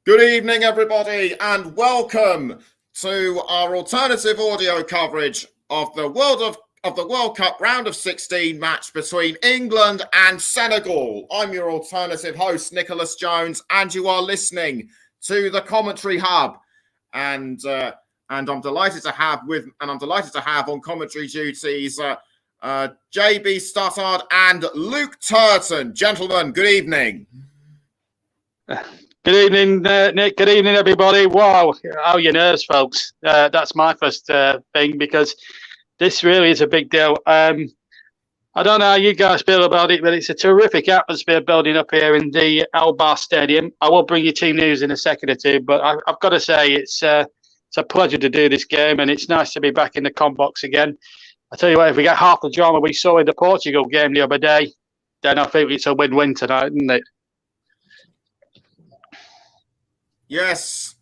Good evening, everybody, and welcome to our alternative audio coverage of the World Cup round of 16 match between England and Senegal. I'm your alternative host, Nicholas Jones, and you are listening to the Commentary Hub. And I'm delighted to have on commentary duties JB Stothard and Luke Turton. Gentlemen, good evening. Good evening, Nick. Good evening, everybody. Wow, how are your nerves, folks? That's my first thing, because this really is a big deal. I don't know how you guys feel about it, but it's a terrific atmosphere building up here in the Al Bar Stadium. I will bring you team news in a second or two, but I've got to say it's a pleasure to do this game, and it's nice to be back in the Combox again. I tell you what, if we get half the drama we saw in the Portugal game the other day, then I think it's a win-win tonight, isn't it? Yes,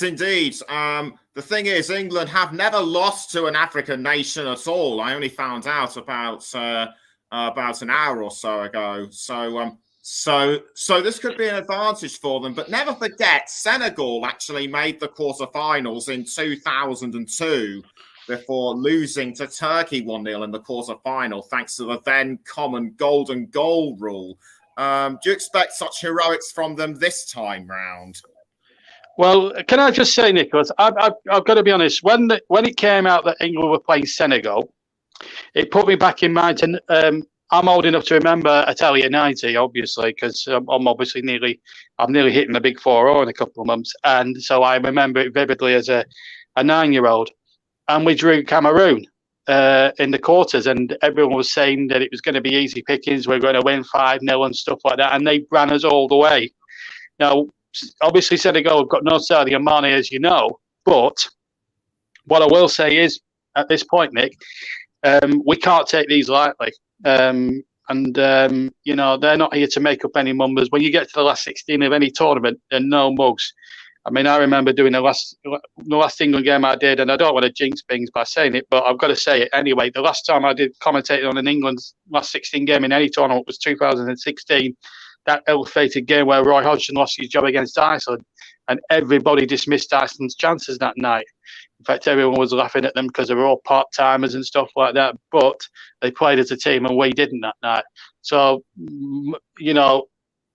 indeed. The thing is, England have never lost to an African nation at all. I only found out about an hour or so ago. So this could be an advantage for them. But never forget, Senegal actually made the quarterfinals in 2002 before losing to Turkey 1-0 in the quarterfinal, thanks to the then common golden goal rule. Do you expect such heroics from them this time round? Well, can I just say, Nicholas, I've got to be honest. When it came out that England were playing Senegal, it put me back in mind. And I'm old enough to remember Italia '90, obviously, because I'm nearly hitting the big 4-0 in a couple of months, and so I remember it vividly as a 9-year-old. And we drew Cameroon in the quarters, and everyone was saying that it was going to be easy pickings. We're going to win 5-0 and stuff like that, and they ran us all the way. Now, obviously, Senegal have got no Sadio Mane, as you know, but what I will say is, at this point, Nick, we can't take these lightly. They're not here to make up any numbers. When you get to the last 16 of any tournament, there are no mugs. I mean, I remember doing the last England game I did, and I don't want to jinx things by saying it, but I've got to say it anyway. The last time I did commentate on an England's last 16 game in any tournament was 2016. That ill-fated game where Roy Hodgson lost his job against Iceland, and everybody dismissed Iceland's chances that night. In fact, everyone was laughing at them because they were all part-timers and stuff like that, but they played as a team and we didn't that night. So,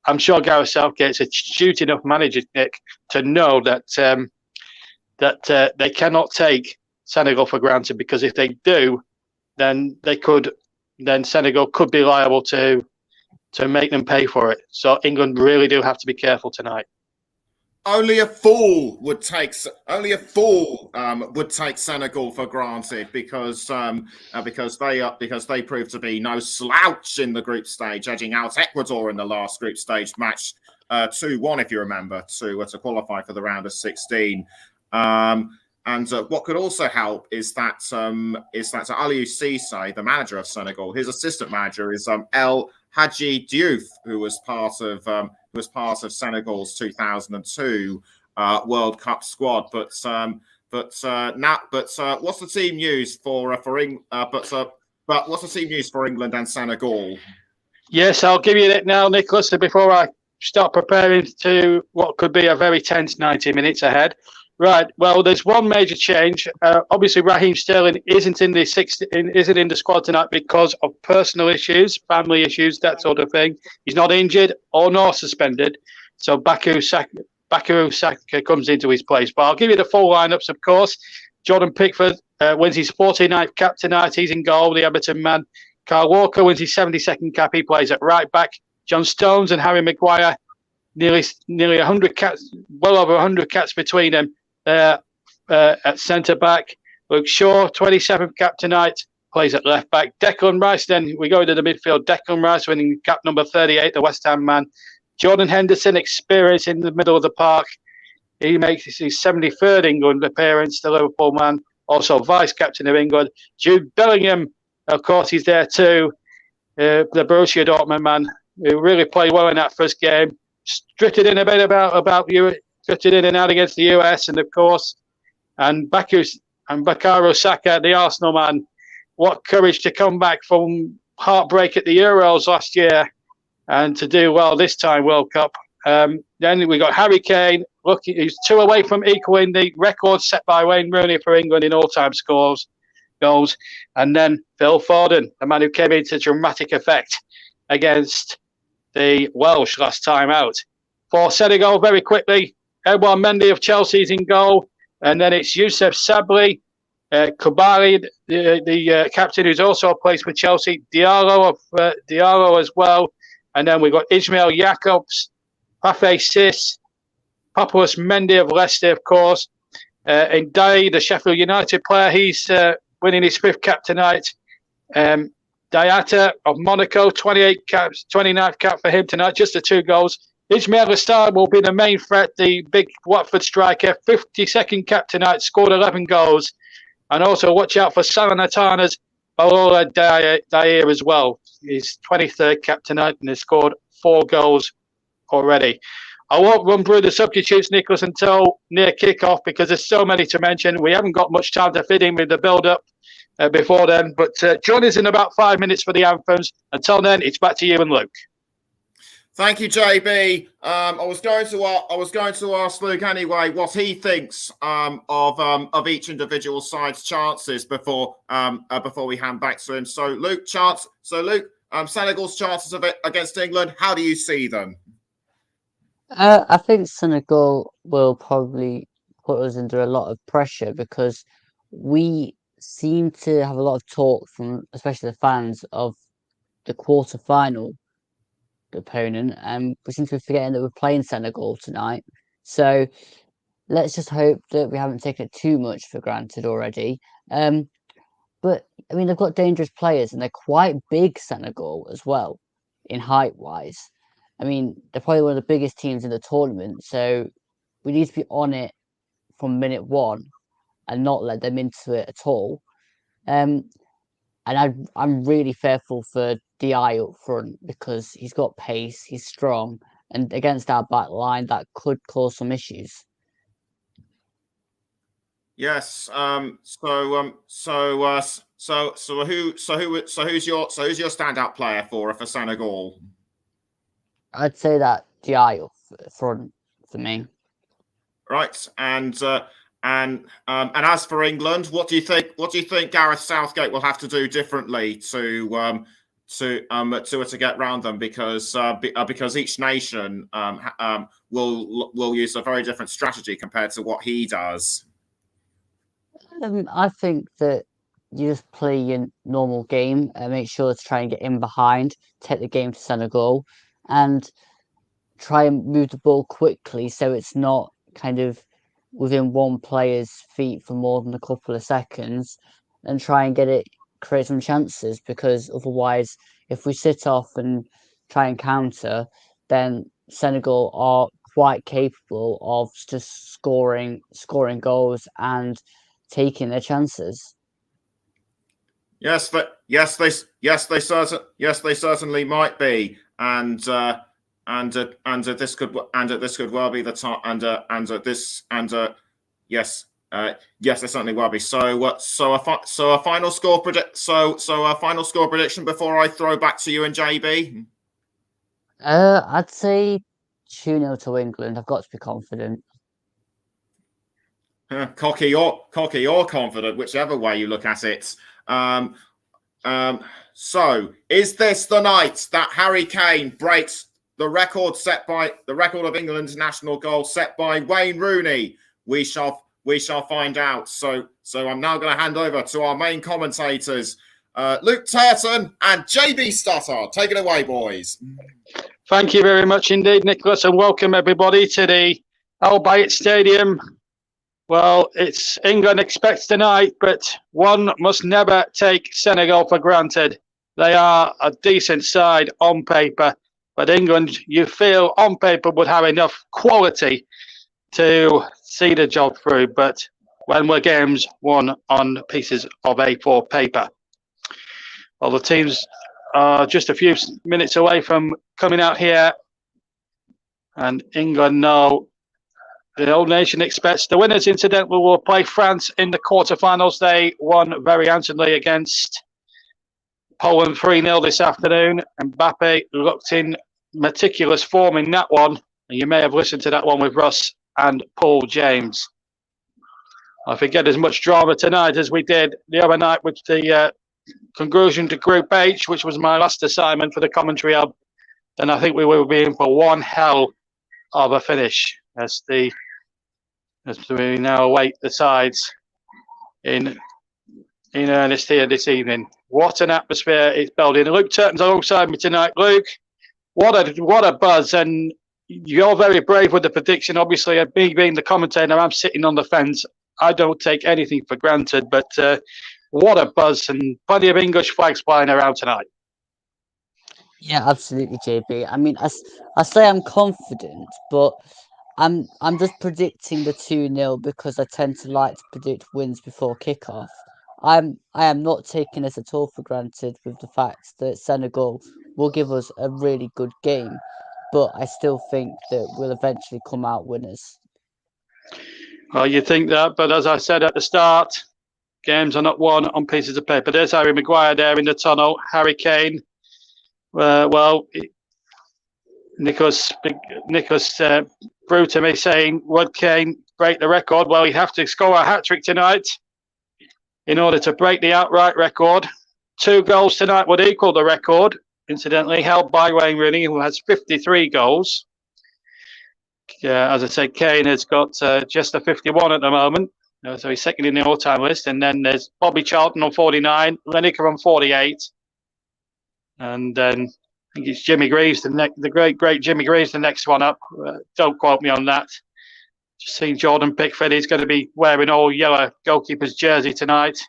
I'm sure Gareth Southgate's a astute enough manager, Nick, to know that they cannot take Senegal for granted, because if they do, then Senegal could be liable to make them pay for it. So England really do have to be careful tonight. Only a fool would take Senegal for granted, because they proved to be no slouch in the group stage, edging out Ecuador in the last group stage match 2-1, if you remember, to qualify for the round of 16. And what could also help is that Aliou Cisse, the manager of Senegal, his assistant manager is El Hadji Diouf, who was part of Senegal's 2002 World Cup squad. But what's the team news for England and Senegal? Yes, I'll give you that now, Nicholas, before I start preparing to what could be a very tense 90 minutes ahead. Right. Well, there's one major change. Obviously, Raheem Sterling isn't in the squad tonight because of personal issues, family issues, that sort of thing. He's not injured or nor suspended. So Bakary Saka comes into his place. But I'll give you the full lineups, of course. Jordan Pickford wins his 49th cap tonight. He's in goal, the Everton man. Kyle Walker wins his 72nd cap. He plays at right back. John Stones and Harry Maguire, nearly 100 caps, well over 100 caps between them. At centre back. Luke Shaw, 27th cap tonight, plays at left back. Declan Rice, then we go to the midfield. Declan Rice winning cap number 38, the West Ham man. Jordan Henderson, experience in the middle of the park. He makes his 73rd England appearance, the Liverpool man, also vice captain of England. Jude Bellingham, of course, he's there too. The Borussia Dortmund man, who really played well in that first game. Strutted in a bit about you. Fitted in and out against the US, and of course, and Bukayo Saka, the Arsenal man. What courage to come back from heartbreak at the Euros last year and to do well this time World Cup. Then we got Harry Kane. Look, he's 2 away from equaling the record set by Wayne Rooney for England in all-time goals. And then Phil Foden, the man who came into dramatic effect against the Welsh last time out. For Senegal, very quickly, Edouard Mendy of Chelsea's in goal. And then it's Youssef Sabri, Koulibaly, the captain, who's also plays for Chelsea. Diallo as well. And then we've got Ismail Jakobs, Pathé Ciss, Papouas Mendy of Leicester, of course. And Ndiaye, the Sheffield United player, he's winning his 5th cap tonight. Diatta of Monaco, 29th cap for him tonight, just the 2 goals. Ismail Assar will be the main threat, the big Watford striker, 52nd cap tonight, scored 11 goals. And also watch out for Salernitana's Barola Dair as well. He's 23rd cap tonight and has scored 4 goals already. I won't run through the substitutes, Nicholas, until near kickoff because there's so many to mention. We haven't got much time to fit in with the build-up before then. But join us in about 5 minutes for the anthems. Until then, it's back to you and Luke. Thank you, JB. I was going to ask Luke anyway what he thinks of each individual side's chances before we hand back to him. So Luke, Senegal's chances of it against England, how do you see them? I think Senegal will probably put us under a lot of pressure because we seem to have a lot of talk from, especially the fans, of the quarter-final opponent, and we seem to be forgetting that we're playing Senegal tonight. So let's just hope that we haven't taken it too much for granted already. But I mean, they've got dangerous players, and they're quite big, Senegal, as well, in height-wise. I mean, they're probably one of the biggest teams in the tournament, so we need to be on it from minute 1 and not let them into it at all. And I'm really fearful for Ndiaye up front because he's got pace, he's strong, and against our back line, that could cause some issues. Yes. Who's your standout player for Senegal? I'd say that Ndiaye up front for me. Right, and as for England, what do you think Gareth Southgate will have to do differently to get round them? Because each nation will use a very different strategy compared to what he does. I think that you just play your normal game and make sure to try and get in behind, take the game to Senegal, and try and move the ball quickly so it's not kind of within one player's feet for more than a couple of seconds, and try and create some chances, because otherwise, if we sit off and try and counter, then Senegal are quite capable of just scoring goals and taking their chances. Yes, they certainly might be, and this could well be the time, yes, they certainly will be. So a final score prediction before I throw back to you and JB. I'd say 2-0 to England. I've got to be confident. Cocky or confident, whichever way you look at it. So is this the night that Harry Kane breaks the record of England's national goal set by Wayne Rooney? We shall find out. So I'm now going to hand over to our main commentators, Luke Turton and JB Stottard. Take it away, boys. Thank you very much indeed, Nicholas, and welcome everybody to the Al Bayt Stadium. Well, it's England expects tonight, but one must never take Senegal for granted. They are a decent side on paper, but England, you feel on paper, would have enough quality to see the job through. But when were games won on pieces of A4 paper? Well, the teams are just a few minutes away from coming out here, and England know. The whole nation expects the winners, incidentally, will play France in the quarterfinals. They won very handsomely against Poland 3-0 this afternoon. And Mbappe looked in meticulous form in that one. And you may have listened to that one with Ross and Paul James. I think get as much drama tonight as we did the other night with the conclusion to Group H, which was my last assignment for the commentary hub. Then I think we will be in for one hell of a finish as we now await the sides in earnest here this evening. What an atmosphere it's building. Luke Turton's alongside me tonight. Luke, what a buzz, and you're very brave with the prediction. Obviously, me being the commentator, I'm sitting on the fence. I don't take anything for granted, but what a buzz and plenty of English flags flying around tonight. Yeah, absolutely, JB. I mean, I say I'm confident, but I'm just predicting the 2-0 because I tend to like to predict wins before kickoff. I am not taking this at all for granted with the fact that Senegal will give us a really good game, but I still think that we'll eventually come out winners. Well, you think that, but as I said at the start, games are not won on pieces of paper. There's Harry Maguire there in the tunnel. Harry Kane. Nicholas through to me saying, would Kane break the record? Well, he'd have to score a hat-trick tonight in order to break the outright record. 2 goals tonight would equal the record, incidentally, held by Wayne Rooney, who has 53 goals. As I said, Kane has got just a 51 at the moment. So he's second in the all-time list. And then there's Bobby Charlton on 49, Lineker on 48. And then I think it's Jimmy Greaves, the great Jimmy Greaves, the next one up. Don't quote me on that. Just seen Jordan Pickford. He's going to be wearing all yellow goalkeeper's jersey tonight.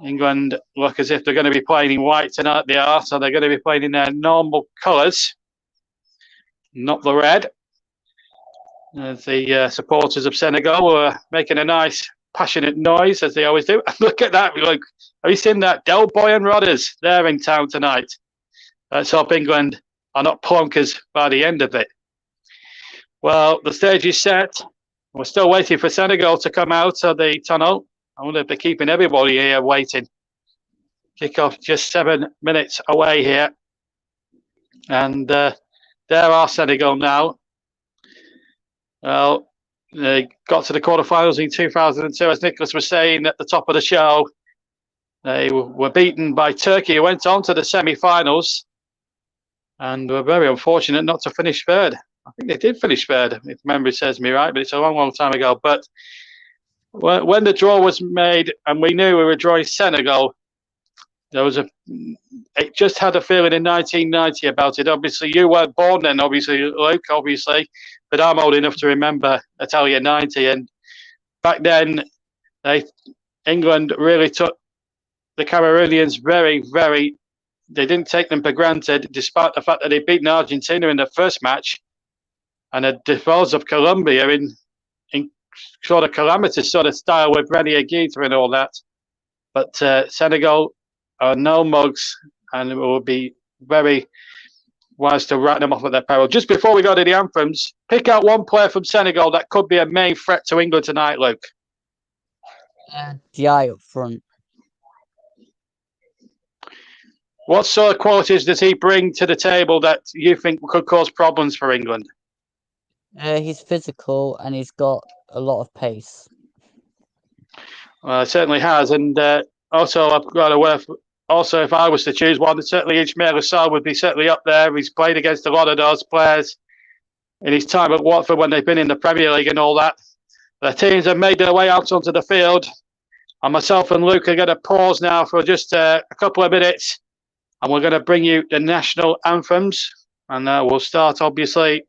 England look as if they're going to be playing in white tonight. They are, so they're going to be playing in their normal colours, not the red. The supporters of Senegal were making a nice, passionate noise, as they always do. Look at that, Luke. Have you seen that? Del Boy and Rodders, they're in town tonight. Let's hope England are not plonkers by the end of it. Well, the stage is set. We're still waiting for Senegal to come out of the tunnel. I wonder if they're keeping everybody here waiting. Kick-off just 7 minutes away here. And there are Senegal now. Well, they got to the quarterfinals in 2002, as Nicholas was saying at the top of the show. They were beaten by Turkey, who went on to the semi-finals, and were very unfortunate not to finish third. I think they did finish third, if memory serves me right, but it's a long, long time ago. But when the draw was made and we knew we were drawing Senegal, it just had a feeling in 1990 about it. Obviously, you weren't born then, obviously, Luke, obviously, but I'm old enough to remember Italia 90. And back then, England really took the Cameroonians they didn't take them for granted, despite the fact that they'd beaten Argentina in the first match and had disposed of Colombia in sort of calamitous sort of style with Rene Higuita and all that. But Senegal are no mugs, and it will be very wise to write them off at their peril. Just before we go to the anthems, pick out one player from Senegal that could be a main threat to England tonight, Luke. Diaye up front. What sort of qualities does he bring to the table that you think could cause problems for England? He's physical and he's got a lot of pace. Well, it certainly has. And also, I've got to work. Also, if I was to choose one, certainly Ismail Assar would be certainly up there. He's played against a lot of those players in his time at Watford when they've been in the Premier League and all that. The teams have made their way out onto the field. And myself and Luke are going to pause now for just a couple of minutes. And we're going to bring you the national anthems. And we'll start, obviously.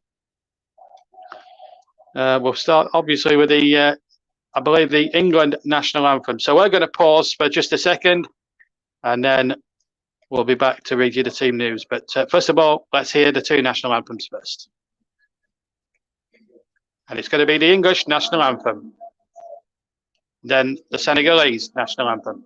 With the, I believe, the England national anthem. So we're going to pause for just a second. And then we'll be back to read you the team news. But first of all, let's hear the 2 national anthems first. And it's going to be the English national anthem. Then the Senegalese national anthem.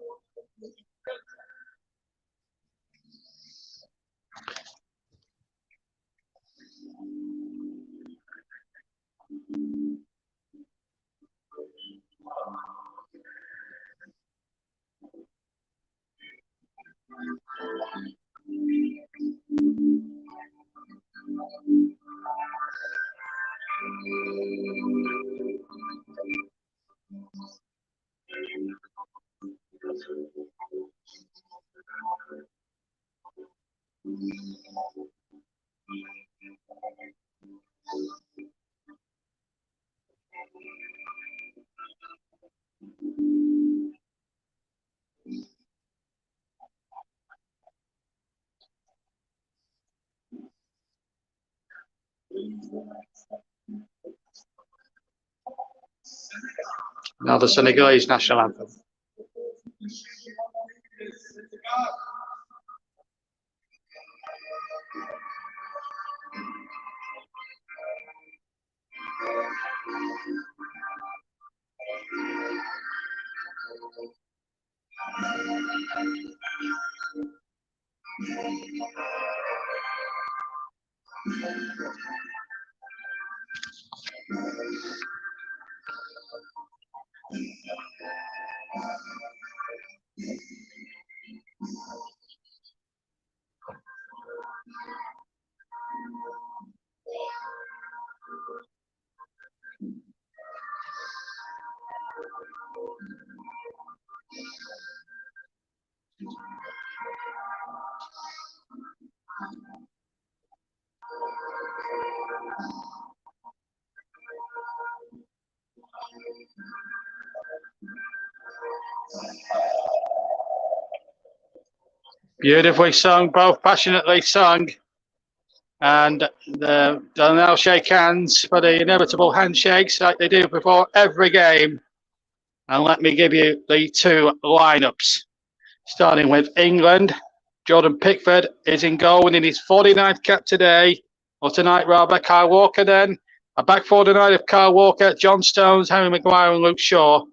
Now the Senegalese national anthem. Beautifully sung, both passionately sung. And they'll now shake hands for the inevitable handshakes like they do before every game. And let me give you the two lineups. Starting with England, Jordan Pickford is in goal, winning his 49th cap today, or tonight rather. Kyle Walker then. A back four tonight of Kyle Walker, John Stones, Harry Maguire and Luke Shaw.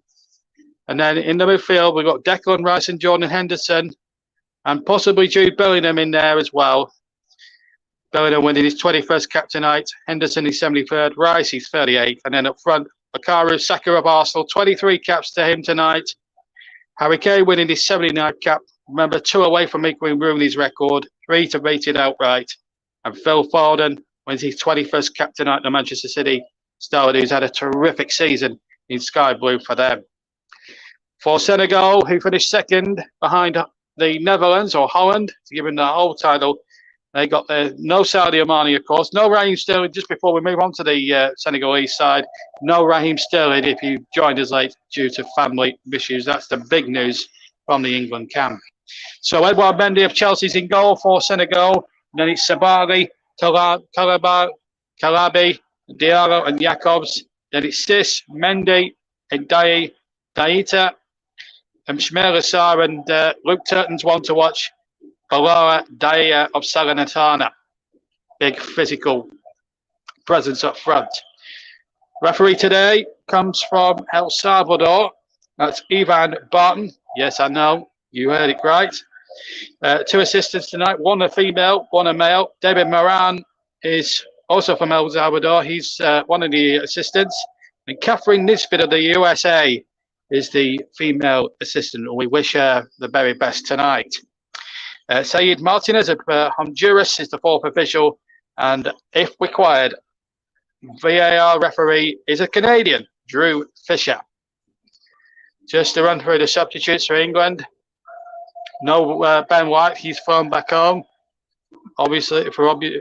And then in the midfield, we've got Declan Rice and Jordan Henderson, and possibly Jude Bellingham in there as well. Bellingham winning his 21st cap tonight, Henderson his 73rd, Rice his 38th, and then up front, Bukayo Saka of Arsenal, 23 caps to him tonight. Harry Kane winning his 79th cap. Remember, 2 away from equaling Rooney's record, 3 to beat it outright. And Phil Foden wins his 21st cap tonight, the Manchester City star, who's had a terrific season in Sky Blue for them. For Senegal, who finished second behind the Netherlands, or Holland, to give him the whole title, they got no Sadio Mane, of course, no Raheem Sterling. Just before we move on to the Senegalese side, no Raheem Sterling if you joined us late due to family issues. That's the big news from the England camp. So Edouard Mendy of Chelsea's in goal for Senegal. And then it's Sabali, Kalabi, Diallo and Jacobs. Then it's Sis, Mendy, Ndiaye, Daita, and Shmer Assar, and Luke Turton's one to watch. Baloa Daya of Salernitana. Big physical presence up front. Referee today comes from El Salvador. That's Ivan Barton. Yes, I know. You heard it right. 2 assistants tonight. 1 a female, 1 a male. David Moran is also from El Salvador. He's one of the assistants. And Catherine Nisbet of the USA is the female assistant. We wish her the very best tonight. Sayed Martinez of Honduras is the 4th official, and if required, VAR referee is a Canadian, Drew Fisher. Just to run through the substitutes for England. No Ben White, he's flown back home, obviously,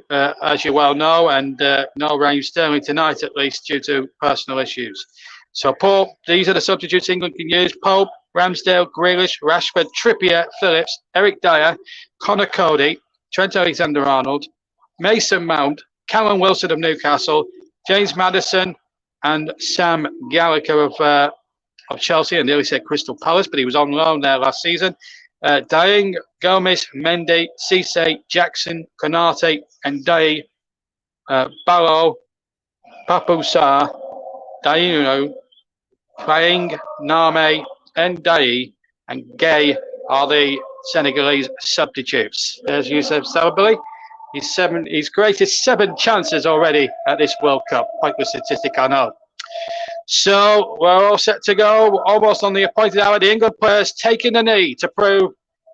as you well know, and no Raheem Sterling tonight, at least, due to personal issues. So, Paul, these are the substitutes England can use. Pope, Ramsdale, Grealish, Rashford, Trippier, Phillips, Eric Dyer, Connor Cody, Trent Alexander-Arnold, Mason Mount, Callum Wilson of Newcastle, James Maddison, and Sam Gallagher of Chelsea. I nearly said Crystal Palace, but he was on loan there last season. Dieng, Gomez, Mendy, Cisse, Jackson, Konate, and Day, Barrow, Papu Sarr, Dayuno, Faing, Name, Ndiaye, and Gay are the Senegalese substitutes. There's Youssef Sabali. He's created 7 chances already at this World Cup. Pointless statistic, I know. So we're all set to go. Almost on the appointed hour. The England players taking the knee to prove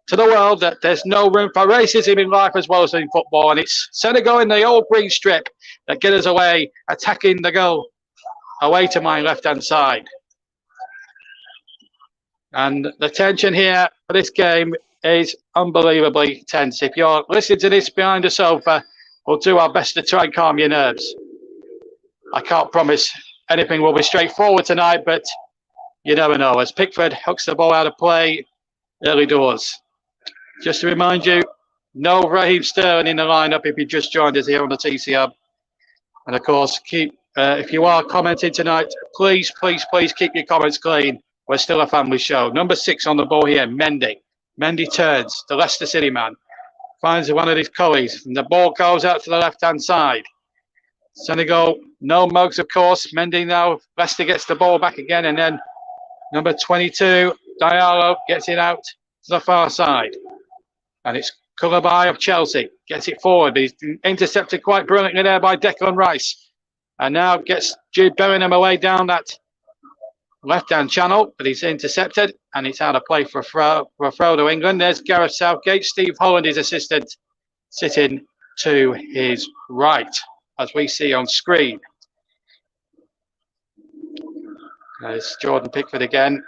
to the world that there's no room for racism in life as well as in football. And it's Senegal in the old green strip that get us away, attacking the goal away to my left-hand side. And the tension here for this game is unbelievably tense. If you're listening to this behind the sofa, we'll do our best to try and calm your nerves. I can't promise anything will be straightforward tonight, but you never know. As Pickford hooks the ball out of play early doors. Just to remind you, no Raheem Sterling in the lineup if you just joined us here on the TC Hub. And of course, if you are commenting tonight, please keep your comments clean. We're still a family show. Number 6 on the ball here, Mendy. Mendy turns, the Leicester City man. Finds one of his colleagues, and the ball goes out to the left-hand side. Senegal, no mugs, of course. Mendy now, Leicester gets the ball back again, and then number 22, Diallo, gets it out to the far side. And it's Koulibaly of Chelsea, gets it forward. He's intercepted quite brilliantly there by Declan Rice. And now gets Jude Bellingham away down that left-hand channel, but he's intercepted, and it's out of play for a throw to England. There's Gareth Southgate. Steve Holland, his assistant, sitting to his right, as we see on screen. There's Jordan Pickford again.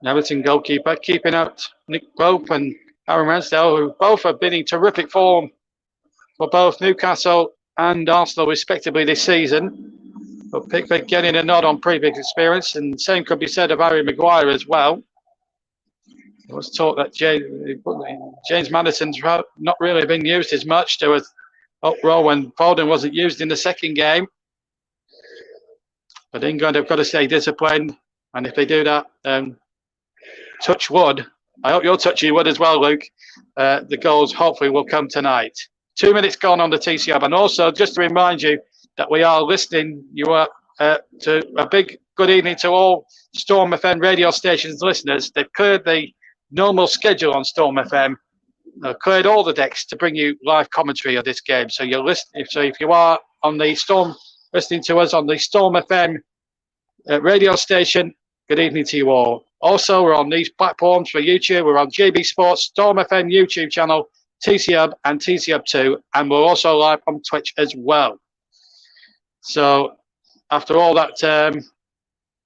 Everton goalkeeper, keeping out Nick Pope and Aaron Ramsdale, who both have been in terrific form for both Newcastle and Arsenal, respectively, this season. But Pickford getting a nod on previous experience, and the same could be said of Harry Maguire as well. It was taught that James Maddison's not really been used as much to his up row when Foden wasn't used in the second game. But England have got to stay disciplined, and if they do that, touch wood. I hope you're touching wood as well, Luke. The goals hopefully will come tonight. 2 minutes gone on the TC Hub, and also just to remind you that we are listening you up to a big good evening to all Storm FM radio stations listeners. They've cleared the normal schedule on Storm FM, cleared all the decks to bring you live commentary of this game. So you're listening. So if you are on the Storm, listening to us on the Storm FM radio station, good evening to you all. Also, we're on these platforms for YouTube. We're on GB Sports, Storm FM YouTube channel, TC Hub and TC Hub 2, and we're also live on Twitch as well. So after all that,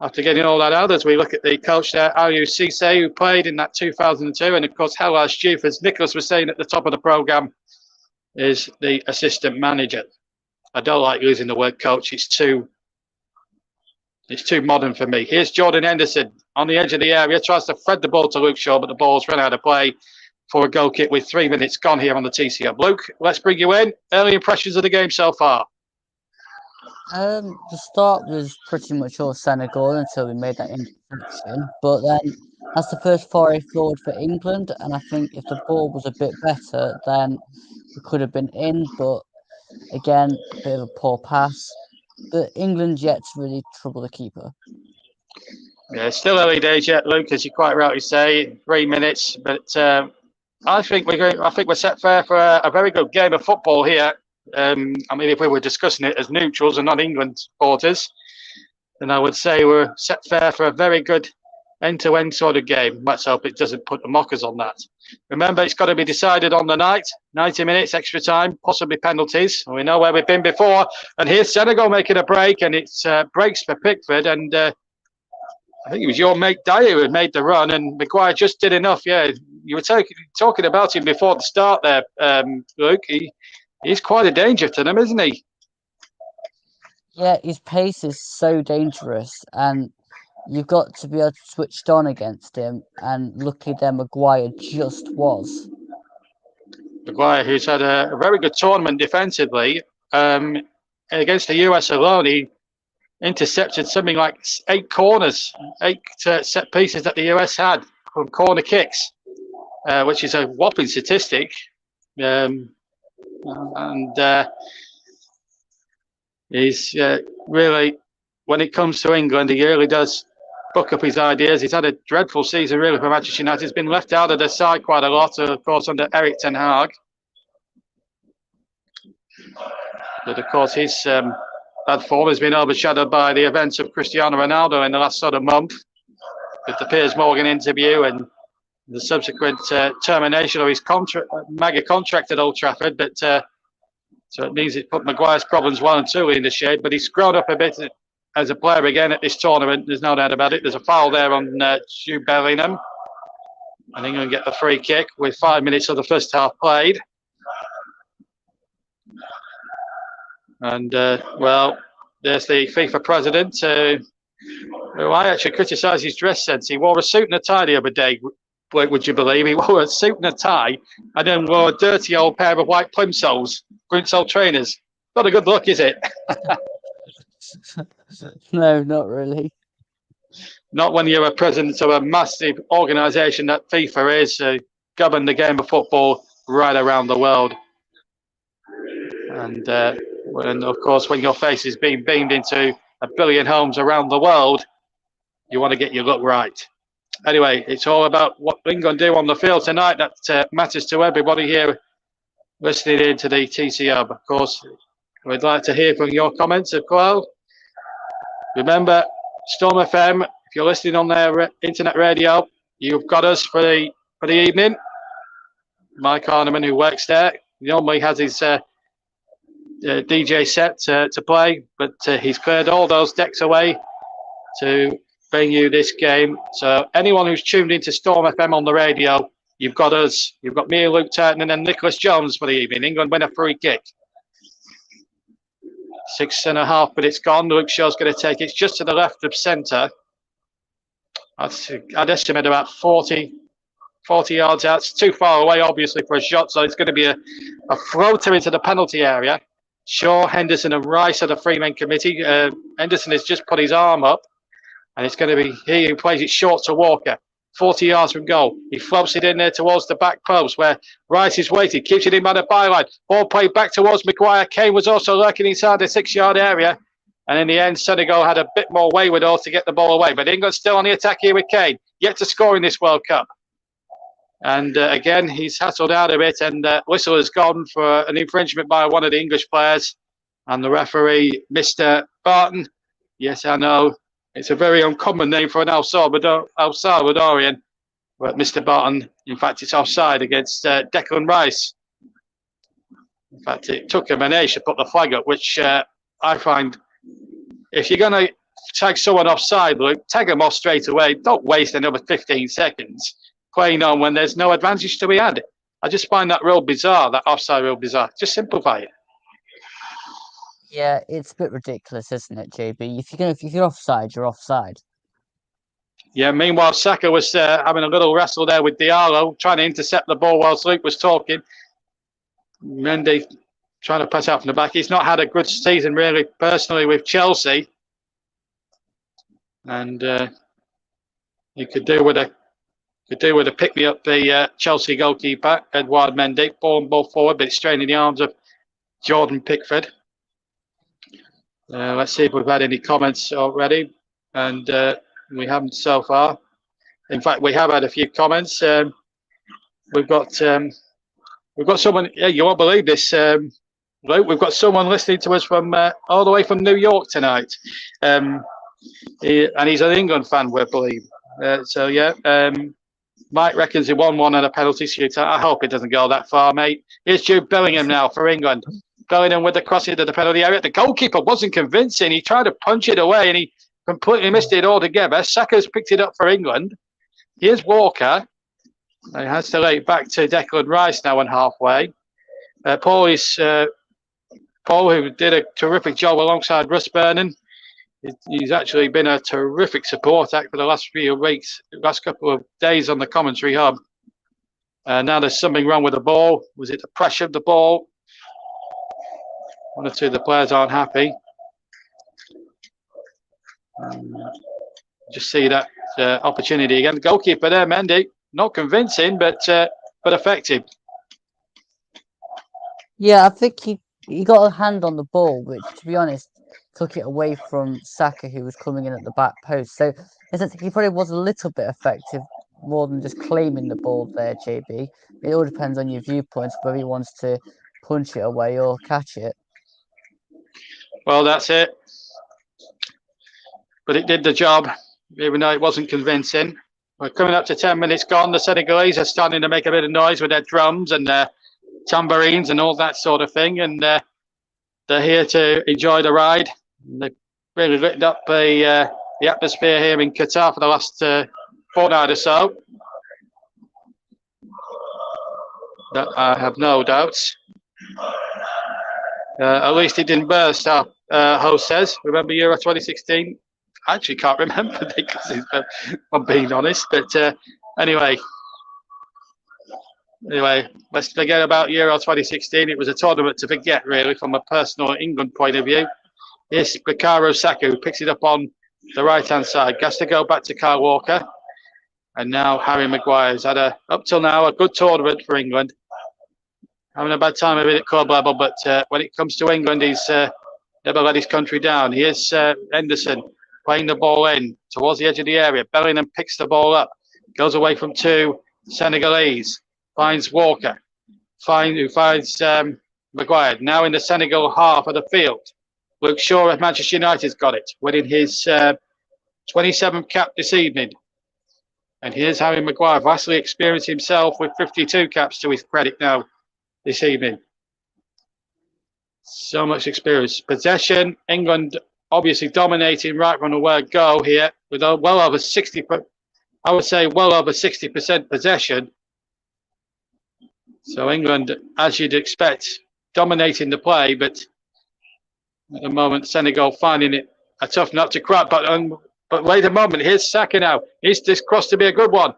after getting all that out, as we look at the coach there, Aliou Cisse, who played in that 2002, and of course, Hellas Diouf, as Nicholas was saying at the top of the programme, is the assistant manager. I don't like using the word coach. It's too modern for me. Here's Jordan Henderson on the edge of the area, tries to thread the ball to Luke Shaw, but the ball's run out of play for a goal kick with 3 minutes gone here on the TC Hub. Luke, let's bring you in. Early impressions of the game so far. The start was pretty much all Senegal until we made that interception. But then that's the first foray forward for England. And I think if the ball was a bit better, then we could have been in. But again, a bit of a poor pass. But England yet to really trouble the keeper. Yeah, still early days yet, Luke, as you quite rightly say. 3 minutes. But I think we're set fair for a very good game of football here. I mean, if we were discussing it as neutrals and not England supporters, then I would say we're set fair for a very good end-to-end sort of game. Let's hope it doesn't put the mockers on that. Remember, it's got to be decided on the night. 90 minutes, extra time, possibly penalties. We know where we've been before. And here's Senegal making a break, and it's breaks for Pickford. And I think it was your mate Dyer who had made the run, and Maguire just did enough. Yeah, you were talking about him before the start there, Luke. He's quite a danger to them, isn't he? Yeah, his pace is so dangerous, and you've got to be able to switch on against him. And lucky there, Maguire just was. Maguire, who's had a very good tournament defensively, against the US alone, he intercepted something like 8 corners, 8 set pieces that the US had from corner kicks, which is a whopping statistic. He's really, when it comes to England, he really does buck up his ideas. He's had a dreadful season, really, for Manchester United. He's been left out of the side quite a lot, of course, under Erik ten Hag. But, of course, his bad form has been overshadowed by the events of Cristiano Ronaldo in the last sort of month, with the Piers Morgan interview and the subsequent termination of his mega contract at Old Trafford. But so it means it put Maguire's problems 1 and 2 in the shade. But he's grown up a bit as a player again at this tournament. There's no doubt about it. There's a foul there on Jude Bellingham. And England get the free kick with 5 minutes of the first half played. And, well, there's the FIFA president, who I actually criticised his dress sense. He wore a suit and a tie the other day, would you believe? He wore a suit and a tie and then wore a dirty old pair of white plimsolls, Grinsole trainers. Not a good look, is it? No, not really. Not when you're a president of a massive organisation that FIFA is, govern the game of football right around the world. And of course, when your face is being beamed into 1 billion homes around the world, you want to get your look right. Anyway, it's all about what England do on the field tonight that matters to everybody here listening in to the TC Hub. Of course, we'd like to hear from your comments as well. Remember, Storm FM, if you're listening on their internet radio, you've got us for the evening. Mike Arneman, who works there, normally has his DJ set to play, but he's cleared all those decks away to bring you this game. So anyone who's tuned into Storm FM on the radio, you've got us. You've got me, Luke Turton, and then Nicholas Jones for the evening. England win a free kick. 6.5 minutes gone. Luke Shaw's going to take it. It's just to the left of centre. I'd estimate about 40 yards out. It's too far away, obviously, for a shot. So it's going to be a floater into the penalty area. Shaw, Henderson, and Rice are the three-man committee. Henderson has just put his arm up, and it's going to be he who plays it short to Walker. 40 yards from goal. He floats it in there towards the back post where Rice is waiting, keeps it in by the byline. Ball played back towards Maguire. Kane was also lurking inside the 6-yard area. And in the end, Senegal had a bit more wayward to get the ball away. But England still on the attack here with Kane. Yet to score in this World Cup. And again, he's hassled out of it. And whistle has gone for an infringement by one of the English players. And the referee, Mr. Barton. Yes, I know. It's a very uncommon name for an El Salvadorian. But Mr. Barton, in fact, it's offside against Declan Rice. In fact, it took him an age to put the flag up, which I find, if you're going to tag someone offside, Luke, tag them off straight away. Don't waste another 15 seconds playing on when there's no advantage to be had. I just find that real bizarre, that offside real bizarre. Just simplify it. Yeah, it's a bit ridiculous, isn't it, JB? If you're offside, you're offside. Yeah, meanwhile, Saka was having a little wrestle there with Diallo, trying to intercept the ball whilst Luke was talking. Mendy trying to pass out from the back. He's not had a good season, really, personally, with Chelsea. And you could do with a pick me up the Chelsea goalkeeper, Edouard Mendy, ball forward, but it's straining the arms of Jordan Pickford. Let's see if we've had any comments already, and we haven't so far. In fact, we have had a few comments. We've got someone. Yeah, you won't believe this, Luke. We've got someone listening to us from all the way from New York tonight, and he's an England fan, we believe. So yeah, Mike reckons he won one on a penalty shootout. I hope it doesn't go that far, mate. Here's Jude Bellingham now for England. Bellingham with the cross into the penalty area. The goalkeeper wasn't convincing. He tried to punch it away and he completely missed it altogether. Saka's picked it up for England. Here's Walker. He has to lay it back to Declan Rice now on halfway. Paul, who did a terrific job alongside Russ Burnham. He's actually been a terrific support act for the last few weeks, last couple of days on the commentary hub. Now there's something wrong with the ball. Was it the pressure of the ball? One or two of the players aren't happy. Just see that opportunity again. The goalkeeper there, Mendy, not convincing, but effective. Yeah, I think he got a hand on the ball, which, to be honest, took it away from Saka, who was coming in at the back post. So he probably was a little bit effective, more than just claiming the ball there, JB. It all depends on your viewpoints, whether he wants to punch it away or catch it. Well, that's it. But it did the job, even though it wasn't convincing. We're coming up to 10 minutes gone. The Senegalese are starting to make a bit of noise with their drums and their tambourines and all that sort of thing. And they're here to enjoy the ride. They've really lit up the atmosphere here in Qatar for the last fortnight or so. That I have no doubts. At least it didn't burst, our host says. Remember Euro 2016? I actually can't remember because I'm being honest. But anyway, let's forget about Euro 2016. It was a tournament to forget, really, from a personal England point of view. Here's Bukayo Saka, who picks it up on the right-hand side. Has to go back to Kyle Walker. And now Harry Maguire's had, up till now, a good tournament for England. Having a bad time of it at club level, but when it comes to England, he's never let his country down. Here's Henderson playing the ball in towards the edge of the area. Bellingham picks the ball up, goes away from two Senegalese, finds Walker, who finds Maguire. Now in the Senegal half of the field. Luke Shaw of Manchester United's got it, winning his 27th cap this evening. And here's Harry Maguire, vastly experienced himself with 52 caps to his credit now this evening. So much experience. Possession, England obviously dominating right from the word go here with well over 60, I would say well over 60% possession. So England, as you'd expect, dominating the play, but at the moment Senegal finding it a tough nut to crack. But wait a moment, here's Saka now. He's this crossed to be a good one.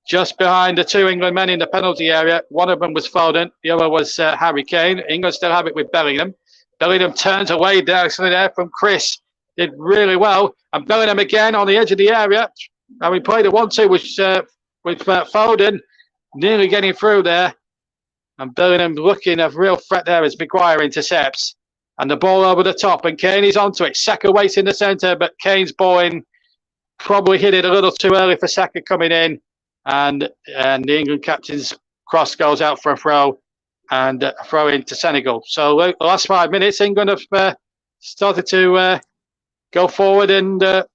Just behind the two England men in the penalty area. One of them was Foden, the other was Harry Kane. England still have it with Bellingham. Bellingham turns away actually there from Chris. Did really well. And Bellingham again on the edge of the area. And we played a 1-2 with Foden nearly getting through there. And Bellingham looking a real threat there as Maguire intercepts. And the ball over the top. And Kane is onto it. Saka waits in the centre, but Kane's ball in. Probably hit it a little too early for Saka coming in. And the England captain's cross goes out for a throw and a throw into Senegal. So the last 5 minutes, England have started to go forward and are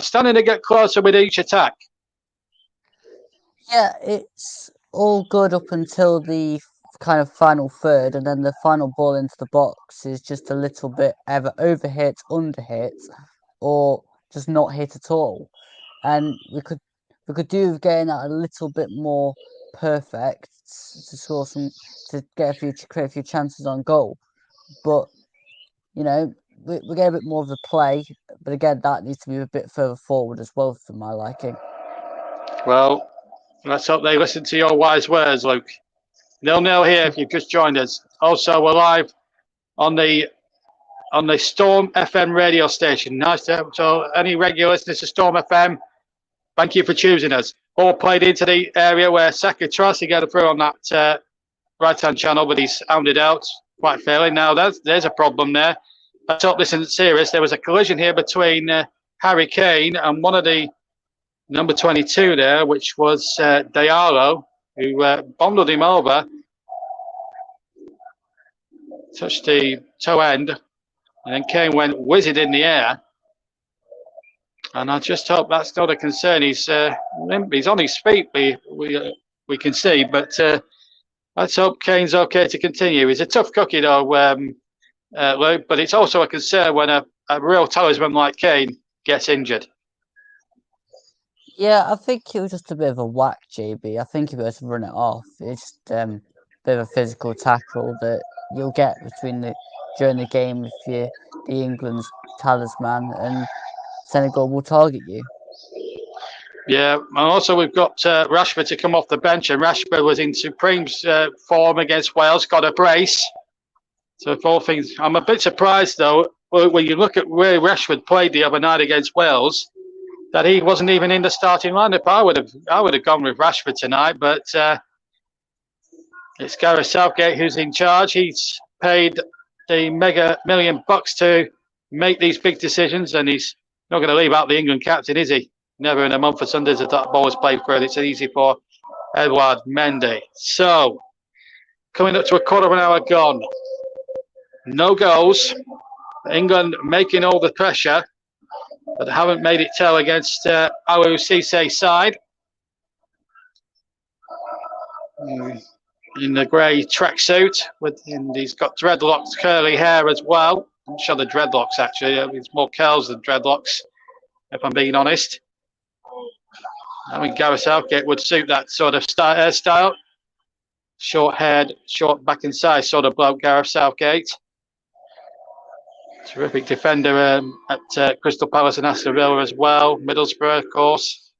starting to get closer with each attack. Yeah, it's all good up until the kind of final third, and then the final ball into the box is just a little bit either overhit, underhit, or just not hit at all. And we could do with getting that a little bit more perfect to score some, to create a few chances on goal. But we get a bit more of the play, but again, that needs to be a bit further forward as well for my liking. Well, let's hope they listen to your wise words, Luke. 0-0 here if you've just joined us. Also, we're live on the Storm FM radio station. Nice to have, so any regular listeners to Storm FM, thank you for choosing us. All played into the area where Saka tries to get through on that right-hand channel, but he's hounded out quite fairly. Now, there's a problem there. Let's hope this isn't serious. There was a collision here between Harry Kane and one of the number 22 there, which was Diallo, who bundled him over, touched the toe end, and then Kane went whizzing in the air. And I just hope that's not a concern. He's on his feet, we can see, but let's hope Kane's okay to continue. He's a tough cookie, though, Luke, but it's also a concern when a real talisman like Kane gets injured. Yeah, I think it was just a bit of a whack, JB. I think he was to run it off. It's just a bit of a physical tackle that you'll get during the game if you're the England's talisman, and Senegal will target you. Yeah, and also we've got Rashford to come off the bench, and Rashford was in supreme form against Wales, got a brace. So for all things, I'm a bit surprised though when you look at where Rashford played the other night against Wales, that he wasn't even in the starting lineup. I would have gone with Rashford tonight, but it's Gareth Southgate who's in charge. He's paid the mega $1 million to make these big decisions, and he's not going to leave out the England captain, is he? Never in a month for Sundays if that ball is played through. It's easy for Edouard Mendy. So, coming up to a quarter of an hour gone. No goals. England making all the pressure. but haven't made it tell against Aliou Cissé side. In the grey tracksuit, and he's got dreadlocks, curly hair as well. I'm sure the dreadlocks actually. It's more curls than dreadlocks, if I'm being honest. I mean, Gareth Southgate would suit that sort of hairstyle. Short-haired, short back and side sort of bloke, Gareth Southgate. Terrific defender at Crystal Palace and Aston Villa as well. Middlesbrough, of course.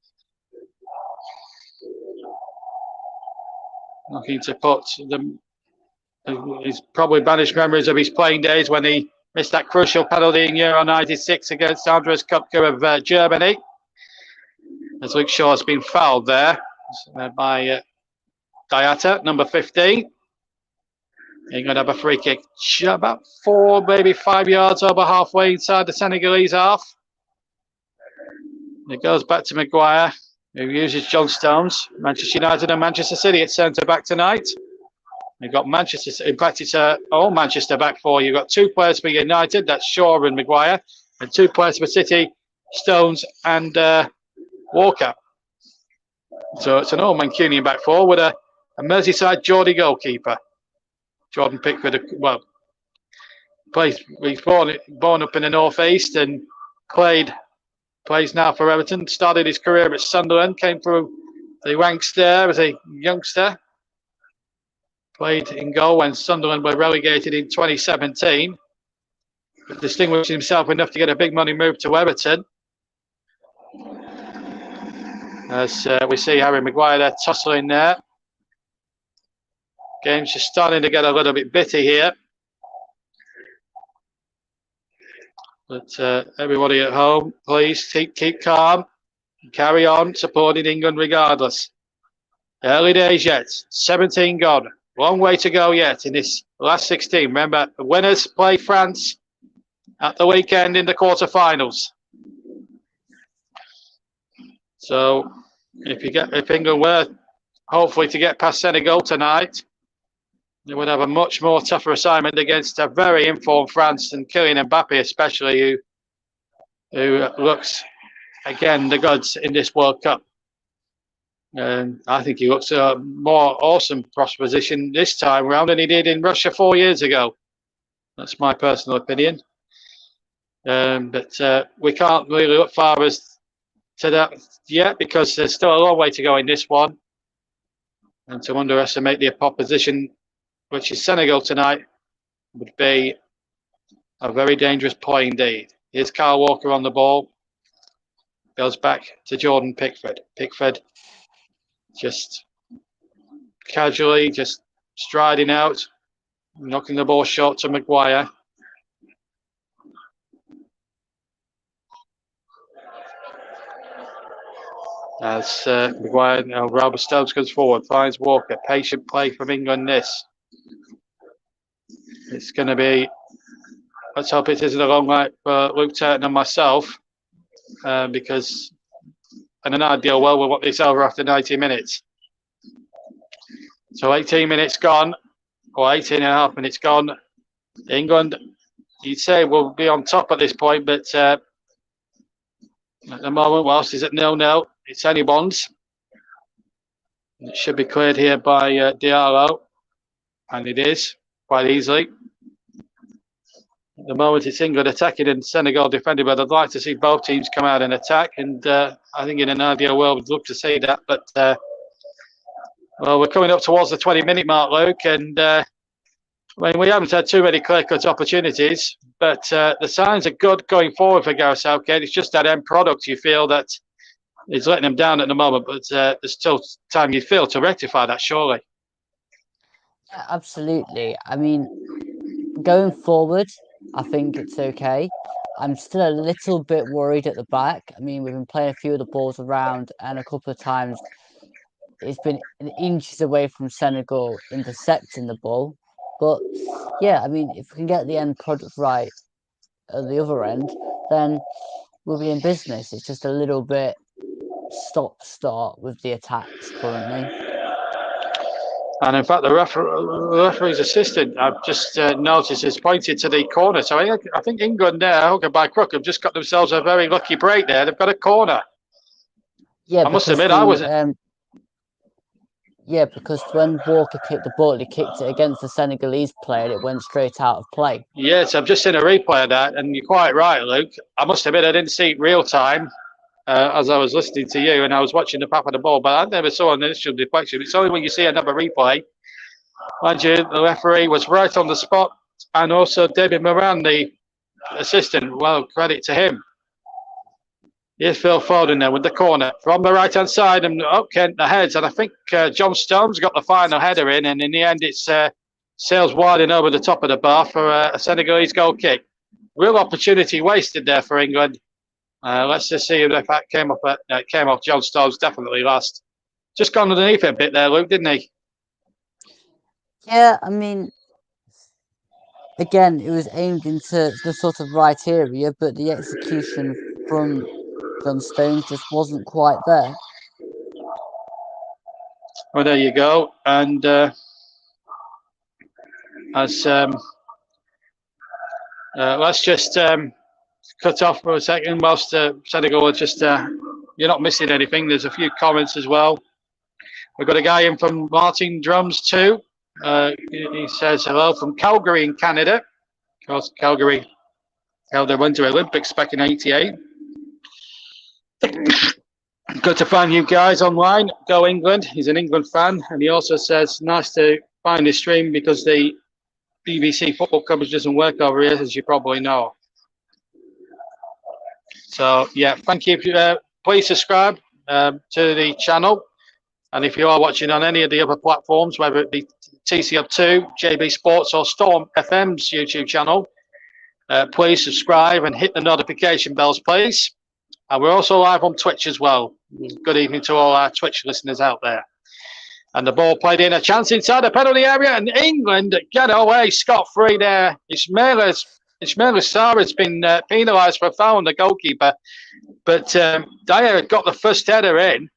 Looking to put them. He's probably banished memories of his playing days when he missed that crucial penalty in Euro '96 against Andres Kupka of Germany. As Luke Shaw has been fouled there by Diatta, number 15. You're going to have a free kick about 4, maybe 5 yards over halfway inside the Senegalese half. It goes back to Maguire, who uses John Stones. Manchester United and Manchester City at centre-back tonight. You've got Manchester, in fact, it's all Manchester back four. You've got 2 players for United, that's Shaw and Maguire, and 2 players for City, Stones and Walker. So it's an all Mancunian back four with a Merseyside Geordie goalkeeper. Jordan Pickford, well, he's born up in the northeast and plays now for Everton. Started his career at Sunderland, came through the ranks there as a youngster. Played in goal when Sunderland were relegated in 2017. But distinguished himself enough to get a big money move to Everton. As we see Harry Maguire there tussling there. Game's just starting to get a little bit bitty here. But everybody at home, please keep calm. Carry on supporting England regardless. Early days yet. 17 gone. Long way to go yet in this last 16. Remember, the winners play France at the weekend in the quarterfinals. So if England were hopefully to get past Senegal tonight, they would have a much more tougher assignment against a very informed France, and Kylian Mbappe especially, who looks again the goods in this World Cup. And I think he looks a more awesome proposition this time round than he did in Russia 4 years ago. That's my personal opinion. But we can't really look far as to that yet, because there's still a long way to go in this one. And to underestimate the opposition, which is Senegal tonight, would be a very dangerous play indeed. Here's Kyle Walker on the ball. Goes back to Jordan Pickford. Pickford just casually, just striding out, knocking the ball short to Maguire. As Maguire, now Robert Stones goes forward, finds Walker. Patient play from England this. It's going to be, let's hope it isn't a long night for Luke Turton and myself, because in an ideal world, we'll want this over after 90 minutes. So 18 minutes gone, or 18 and a half minutes gone. England, you'd say, will be on top at this point, but at the moment, whilst it's at 0-0, it's anyone's. It should be cleared here by Diallo, and it is quite easily. At the moment, it's England attacking and Senegal defending, but I'd like to see both teams come out and attack. And I think in an ideal world, we'd love to see that. But, well, we're coming up towards the 20-minute mark, Luke. And, I mean, we haven't had too many clear-cut opportunities. But the signs are good going forward for Gareth Southgate. It's just that end product you feel that is letting them down at the moment. But there's still time, you feel, to rectify that, surely. Yeah, absolutely. I mean, going forward, I think it's okay. I'm still a little bit worried at the back. I mean, we've been playing a few of the balls around, and a couple of times it's been inches away from Senegal intercepting the ball. But yeah, I mean, if we can get the end product right at the other end, then we'll be in business. It's just a little bit stop-start with the attacks currently. And in fact, the referee's assistant, I've just noticed, has pointed to the corner. So I think England there, hook by crook, have just got themselves a very lucky break there. They've got a corner. Yeah, I must because admit, I was. Yeah, because when Walker kicked the ball, he kicked it against the Senegalese player and it went straight out of play. Yes, I've just seen a replay of that, and you're quite right, Luke. I must admit, I didn't see it real time as I was listening to you and I was watching the path of the ball, but I never saw an initial deflection. It's only when you see another replay. Mind you, the referee was right on the spot, and also David Moran, the assistant. Well, credit to him. Here's Phil Foden there with the corner from the right-hand side, and up Kent the heads, and I think John Stones got the final header in, and in the end it's sails wide and over the top of the bar for a Senegalese goal kick. Real opportunity wasted there for England. Let's just see if that came off John Stones, definitely last. Just gone underneath it a bit there, Luke, didn't he? Yeah, I mean, again, it was aimed into the sort of right area, but the execution from John Stones just wasn't quite there. Well, there you go. And let's just cut off for a second whilst Senegal are just, you're not missing anything. There's a few comments as well. We've got a guy in from Martin Drums too. He says hello from Calgary in Canada. Of course, Calgary held their Winter Olympics back in '88. Good to find you guys online. Go England. He's an England fan, and he also says nice to find this stream because the BBC football coverage doesn't work over here, as you probably know. So yeah, thank you. Please subscribe to the channel, and if you are watching on any of the other platforms, whether it be TCO2, JB Sports, or Storm FM's YouTube channel, please subscribe and hit the notification bells, please. And we're also live on Twitch as well. Good evening to all our Twitch listeners out there. And the ball played in, a chance inside the penalty area, and England get away scot-free there. Ismaila Sarr has been penalised for a foul on the goalkeeper, but Dyer got the first header in,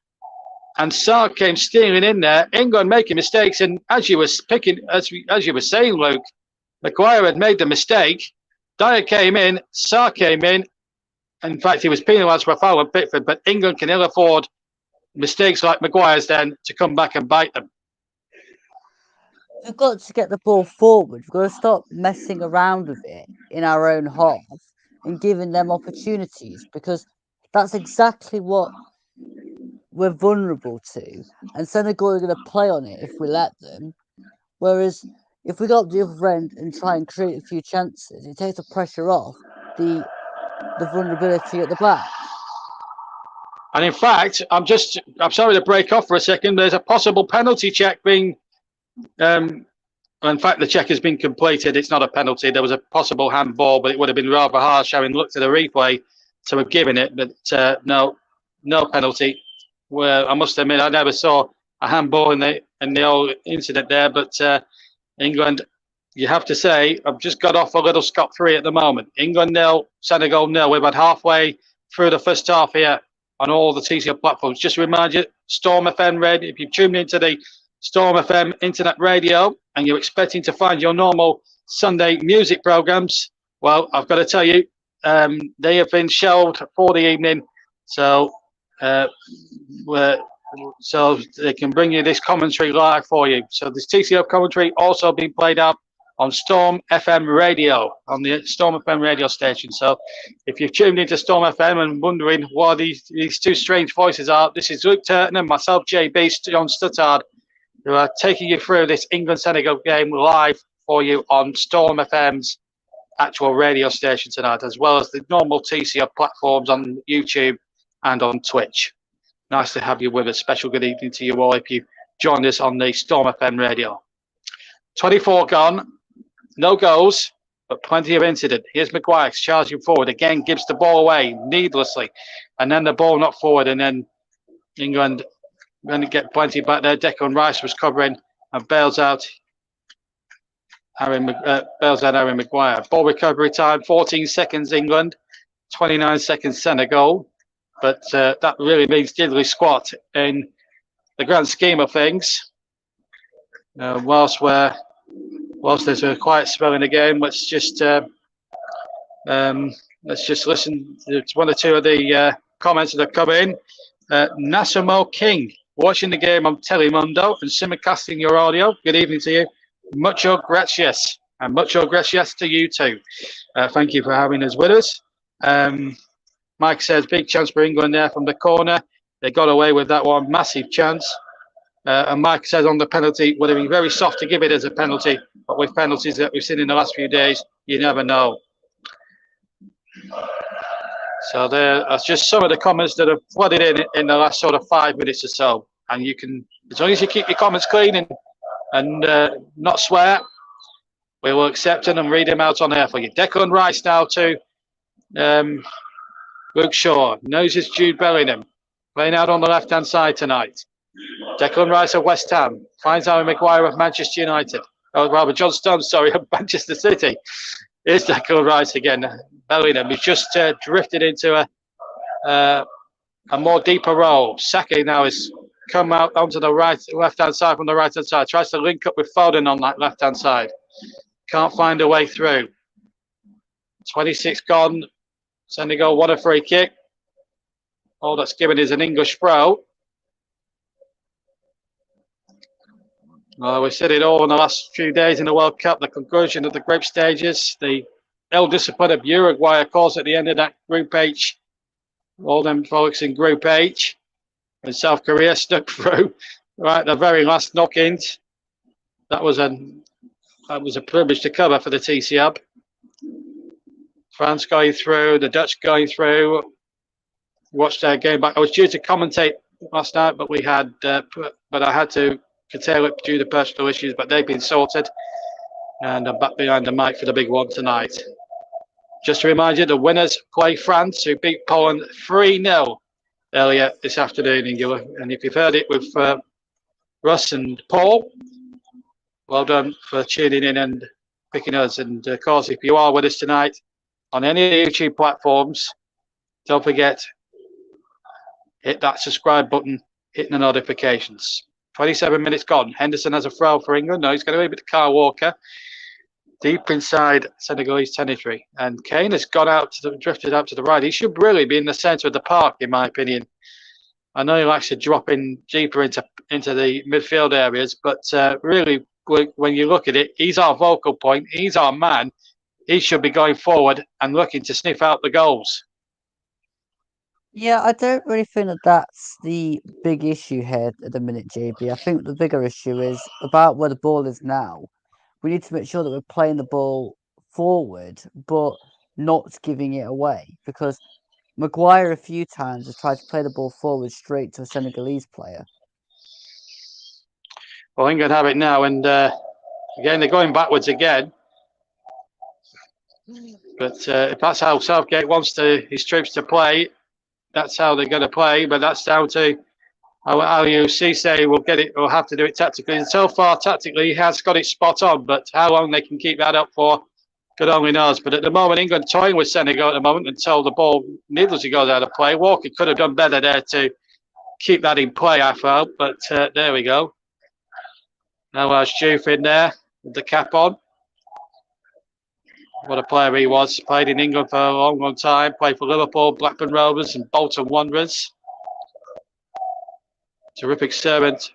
and Sarr came steering in there. England making mistakes, and as you were saying, Luke, Maguire had made the mistake. Dyer came in, Sarr came in. In fact, he was penalised for a foul on Pickford, but England can ill afford mistakes like Maguire's then to come back and bite them. We've got to get the ball forward. We've got to stop messing around with it in our own half and giving them opportunities, because that's exactly what we're vulnerable to. And Senegal are going to play on it if we let them. Whereas if we got the other end and try and create a few chances, it takes the pressure off the vulnerability at the back. And in fact, I'm sorry to break off for a second. There's a possible penalty check being. In fact, the check has been completed. It's not a penalty. There was a possible handball, but it would have been rather harsh having looked at the replay to have given it. But no penalty. Well, I must admit, I never saw a handball in the whole incident there. But England, you have to say, I've just got off a little scot-free at the moment. England 0, Senegal 0. We're about halfway through the first half here on all the TCO platforms. Just to remind you, Storm FM Radio. If you've tuned into the Storm FM internet radio and you're expecting to find your normal Sunday music programs, well, I've got to tell you, they have been shelved for the evening. So they can bring you this commentary live for you. So this TCO commentary also being played out on Storm FM radio, on the Storm FM radio station. So if you've tuned into Storm FM and wondering what these two strange voices are, this is Luke Turton and myself, JB, John Stuttard, who are taking you through this England-Senegal game live for you on Storm FM's actual radio station tonight, as well as the normal TCO platforms on YouTube and on Twitch. Nice to have you with us. Special good evening to you all if you joined us on the Storm FM radio. 24 gone, no goals, but plenty of incident. Here's Maguire charging forward. Again, gives the ball away needlessly. And then the ball not forward, and then England going to get plenty back there. Declan Rice was covering and bails out Harry Maguire. Ball recovery time, 14 seconds England, 29 seconds Senegal. But that really means diddly squat in the grand scheme of things. Whilst there's a quiet spell in the game, let's just listen to one or two of the comments that have come in. Nasimo King, watching the game on Telemundo and simulcasting your audio. Good evening to you. Mucho gracias. And mucho gracias to you too. Thank you for having us with us. Mike says, big chance for England there from the corner. They got away with that one. Massive chance. And Mike says on the penalty, would have been very soft to give it as a penalty. But with penalties that we've seen in the last few days, you never know. So that's just some of the comments that have flooded in the last sort of 5 minutes or so. And you can, as long as you keep your comments clean and not swear, we will accept them and read them out on air for you. Declan Rice now to Luke Shaw. Knows it's Jude Bellingham. Playing out on the left-hand side tonight. Declan Rice of West Ham. Finds Harry Maguire of Manchester United. Oh, rather, John Stones, sorry, of Manchester City. Here's Declan Rice again. Bellingham, who's just drifted into a more deeper role. Saka now has come out onto the left-hand side from the right-hand side. Tries to link up with Foden on that left-hand side. Can't find a way through. 26 gone. Senegal, what a free kick. All that's given is an English throw. Well, we've said it all in the last few days in the World Cup, the conclusion of the group stages, the ill-discipline of Uruguay, of course, at the end of that Group H. All them folks in Group H. And South Korea stuck through right at the very last knock-ins. That was a privilege to cover for the TC Hub. France going through, the Dutch going through. Watched their game back. I was due to commentate last night, but I had to curtail it due to personal issues. But they've been sorted, and I'm back behind the mic for the big one tonight. Just to remind you, the winners play France, who beat Poland 3-0 earlier this afternoon. And if you've heard it with Russ and Paul, well done for tuning in and picking us. And of course, if you are with us tonight on any of the YouTube platforms, don't forget, hit that subscribe button, hit the notifications. 27 minutes gone. Henderson has a throw for England. No, he's going to leave it to Kyle Walker. Deep inside Senegalese territory. And Kane has drifted out to the right. He should really be in the centre of the park, in my opinion. I know he likes to drop in deeper into the midfield areas, but really, when you look at it, he's our focal point. He's our man. He should be going forward and looking to sniff out the goals. Yeah, I don't really think that that's the big issue here at the minute, JB. I think the bigger issue is about where the ball is now. We need to make sure that we're playing the ball forward, but not giving it away. Because Maguire a few times has tried to play the ball forward straight to a Senegalese player. Well, England have it now, and again, they're going backwards again. But if that's how Southgate wants his troops to play, that's how they're going to play. But that's down to how you Cisse will have to do it tactically. And so far, tactically, he has got it spot on. But how long they can keep that up for, God only knows. But at the moment, England toying with Senegal at the moment until the ball needlessly goes out of play. Walker could have done better there to keep that in play, I felt. But there we go. Now there's Juve in there with the cap on. What a player he was. Played in England for a long, long time. Played for Liverpool, Blackburn Rovers and Bolton Wanderers. Terrific servant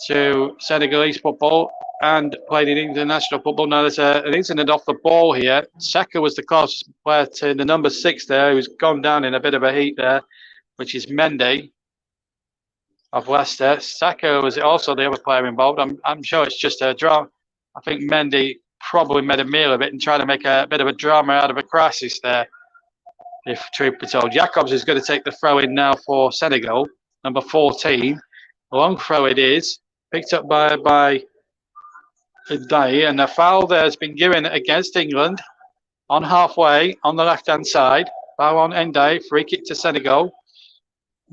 to Senegalese football and played in international football. Now there's an incident off the ball here. Saka was the closest player to the number 6 there, who's gone down in a bit of a heat there, which is Mendy of Leicester. Saka was also the other player involved. I'm sure it's just a draw. I think Mendy probably made a meal of it and tried to make a bit of a drama out of a crisis there, if truth be told. Jacobs is going to take the throw in now for Senegal, number 14. A long throw it is, picked up by Day, and a foul there has been given against England on halfway on the left-hand side. Foul on Ndai, free kick to Senegal.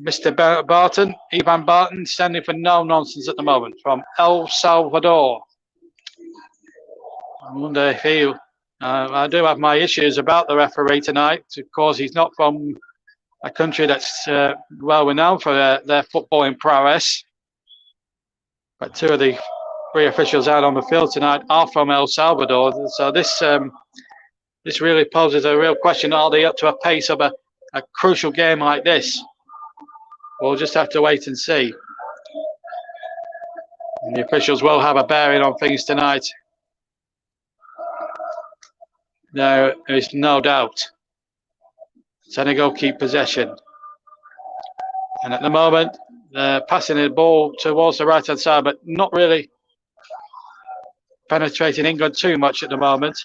Mr. Barton, Ivan Barton, standing for no nonsense at the moment from El Salvador. I wonder if I do have my issues about the referee tonight. Of course, he's not from a country that's well renowned for their footballing prowess. But two of the three officials out on the field tonight are from El Salvador. So this really poses a real question. Are they up to a pace of a crucial game like this? We'll just have to wait and see. And the officials will have a bearing on things tonight. There is no doubt. Senegal keep possession. And at the moment, they're passing the ball towards the right-hand side, but not really penetrating England too much at the moment,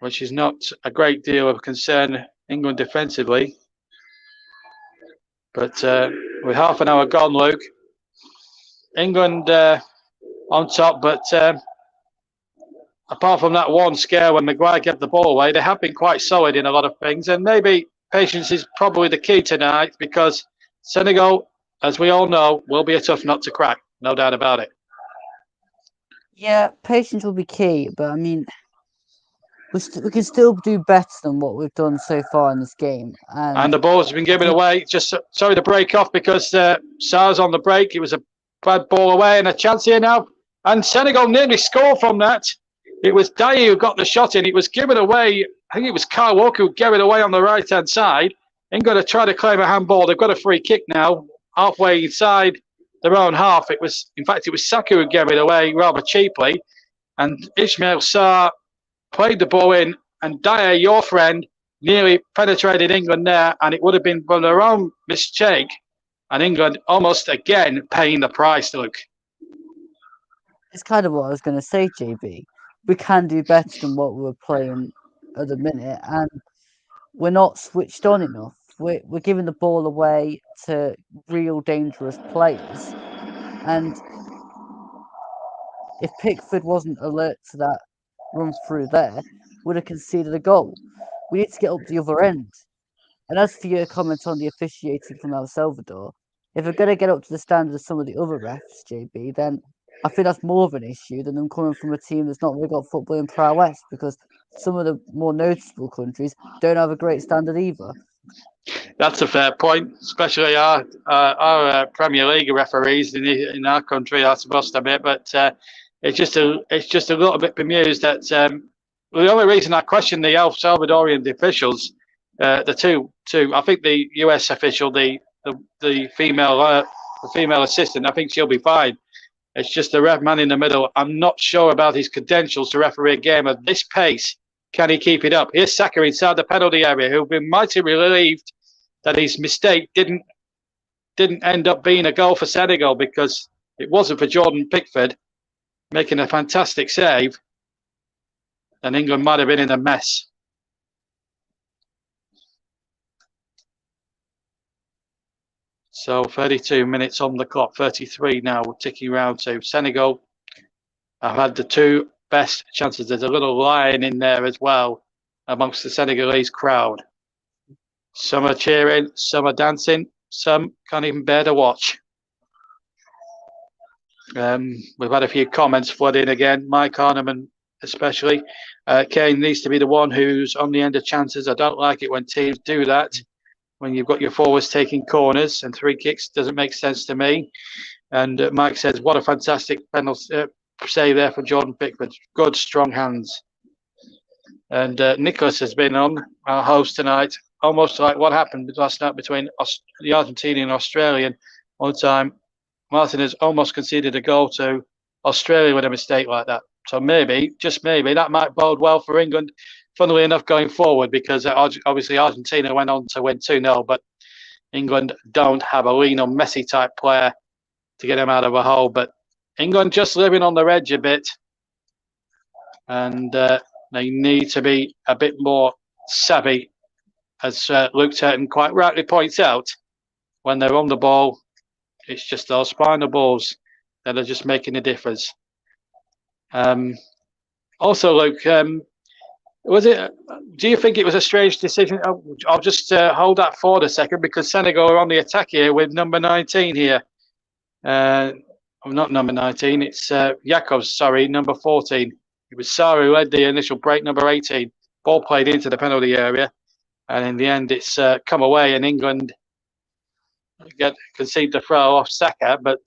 which is not a great deal of concern England defensively. But with half an hour gone, Luke, England on top, but apart from that one scare when Maguire gave the ball away, they have been quite solid in a lot of things, and maybe patience is probably the key tonight, because Senegal, as we all know, will be a tough nut to crack, no doubt about it. Yeah, patience will be key, but I mean, we can still do better than what we've done so far in this game. And the ball's been given away. Just sorry to break off because Sarr's on the break. It was a bad ball away and a chance here now. And Senegal nearly scored from that. It was Dye who got the shot in. It was given away. I think it was Kyle Walker who gave it away on the right-hand side. England are trying to claim a handball. They've got a free kick now, halfway inside their own half. In fact, it was Saka who gave it away rather cheaply. And Ismail Sarr played the ball in, and Dyer, your friend, nearly penetrated England there, and it would have been from their own mistake, and England almost again paying the price, Luke. It's kind of what I was going to say, JB. We can do better than what we're playing at the minute, and we're not switched on enough. We're giving the ball away to real dangerous players, and if Pickford wasn't alert to that run through there, would have conceded a goal. We need to get up the other end. And as for your comment on the officiating from El Salvador, if we're going to get up to the standard of some of the other refs, JB, then I think that's more of an issue than them coming from a team that's not really got football in prowess, because some of the more noticeable countries don't have a great standard either. That's a fair point, especially our Premier League referees in our country, I suppose to admit. But it's just a little bit bemused that the only reason I question the El Salvadorian officials, the two, I think the US official, the female assistant, I think she'll be fine. It's just the ref man in the middle. I'm not sure about his credentials to referee a game at this pace. Can he keep it up? Here's Saka inside the penalty area, who've been mighty relieved that his mistake didn't end up being a goal for Senegal, because it wasn't for Jordan Pickford making a fantastic save, and England might have been in a mess. So 32 minutes on the clock, 33 now, we're ticking round to Senegal. I've had the two best chances. There's a little lion in there as well amongst the Senegalese crowd. Some are cheering, some are dancing, some can't even bear to watch. We've had a few comments flood in again. Mike Arneman especially. Kane needs to be the one who's on the end of chances. I don't like it when teams do that. When you've got your forwards taking corners and free kicks, doesn't make sense to me. And Mike says, what a fantastic penalty save there for Jordan Pickford. Good, strong hands. And Nicholas has been on, our host tonight, almost like what happened last night between the Argentinian and Australian. One time, Martin has almost conceded a goal to Australia with a mistake like that. So maybe, just maybe, that might bode well for England, funnily enough, going forward, because obviously Argentina went on to win 2-0, but England don't have a Lionel Messi type player to get them out of a hole. But England just living on the edge a bit, and they need to be a bit more savvy, as Luke Turton quite rightly points out. When they're on the ball, it's just those final balls that are just making a difference. Also, Luke, do you think it was a strange decision? I'll just hold that forward a second, because Senegal are on the attack here with number 19 here. Not number 19, it's Jakobs, sorry, number 14. It was Sarr who led the initial break, number 18. Ball played into the penalty area, and in the end it's come away, and England concede the throw off Saka, but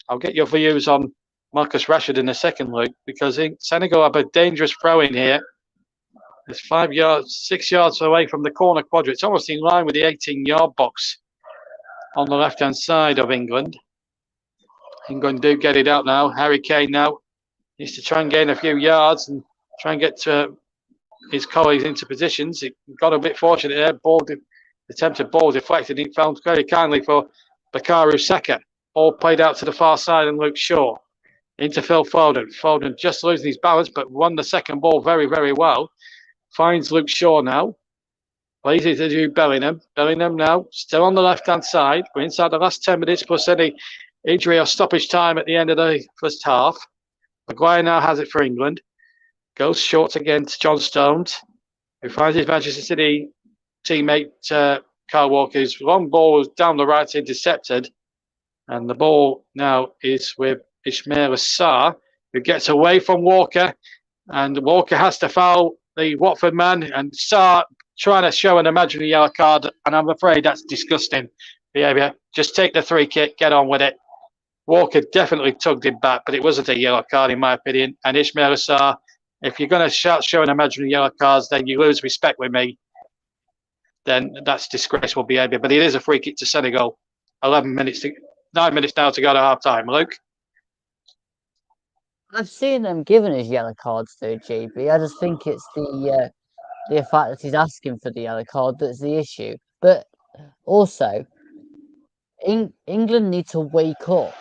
I'll get your views on Marcus Rashford in a second, Luke, because Senegal have a dangerous throw in here. It's 6 yards away from the corner quadrant. It's almost in line with the 18-yard box on the left-hand side of England. England do get it out now. Harry Kane now needs to try and gain a few yards and try and get his colleagues into positions. He got a bit fortunate there. Attempted ball deflected. He found very kindly for Bukayo Saka. All played out to the far side and Luke Shaw. Into Phil Foden. Foden just losing his balance, but won the second ball very, very well. Finds Luke Shaw now. Plays it to Jude Bellingham. Bellingham now still on the left-hand side. We're inside the last 10 minutes plus any injury or stoppage time at the end of the first half. Maguire now has it for England. Goes short again to John Stones, who finds his Manchester City teammate Kyle Walker's long ball was down the right, intercepted. And the ball now is with Ismail Assar, who gets away from Walker. And Walker has to foul the Watford man. And Assar trying to show an imaginary yellow card. And I'm afraid that's disgusting behaviour. Just take the free kick, get on with it. Walker definitely tugged him back, but it wasn't a yellow card in my opinion. And Ismail Assar, if you're going to start showing imaginary yellow cards, then you lose respect with me. Then that's disgraceful behaviour. But it is a free kick to Senegal. 9 minutes now to go to half time. Luke? I've seen them giving his yellow cards though, JB. I just think it's the fact that he's asking for the yellow card that's the issue. But also, England need to wake up.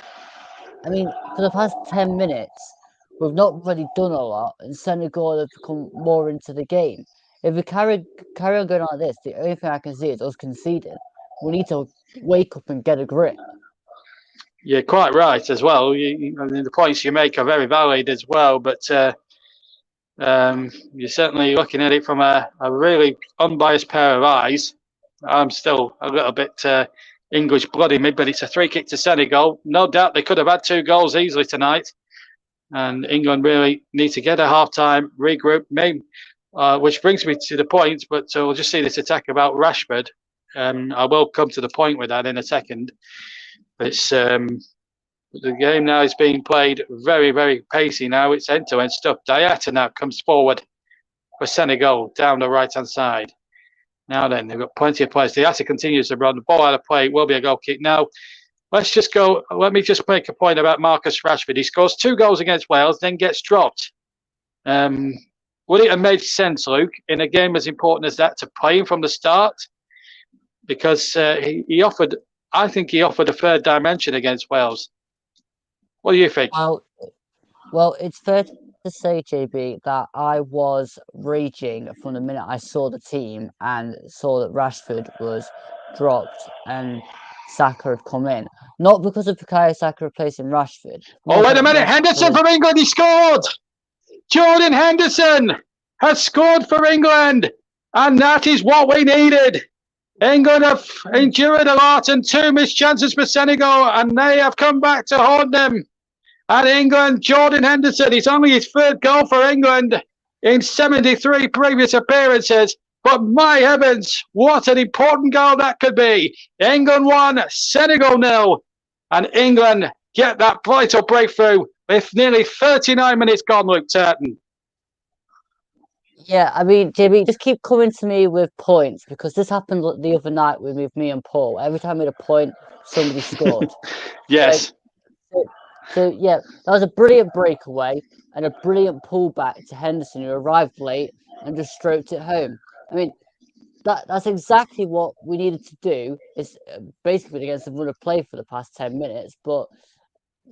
I mean, for the past 10 minutes, we've not really done a lot, and Senegal have become more into the game. If we carry on going like this, the only thing I can see is us conceding. We need to wake up and get a grip. You're quite right as well. I mean, the points you make are very valid as well, but you're certainly looking at it from a really unbiased pair of eyes. I'm still a little bit English blood in me, but it's a free kick to Senegal. No doubt they could have had 2 goals easily tonight. And England really need to get a half-time, regroup, which brings me to the point, but we'll just see this attack about Rashford. I will come to the point with that in a second. It's the game now is being played very, very pacey now. It's end-to-end stuff. Diatta now comes forward for Senegal down the right-hand side. Now then, they've got plenty of players. Diatta continues to run. The ball out of play. Will be a goal kick. Now, let me just make a point about Marcus Rashford. He scores 2 goals against Wales, then gets dropped. Would it have made sense, Luke, in a game as important as that, to play him from the start? Because he offered a third dimension against Wales. What do you think? Well, it's fair to say, JB, that I was raging from the minute I saw the team and saw that Rashford was dropped and Saka had come in. Not because of Bukayo Saka replacing Rashford. Oh, wait a minute. Henderson for England, he scored! Jordan Henderson has scored for England, and that is what we needed. England have endured a lot and 2 missed chances for Senegal, and they have come back to haunt them. And England, Jordan Henderson, it's only his 3rd goal for England in 73 previous appearances. But my heavens, what an important goal that could be. England 1, Senegal 0. And England get that vital breakthrough with nearly 39 minutes gone, Luke Turton. Yeah, I mean, JB, just keep coming to me with points, because this happened the other night with me and Paul. Every time we had a point, somebody scored. Yes. So, yeah, that was a brilliant breakaway and a brilliant pullback to Henderson, who arrived late and just stroked it home. I mean, that's exactly what we needed to do. It's basically against the run of play for the past 10 minutes, but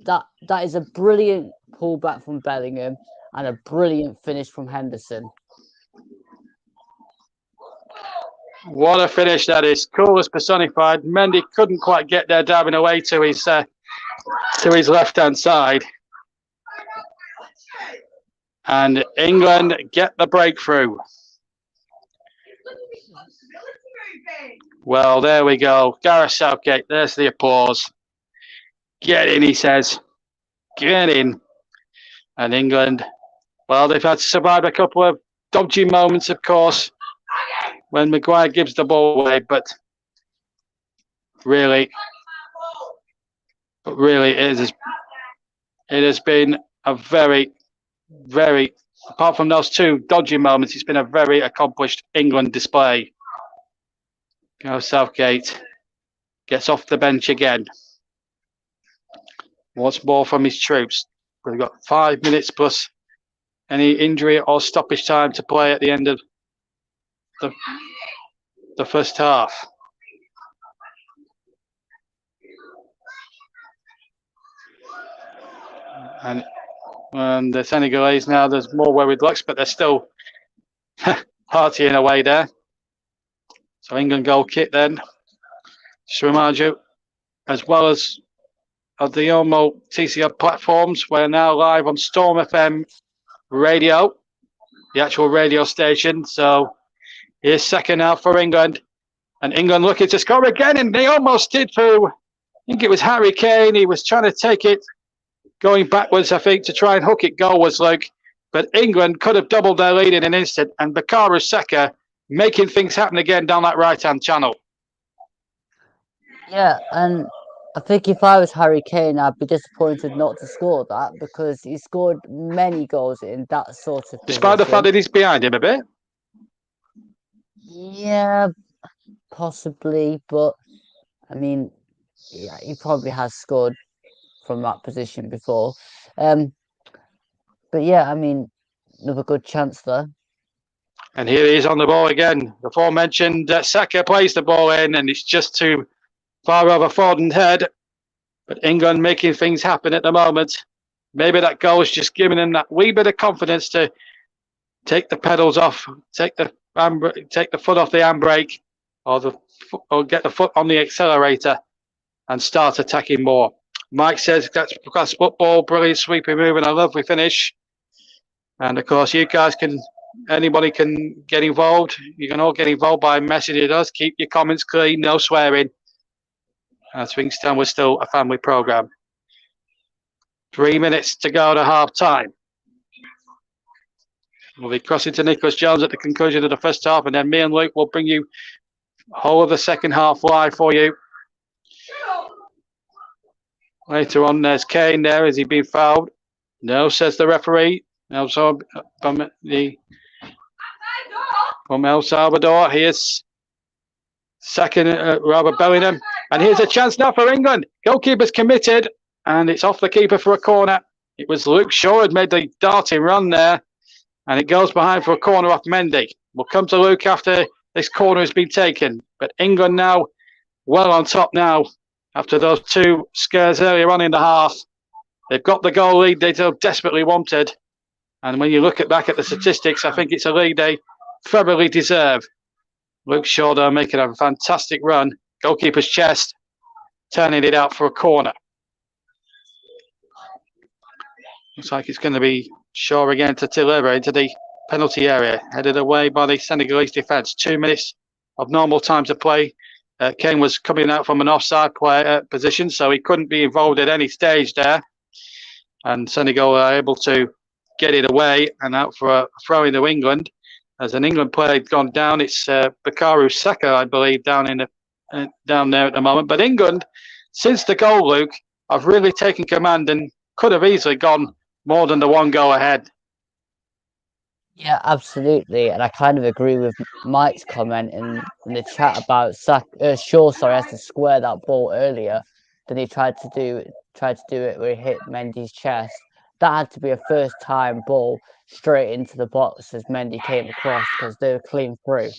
that is a brilliant pullback from Bellingham and a brilliant finish from Henderson. What a finish that is. Coolness personified. Mendy couldn't quite get there, diving away to his left-hand side. And England get the breakthrough. Well, there we go. Gareth Southgate, there's the applause. Get in, he says. Get in. And England, well, they've had to survive a couple of dodgy moments, of course, when Maguire gives the ball away, but really it is it has been a very, very, apart from those two dodgy moments, it's been a very accomplished England display. Gareth Southgate gets off the bench again. Wants more from his troops. We've got 5 minutes plus any injury or stoppage time to play at the end of the first half. And the Senegalese now, there's more worried looks, but they're still partying away there. So England goal kick then. Just to remind you, as well as of the Omo TCR platforms, we're now live on Storm FM radio, the actual radio station. So here's second half for England. And England looking to score again, and they almost did through, I think it was Harry Kane. He was trying to take it, going backwards, I think, to try and hook it goalwards, Luke. But England could have doubled their lead in an instant, and Bukayo Saka making things happen again down that right-hand channel. Yeah, and I think if I was Harry Kane, I'd be disappointed not to score that, because he scored many goals in that sort of position. Despite the fact that he's behind him a bit? Yeah, possibly, but I mean, yeah, he probably has scored from that position before. But yeah, I mean, another good chance there. And here he is on the ball again. The aforementioned Saka plays the ball in, and it's just too far over Foden's head. But England making things happen at the moment. Maybe that goal is just giving them that wee bit of confidence to take the pedals off, take the foot off the handbrake, or get the foot on the accelerator and start attacking more. Mike says that's class football, brilliant sweeping move and a lovely finish. And of course, you guys anybody can get involved. You can all get involved by messaging us. Keep your comments clean, no swearing. As things stand, we're still a family programme. 3 minutes to go to half time. We'll be crossing to Nicholas Jones at the conclusion of the first half, and then me and Luke will bring you whole of the second half live for you. Later on, there's Kane there. Has he been fouled? No, says the referee. Also from El Salvador. Here's second, Robert Bellingham. And here's a chance now for England. Goalkeeper's committed, and it's off the keeper for a corner. It was Luke Shaw who had made the darting run there, and it goes behind for a corner off Mendy. We'll come to Luke after this corner has been taken. But England now well on top now after those two scares earlier on in the half. They've got the goal lead they so desperately wanted. And when you look back at the statistics, I think it's a lead they thoroughly deserve. Luke Shaw though making a fantastic run. Goalkeeper's chest, turning it out for a corner. Looks like it's going to be Shaw again to deliver into the penalty area, headed away by the Senegalese defence. 2 minutes of normal time to play. Kane was coming out from an offside position, so he couldn't be involved at any stage there. And Senegal are able to get it away and out for a throw into England. As an England player had gone down, it's Bukayo Saka, I believe, down there at the moment. But England, since the goal, Luke, have really taken command and could have easily gone more than the one goal ahead. Yeah, absolutely, and I kind of agree with Mike's comment in the chat about Shaw. Sorry, has to square that ball earlier than he tried to do it where he hit Mendy's chest. That had to be a first-time ball straight into the box as Mendy came across, because they were clean through.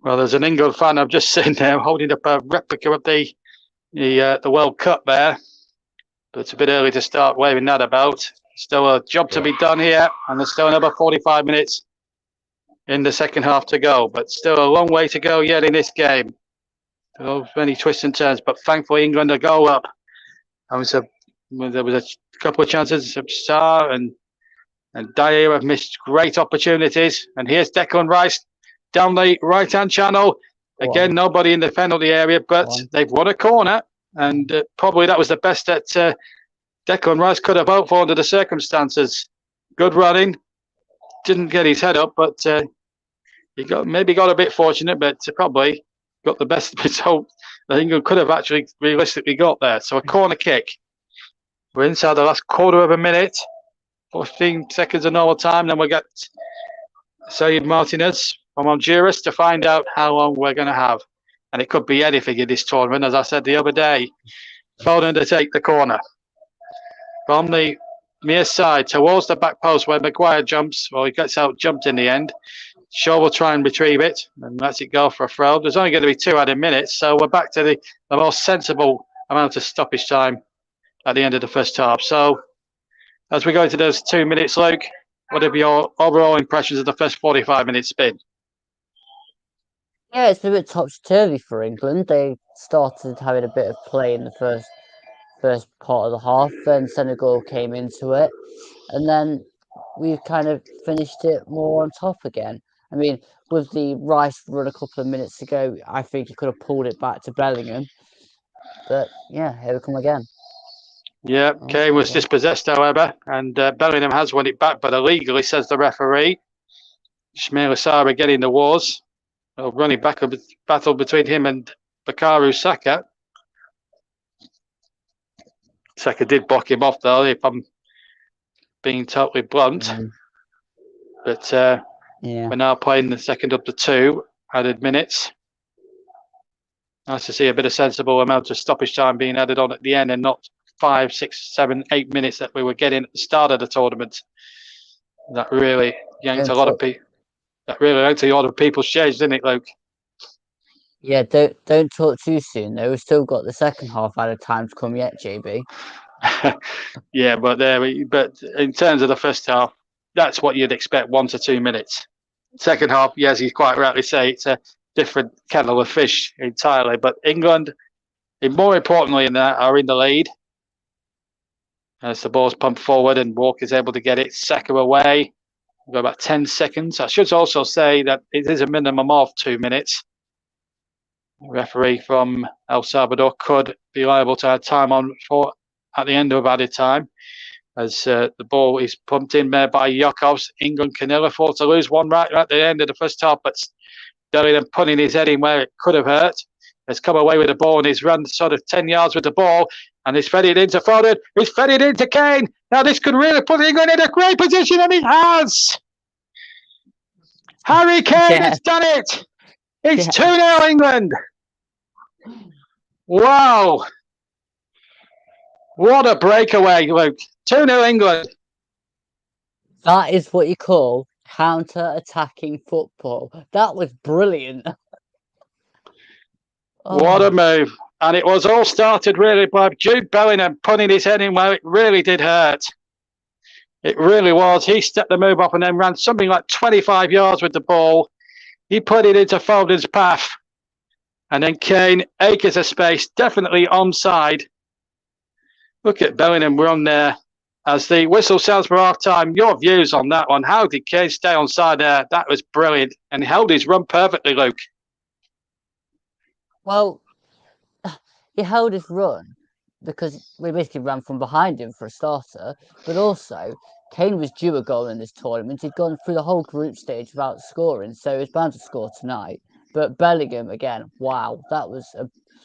Well, there's an England fan I've just seen there holding up a replica of the World Cup there, but it's a bit early to start waving that about. Still a job to be done here, and there's still another 45 minutes in the second half to go, but still a long way to go yet in this game. So many twists and turns, but thankfully England a goal up. There was a couple of chances. Sarr and Dyer have missed great opportunities, and here's Declan Rice down the right-hand channel. Again, nobody in the penalty area, but they've won a corner, and probably that was the best that Declan Rice could have hoped for under the circumstances. Good running, didn't get his head up, but he got a bit fortunate, but probably got the best result that England could have actually realistically got there. So a corner kick. We're inside the last quarter of a minute. 15 seconds of normal time. Then we'll get Sayed Martinez from Honduras to find out how long we're going to have. And it could be anything in this tournament. As I said the other day, Foden to take the corner. From the near side towards the back post where Maguire jumps. Well, he gets out jumped in the end. Shaw will try and retrieve it and lets it go for a throw. There's only going to be 2 added minutes. So we're back to the most sensible amount of stoppage time at the end of the first half. So as we go into those 2 minutes, Luke, what have your overall impressions of the first 45 minutes been? Yeah, it's been a bit topsy-turvy for England. They started having a bit of play in the first part of the half, then Senegal came into it, and then we've kind of finished it more on top again. I mean, with the Rice run a couple of minutes ago, I think he could have pulled it back to Bellingham. But yeah, here we come again. Yeah, Kane was dispossessed, however, and Bellingham has won it back, but illegally, says the referee. Ismail Assar getting the wars. Running back a battle between him and Bukayo Saka. Saka did block him off, though, if I'm being totally blunt. But we're now playing the second up to 2 added minutes. Nice to see a bit of sensible amount of stoppage time being added on at the end and not 5, 6, 7, 8 minutes that we were getting at the start of the tournament. That really yanked a lot of people. That really yanked a lot of people's shades, didn't it, Luke? Yeah, don't talk too soon though. We've still got the second half added time to come yet, JB. Yeah, but in terms of the first half, that's what you'd expect, 1 to 2 minutes. Second half, yes, you quite rightly say it's a different kettle of fish entirely. But England, more importantly in that, are in the lead. As the ball's pumped forward and Walker's able to get it, Saka away. We've got about 10 seconds. I should also say that it is a minimum of 2 minutes. The referee from El Salvador could be liable to add time on for at the end of added time. As the ball is pumped in there by Yakovs. England can ill afford to lose one right at the end of the first half, but Bellingham putting his head in where it could have hurt. Has come away with the ball and he's run sort of 10 yards with the ball and he's fed it into Foden. He's fed it into Kane. Now this could really put England in a great position, and he has. Harry Kane has done it. It's 2-0 England. Wow. What a breakaway, Luke. 2-0 England. That is what you call counter-attacking football. That was brilliant. What a move. And it was all started really by Jude Bellingham putting his head in where it really did hurt. It really was. He stepped the move up and then ran something like 25 yards with the ball. He put it into Foden's path. And then Kane, acres of space, definitely onside. Look at Bellingham run there. As the whistle sounds for half time, your views on that one. How did Kane stay onside there? That was brilliant. And he held his run perfectly, Luke. Well, he held his run because we basically ran from behind him for a starter, but also Kane was due a goal in this tournament. He'd gone through the whole group stage without scoring, so he was bound to score tonight. But Bellingham, again, wow, that was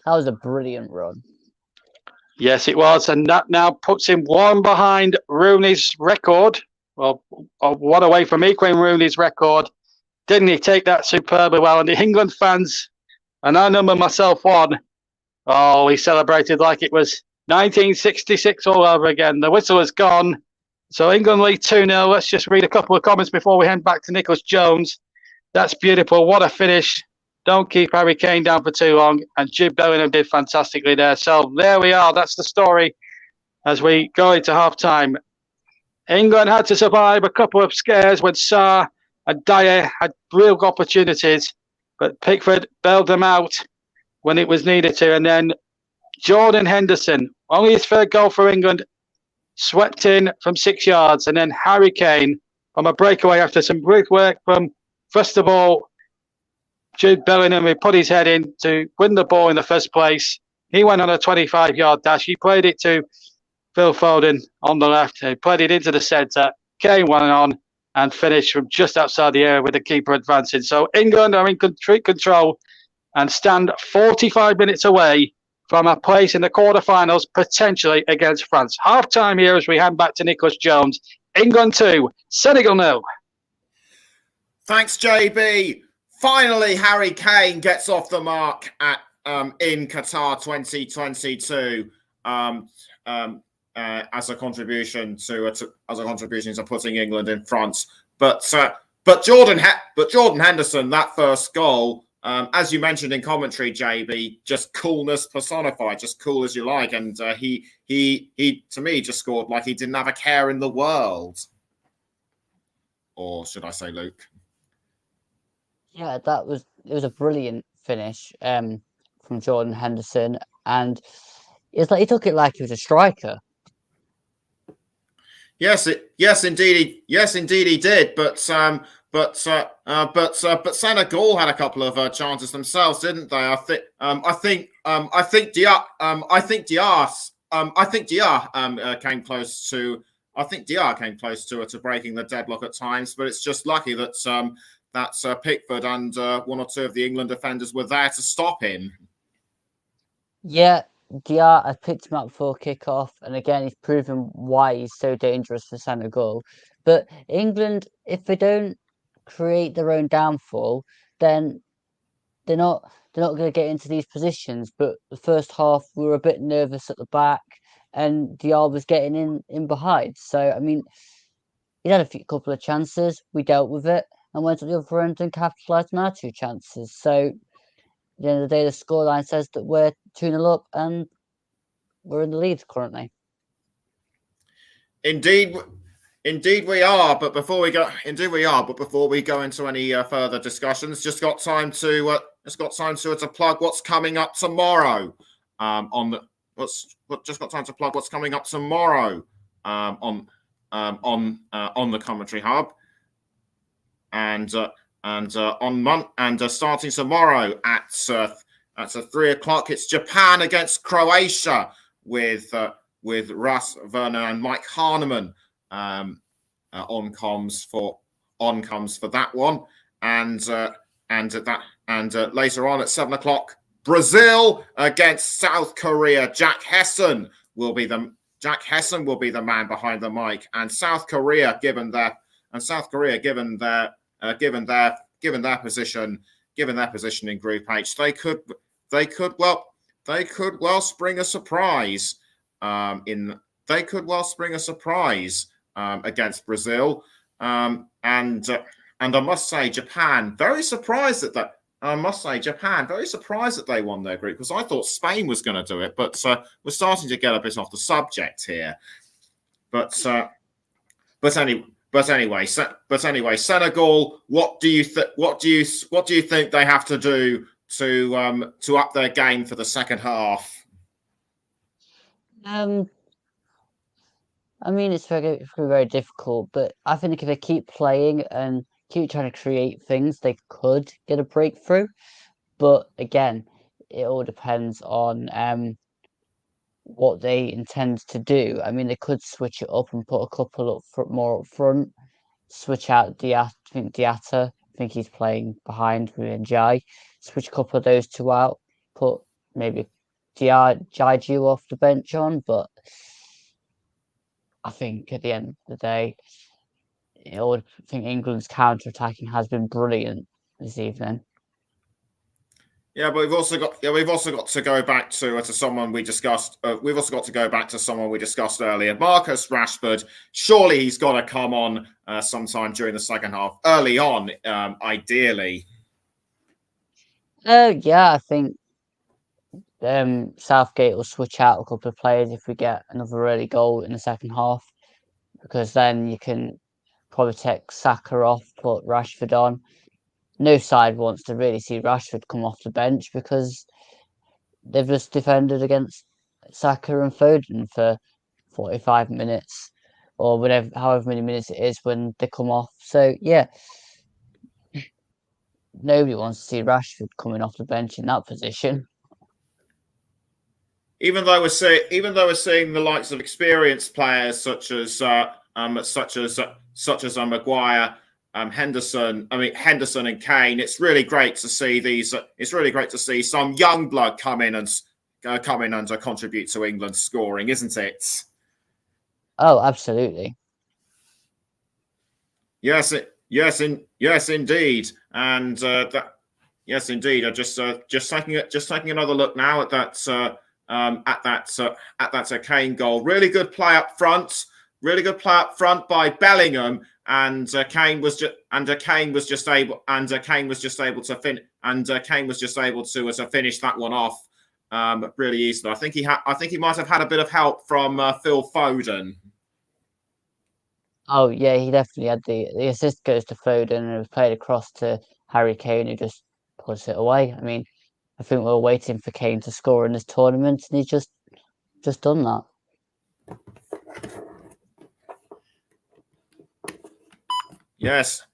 a brilliant run. Yes, it was, and that now puts him one behind Rooney's record. Well, one away from equaling Rooney's record. Didn't he take that superbly well? And the England fans, and I number myself one, oh, he celebrated like it was 1966 all over again. The whistle has gone. So England lead 2-0. Let's just read a couple of comments before we head back to Nicholas Jones. That's beautiful. What a finish. Don't keep Harry Kane down for too long. And Jude Bellingham did fantastically there. So there we are. That's the story as we go into half-time. England had to survive a couple of scares when Sarr and Dyer had real opportunities. But Pickford bailed them out when it was needed to. And then Jordan Henderson, only his third goal for England, swept in from 6 yards. And then Harry Kane from a breakaway after some great work from, first of all, Jude Bellingham, who put his head in to win the ball in the first place. He went on a 25-yard dash. He played it to Phil Foden on the left. He played it into the centre. Kane went on and finished from just outside the area with the keeper advancing. So England are in complete control and stand 45 minutes away from a place in the quarterfinals, potentially against France. Half time here as we hand back to Nicholas Jones. England 2, Senegal 0. Thanks, JB. Finally, Harry Kane gets off the mark at in Qatar 2022 as a contribution to putting England in front. But Jordan Henderson, that first goal, as you mentioned in commentary, JB, just coolness personified, just cool as you like, and he to me just scored like he didn't have a care in the world. Or should I say, Luke? Yeah, it was a brilliant finish from Jordan Henderson, and it's like he took it like he was a striker. Yes, indeed he did. But Senegal had a couple of chances themselves, didn't they? I think Diar came close to. I think Diar came close to breaking the deadlock at times, but it's just lucky that Pickford and one or two of the England defenders were there to stop him. Yeah, Diar, I picked him up for kickoff, and again, he's proven why he's so dangerous for Senegal. But England, if they don't create their own downfall, then they're not going to get into these positions. But the first half, we were a bit nervous at the back, and Diar was getting in behind. So I mean, he had a couple of chances. We dealt with it and went to the other end and capitalised on our two chances. So at the end of the day, the scoreline says that we're 2-0 up and we're in the lead currently. Indeed we are. But before we go into any further discussions, just got time to plug what's coming up tomorrow. On the Commentary Hub, and starting tomorrow at 3:00, it's Japan against Croatia with Russ Vernon and Mike Harneman on comms for that one, and later on at 7:00, Brazil against South Korea. Jack Hesson will be the man behind the mic, and South Korea, given their position in Group H, they could well spring a surprise against Brazil, and I must say Japan very surprised that they won their group, because I thought Spain was going to do it, but we're starting to get a bit off the subject here. But anyway, Senegal. What do you think they have to do to up their game for the second half? I mean, it's very, very difficult, but I think if they keep playing and keep trying to create things, they could get a breakthrough. But again, it all depends on what they intend to do. I mean, they could switch it up and put a couple more up front, switch out Diatta. I think he's playing behind with Njai. Switch a couple of those two out, put maybe Jaiju off the bench on, but I think at the end of the day, I think England's counter-attacking has been brilliant this evening. Yeah, but we've also got to go back to someone we discussed. We've also got to go back to someone we discussed earlier, Marcus Rashford. Surely he's got to come on sometime during the second half, early on, ideally. Yeah, I think Southgate will switch out a couple of players if we get another early goal in the second half, because then you can probably take Saka off, put Rashford on. No side wants to really see Rashford come off the bench, because they've just defended against Saka and Foden for 45 minutes or however many minutes it is when they come off. So yeah, nobody wants to see Rashford coming off the bench in that position. Even though we're seeing the likes of experienced players such as Maguire, Henderson and Kane, it's really great to see some young blood come in come in and contribute to England's scoring, isn't it? Oh, absolutely. Yes, yes, indeed, and yes, indeed. I just taking another look now at that Kane goal. Really good play up front. Really good play up front by Bellingham, and Kane was just able to finish that one off really easily. I think he might have had a bit of help from Phil Foden. Oh yeah, he definitely had the assist goes to Foden and it was played across to Harry Kane who just puts it away. I mean, I think we were waiting for Kane to score in this tournament and he's just done that. Yes,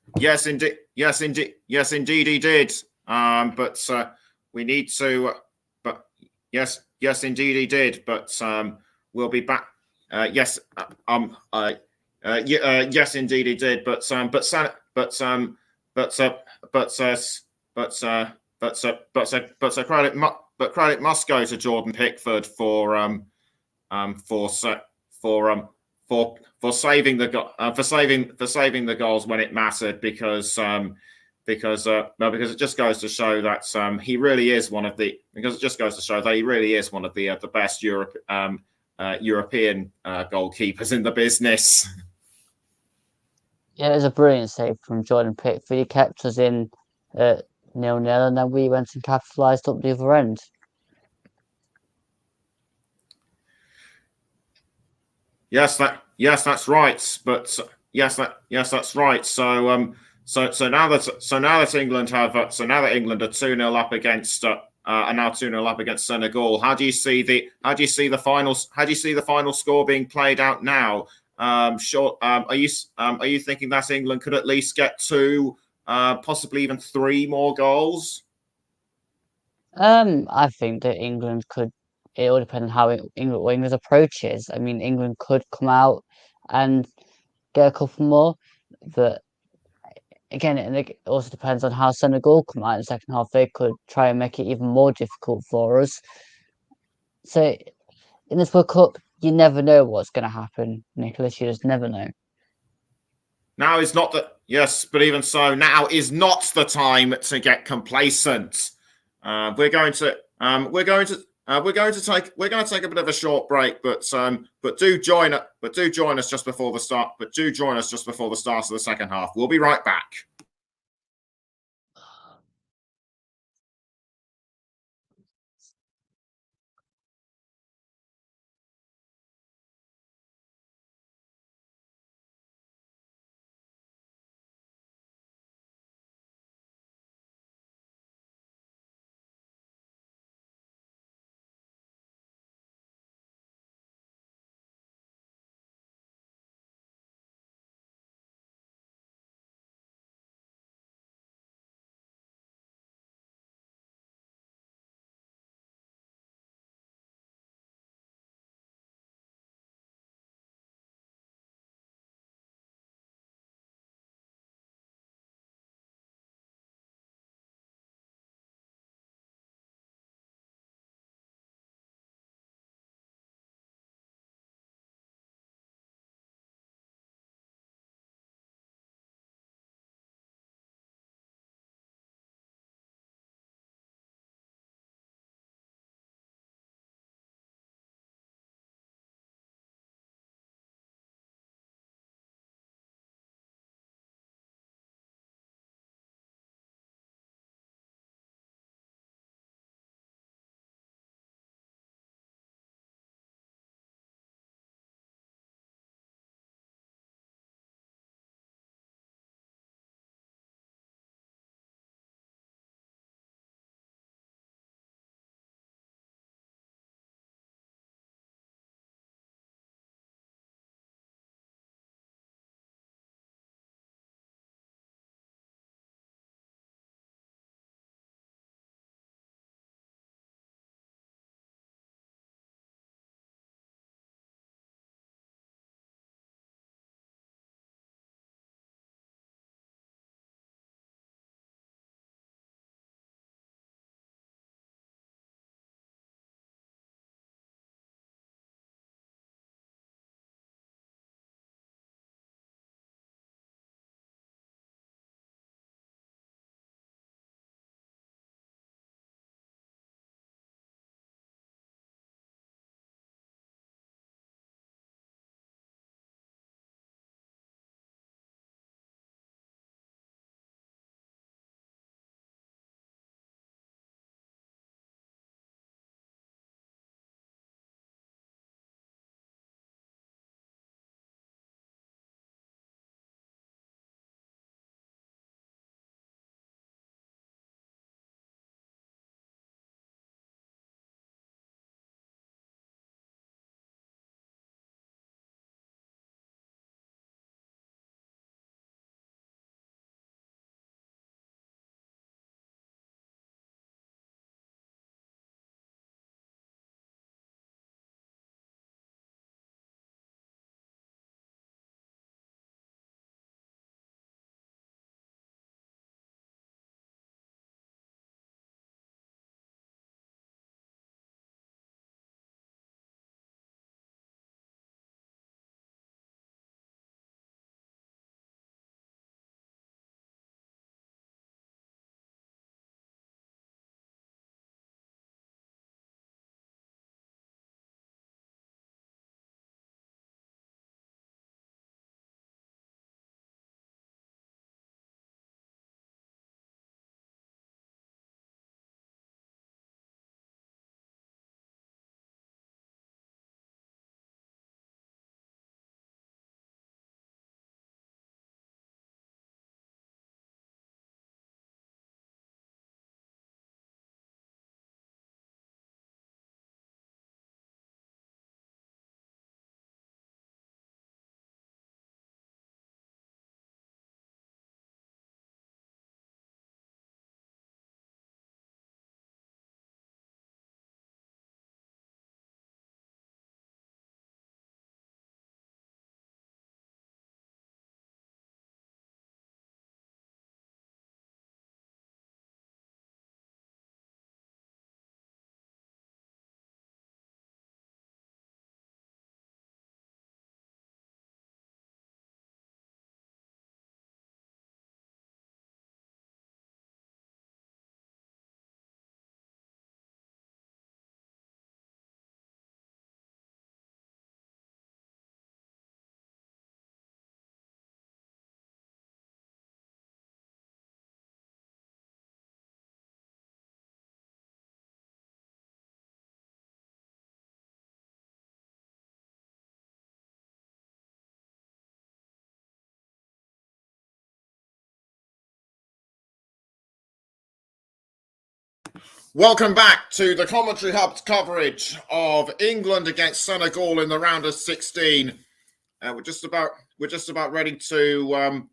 indeed, he did. But we need to. But yes, indeed, he did. But we'll be back. Yes, yes, indeed, he did. But but uh, but but but credit must go to Jordan Pickford for for saving the goals when it mattered because it just goes to show that he really is one of the best European goalkeepers in the business. Yeah, it was a brilliant save from Jordan Pickford. He kept us in 0-0 and then we went and capitalised up the other end. Yes, that's right. But that's right. So now that England are 2-0 up against are now 2-0 up against Senegal. How do you see the final score being played out now? Are you thinking that England could at least get two, possibly even three more goals? I think that England could. It all depends on how England's approach is. I mean, England could come out and get a couple more, but again, it also depends on how Senegal come out in the second half. They could try and make it even more difficult for us. So in this World Cup, you never know what's going to happen, Nicholas. You just never know. Now is not the yes, but even so, now is not the time to get complacent. We're going to take a bit of a short break, but do join us just before the start. But do join us just before the start of the second half. We'll be right back. Welcome back to the Commentary Hub's coverage of England against Senegal in the round of 16. We're just about ready to get on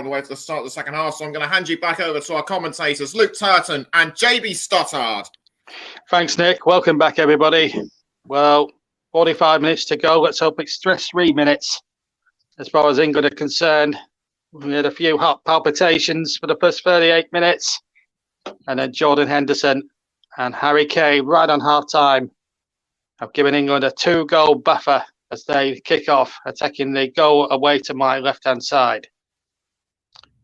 the way to the start of the second half. So I'm going to hand you back over to our commentators, Luke Turton and JB Stottard. Thanks, Nick. Welcome back, everybody. Well, 45 minutes to go. Let's hope it's just 3 minutes as far as England are concerned. We had a few heart palpitations for the first 38 minutes. And then Jordan Henderson and Harry Kane right on half-time have given England a 2-goal buffer as they kick off, attacking the goal away to my left-hand side.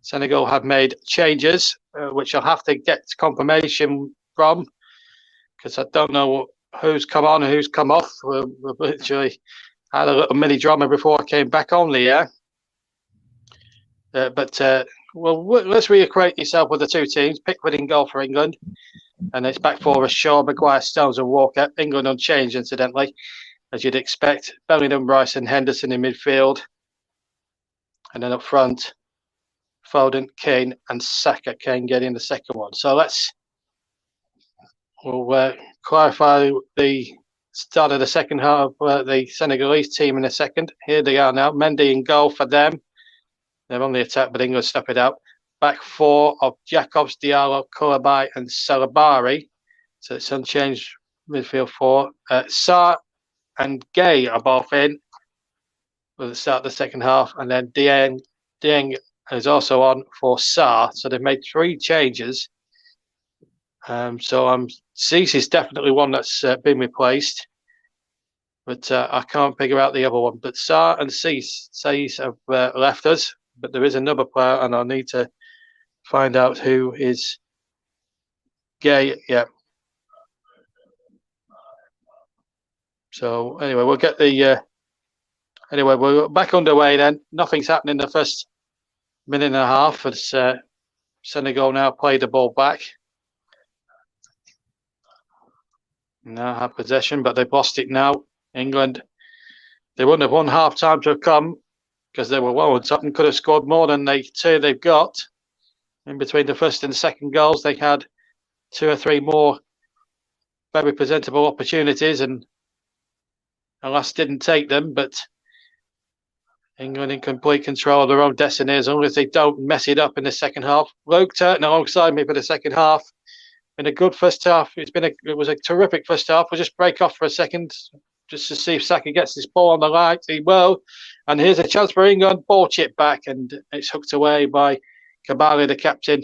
Senegal have made changes, which I'll have to get confirmation from, because I don't know who's come on and who's come off. We literally had a little mini drama before I came back on the air. Well, let's reacquaint yourself with the two teams. Pickford in goal for England. And it's back four of Shaw, Maguire, Stones and Walker. England unchanged, incidentally, as you'd expect. Bellingham, Rice and Henderson in midfield. And then up front, Foden, Kane and Saka. Kane getting the second one. So we'll clarify the start of the second half, the Senegalese team in a second. Here they are now. Mendy in goal for them. They're on the attack, but England stuff it out. Back four of Jacobs, Diallo, Koulibaly and Salabari. So it's unchanged midfield four. Sarr and Gay are both in for the start of the second half. And then Dieng is also on for Sarr. So they've made 3 changes. So Cease is definitely one that's been replaced. But I can't figure out the other one. But Sarr and Cease have left us. But there is another player, and I need to find out who is Gay. Yeah. So anyway, we'll get the. Anyway, we're back underway then. Nothing's happened in the first minute and a half as Senegal now play the ball back. Now have possession, but they've lost it now. England, they wouldn't have won half time to have come, because they were well on top and could have scored more than they've got. In between the first and the second goals, they had 2 or 3 more very presentable opportunities and alas didn't take them. But England in complete control of their own destiny as long as they don't mess it up in the second half. Luke Turton alongside me for the second half. Been a good first half. It was a terrific first half. We'll just break off for a second just to see if Saka gets this ball on the right. He will. And here's a chance for England. Ball chip back and it's hooked away by Kabali, the captain.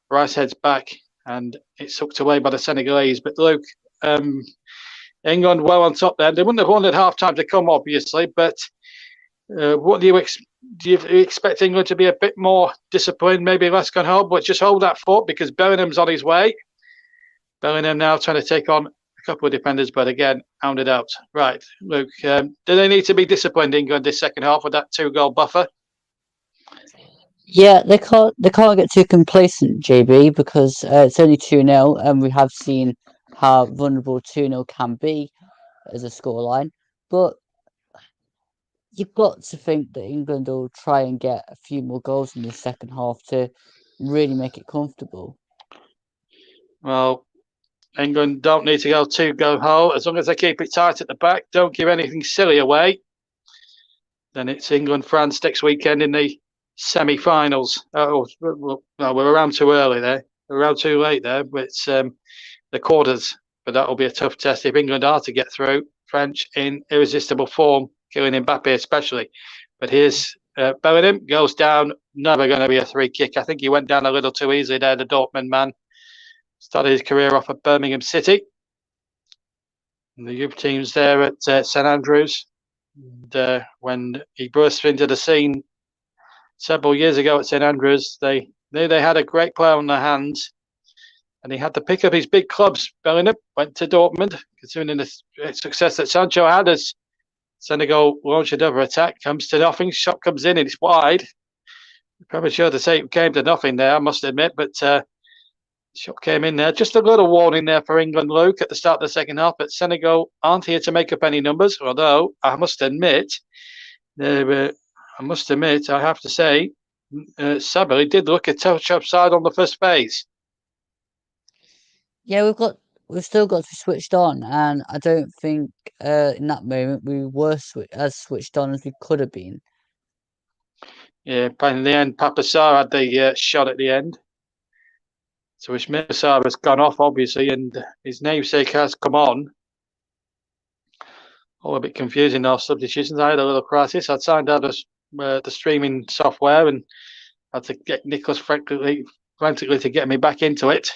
Rice heads back and it's hooked away by the Senegalese. But Luke, England well on top there. They wouldn't have wanted half time to come, obviously. But what do you expect England to be a bit more disciplined, maybe less can hold, but just hold that fort because Bellingham's on his way. Bellingham now trying to take on a couple of defenders, but again, hounded out. Right, Luke, do they need to be disciplined, England, this second half with that 2-goal buffer? Yeah, they can't get too complacent, JB, because it's only 2-0, and we have seen how vulnerable 2-0 can be as a scoreline. But you've got to think that England will try and get a few more goals in the second half to really make it comfortable. Well, England don't need to go 2-goal hole. As long as they keep it tight at the back, don't give anything silly away. Then it's England-France next weekend in the semi-finals. No, we're around too early there. We're around too late there. But it's the quarters. But that will be a tough test if England are to get through. French in irresistible form, killing Mbappe especially. But here's Bellingham, goes down. Never going to be a free kick. I think he went down a little too easily there, the Dortmund man. Started his career off at Birmingham City. And the youth team's there at St Andrews. And, when he burst into the scene several years ago at St Andrews, they knew they had a great player on their hands. And he had to pick up his big clubs. Bellingham went to Dortmund, considering the success that Sancho had as Senegal launched another attack. Comes to nothing. Shot comes in and it's wide. Premature to say it came to nothing there, I must admit. But shot came in there. Just a little warning there for England, Luke, at the start of the second half. But Senegal aren't here to make up any numbers. Although I must admit, I have to say, Sabri did look a touch upside on the first phase. Yeah, we've still got to be switched on, and I don't think in that moment we were as switched on as we could have been. Yeah, but in the end, Papa Sarr had the shot at the end. So Ismail Sarr has gone off, obviously, and his namesake has come on. All a bit confusing, those substitutions. I had a little crisis. I'd signed out the streaming software and had to get Nicholas frantically to get me back into it.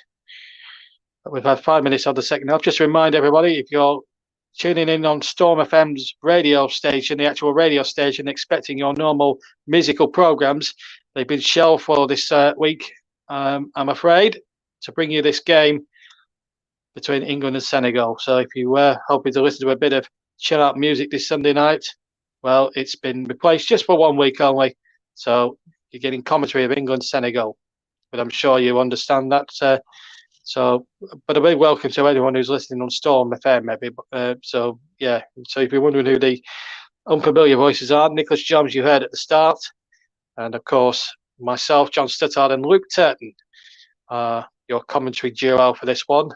But we've had 5 minutes of the second half. Just to remind everybody, if you're tuning in on Storm FM's radio station, the actual radio station, expecting your normal musical programs, they've been shelved for this week, I'm afraid, to bring you this game between England and Senegal. So if you were hoping to listen to a bit of chill out music this Sunday night, well, it's been replaced just for 1 week only. So you're getting commentary of England Senegal, but I'm sure you understand that. But a big welcome to anyone who's listening on Storm FM, maybe. So if you're wondering who the unfamiliar voices are, Nicholas Jones you heard at the start, and of course myself, John Stuttard, and Luke Turton, your commentary duo for this one.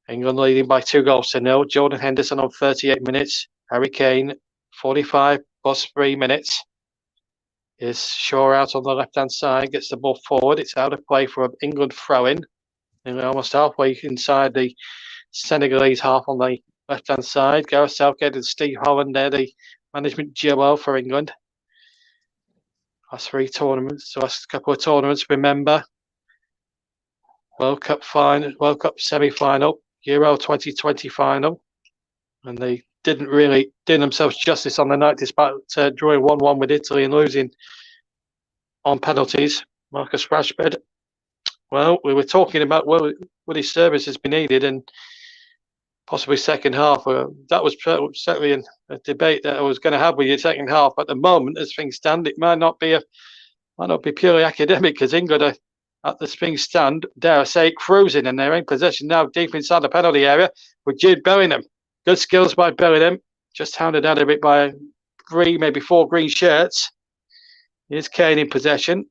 England leading by 2-0. Jordan Henderson on 38 minutes. Harry Kane, 45 plus 3 minutes. Is Shaw out on the left-hand side, gets the ball forward. It's out of play for an England throw-in. And almost halfway inside the Senegalese half on the left-hand side. Gareth Southgate and Steve Holland there, the management duo for England. Last couple of tournaments, remember. World Cup semi-final, Euro 2020 final, and they didn't really do themselves justice on the night, despite drawing 1-1 with Italy and losing on penalties. Marcus Rashford. Well, we were talking about would his services be needed, and possibly second half. That was certainly a debate that I was going to have with you second half. At the moment, as things stand, it might not be purely academic, because England are at the things stand, dare I say, cruising, and they're in possession now deep inside the penalty area with Jude Bellingham. Good skills by Bellingham, just hounded out a bit by 3, maybe 4 green shirts. Here's Kane in possession.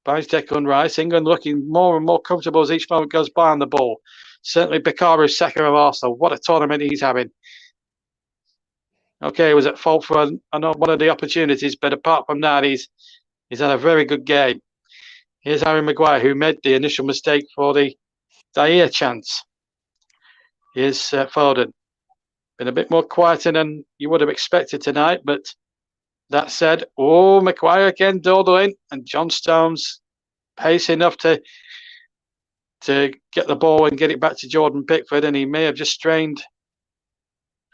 Finds Declan Rice. England looking more and more comfortable as each moment goes by on the ball. Certainly Bukayo Saka of Arsenal. What a tournament he's having. Okay, he was at fault for one of the opportunities, but apart from that, he's had a very good game. Here's Harry Maguire, who made the initial mistake for the Dyer chance. Here's Foden. Been a bit more quieter than you would have expected tonight, but that said, Maguire again dawdling, and John Stones pace enough to get the ball and get it back to Jordan Pickford, and he may have just strained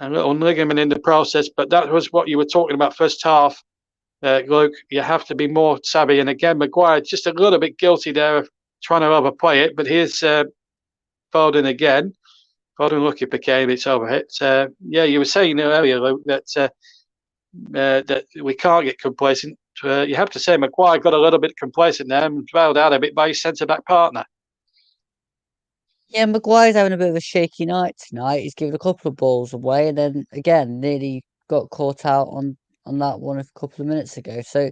a little ligament in the process, but that was what you were talking about first half. Luke, you have to be more savvy. And again, Maguire just a little bit guilty there of trying to overplay it. But here's Foden again. Foden lucky for Kane, it's overhit. You were saying earlier, Luke, that we can't get complacent. You have to say Maguire got a little bit complacent there and trailed out a bit by his centre-back partner. Yeah, Maguire's having a bit of a shaky night tonight. He's given a couple of balls away, and then again nearly got caught out on that one a couple of minutes ago. So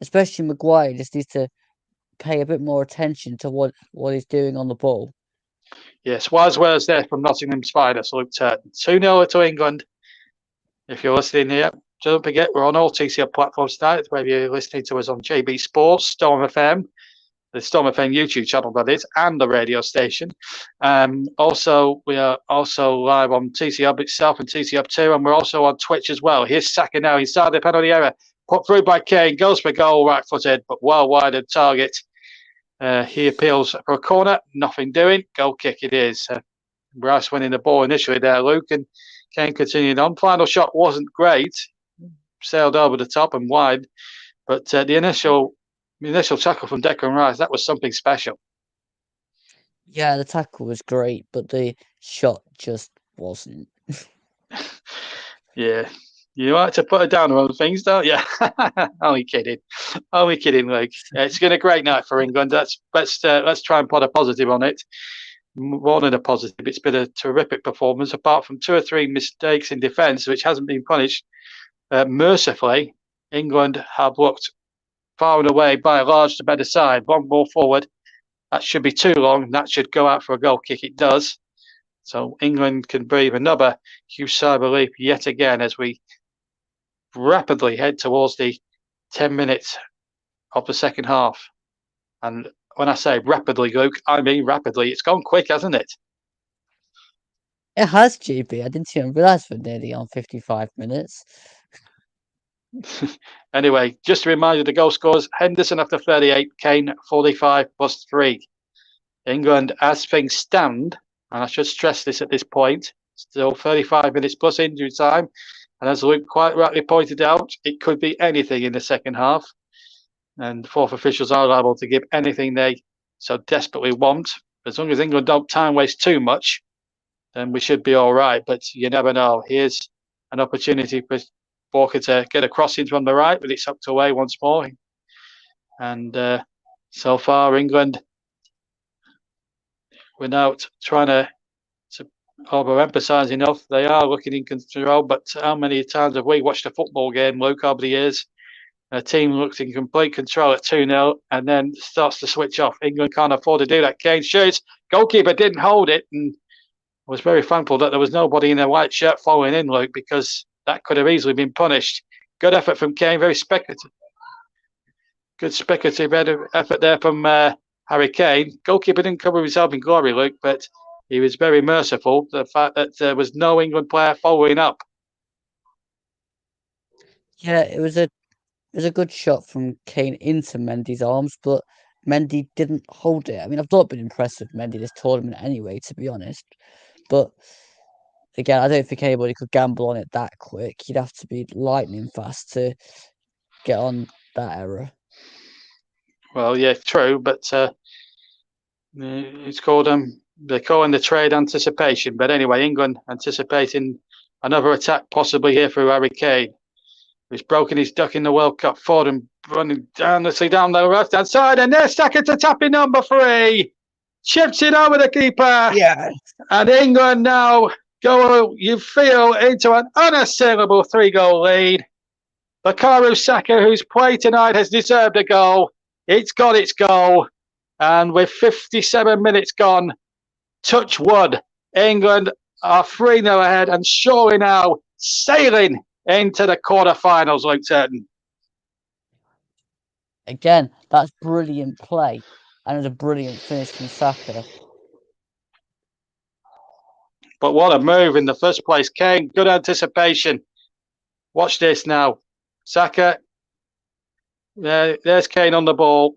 especially Maguire just needs to pay a bit more attention to what he's doing on the ball. Yes, wise words there from Nottingham Spiders. Luke Turton. 2-0 to England. If you're listening here, don't forget we're on all TCL platforms tonight, whether you're listening to us on JB Sports, Storm FM, the Storm FM YouTube channel, that is, and the radio station. Also, we are also live on TCL itself and TCL2, and we're also on Twitch as well. Here's Saka now inside the penalty area. Put through by Kane, goes for goal, right-footed, but well wide of target. He appeals for a corner, nothing doing. Goal kick it is. Rice winning the ball initially there, Luke, and Kane continued on. Final shot wasn't great. Sailed over the top and wide, but the initial tackle from Declan Rice, that was something special. Yeah, the tackle was great, but the shot just wasn't. Yeah, you like to put a downer on things, don't you? Only kidding, Luke. It's been a great night for England. Let's try and put a positive on it. More than a positive, it's been a terrific performance. Apart from 2 or 3 mistakes in defence, which hasn't been punished mercifully, England have looked far and away by a large the better side. One ball forward, That should be too long. That should go out for a goal kick. It does. So England can breathe another huge sigh of relief yet again as we rapidly head towards the 10 minutes of the second half. And when I say rapidly, Luke, I mean rapidly. It's gone quick, hasn't it? It has, GB. I didn't even realise we're nearly on 55 minutes. Anyway, just a reminder, the goal scorers: Henderson after 38, Kane 45 plus 3. England, as things stand, and I should stress this at this point, still 35 minutes plus injury time. And as Luke quite rightly pointed out, it could be anything in the second half. And fourth officials are liable to give anything they so desperately want. As long as England don't time waste too much, then we should be all right. But you never know. Here's an opportunity for Walker to get a crossing from the right, but it's tucked away once more. And so far, England, without trying to overemphasise enough, they are looking in control. But how many times have we watched a football game, Luke, over the years? A team looks in complete control at 2-0 and then starts to switch off. England can't afford to do that. Kane shoots. Goalkeeper didn't hold it and was very thankful that there was nobody in a white shirt following in, Luke, because that could have easily been punished. Good effort from Kane. Very speculative. Good speculative effort there from Harry Kane. Goalkeeper didn't cover himself in glory, Luke, but he was very merciful. The fact that there was no England player following up. Yeah, it was a good shot from Kane into Mendy's arms, but Mendy didn't hold it. I mean, I've not been impressed with Mendy this tournament anyway, to be honest. But again, I don't think anybody could gamble on it that quick. You'd have to be lightning fast to get on that error. Well, yeah, true, but it's called they're calling the trade anticipation. But anyway, England anticipating another attack possibly here through Harry Kane. He's broken his duck in the World Cup forward and running down the left hand side, and there's Saka to tap in number 3. Chips it over the keeper. Yeah. And England now go, you feel, into an unassailable 3-goal lead. Bukayo Saka, whose play tonight has deserved a goal. It's got its goal. And with 57 minutes gone, touch wood, England are 3-0 ahead and surely now sailing into the quarterfinals, Luke Turton. Again, that's brilliant play. And it's a brilliant finish from Saka. But what a move in the first place. Kane, good anticipation. Watch this now. Saka, there's Kane on the ball.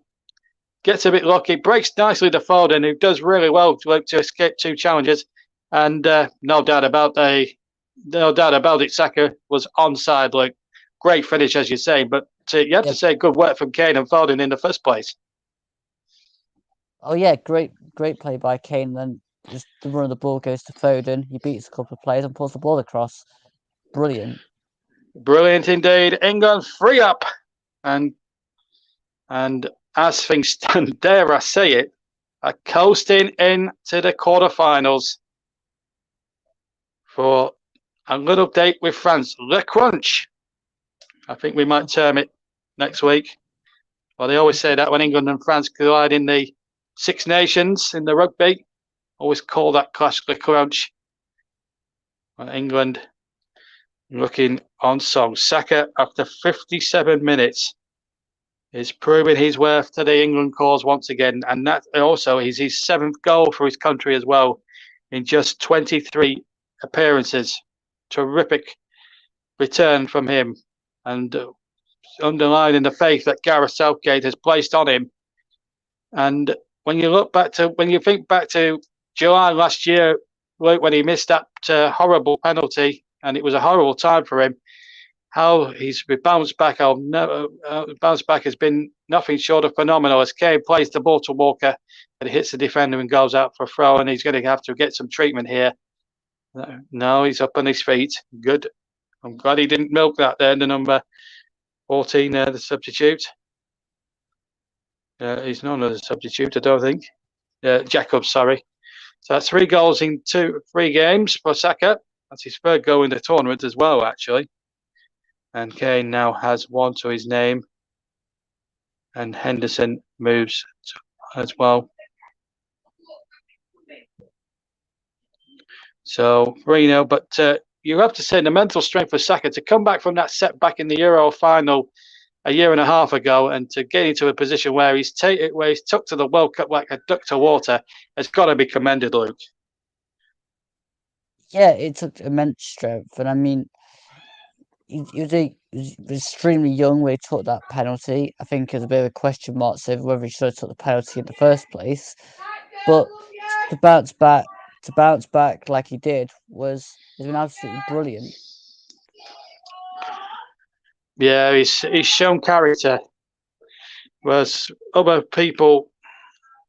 Gets a bit lucky, breaks nicely to Foden, who does really well to escape 2 challenges. And no doubt about it, Saka was onside. Luke. Great finish, as you say, but you have to say good work from Kane and Foden in the first place. Oh yeah, great play by Kane. Then just the run of the ball goes to Foden. He beats a couple of players and pulls the ball across. Brilliant. Brilliant indeed. England 3 up, and as things stand, dare I say it, are coasting into the quarterfinals for a little date with France. Le Crunch, I think we might term it next week. Well, they always say that when England and France collide in the Six Nations in the rugby, always call that clash Le Crunch. Well, England looking on song. Saka, after 57 minutes, is proving his worth to the England cause once again. And that also is his 7th goal for his country as well in just 23 appearances. Terrific return from him. And underlining the faith that Gareth Southgate has placed on him. And when you think back to July last year, when he missed that horrible penalty, and it was a horrible time for him, how he's bounced back. Bounce back has been nothing short of phenomenal. As Kane plays the ball to Walker, and he hits the defender and goes out for a throw, and he's going to have to get some treatment here. No, he's up on his feet. Good. I'm glad he didn't milk that there, the number 14, the substitute. He's known as a substitute, I don't think. Jacobs, sorry. So that's 3 goals in 3 games for Saka. That's his 3rd goal in the tournament as well, actually. And Kane now has 1 to his name. And Henderson moves as well. So 3-0, but you have to say the mental strength for Saka to come back from that setback in the Euro final a year and a half ago and to get into a position where he's took to the World Cup like a duck to water has got to be commended, Luke. Yeah, it took immense strength, and I mean, he was extremely young when he took that penalty. I think there's a bit of a question mark over whether he should have took the penalty in the first place. But to bounce back like he did has been absolutely brilliant. Yeah, he's shown character, whereas other people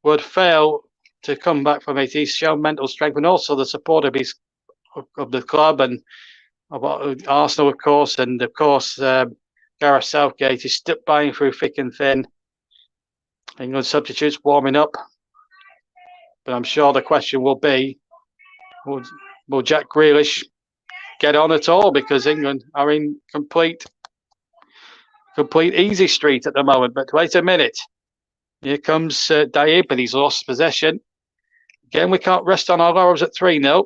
would fail to come back from it. He's shown mental strength and also the support of the club and of Arsenal, of course, and of course Gareth Southgate is stuck by him through thick and thin. England substitutes warming up, but I'm sure the question will be: will Jack Grealish get on at all? Because England are in complete easy street at the moment. But wait a minute, here comes Diab, and he's lost possession. Again, we can't rest on our laurels at 3-0,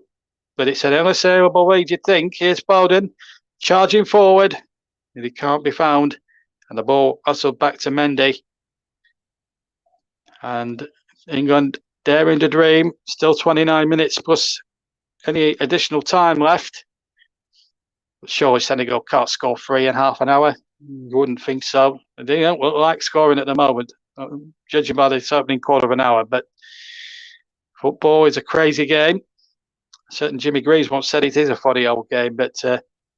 but it's an unassailable lead, you'd think. Here's Foden charging forward, and he can't be found. And the ball hustled back to Mendy. And England daring to dream. Still 29 minutes plus any additional time left. But surely Senegal can't score 3 in half an hour. You wouldn't think so. They don't look like scoring at the moment, judging by the opening quarter of an hour. But football is a crazy game. Certain Jimmy Greaves once said it is a funny old game, but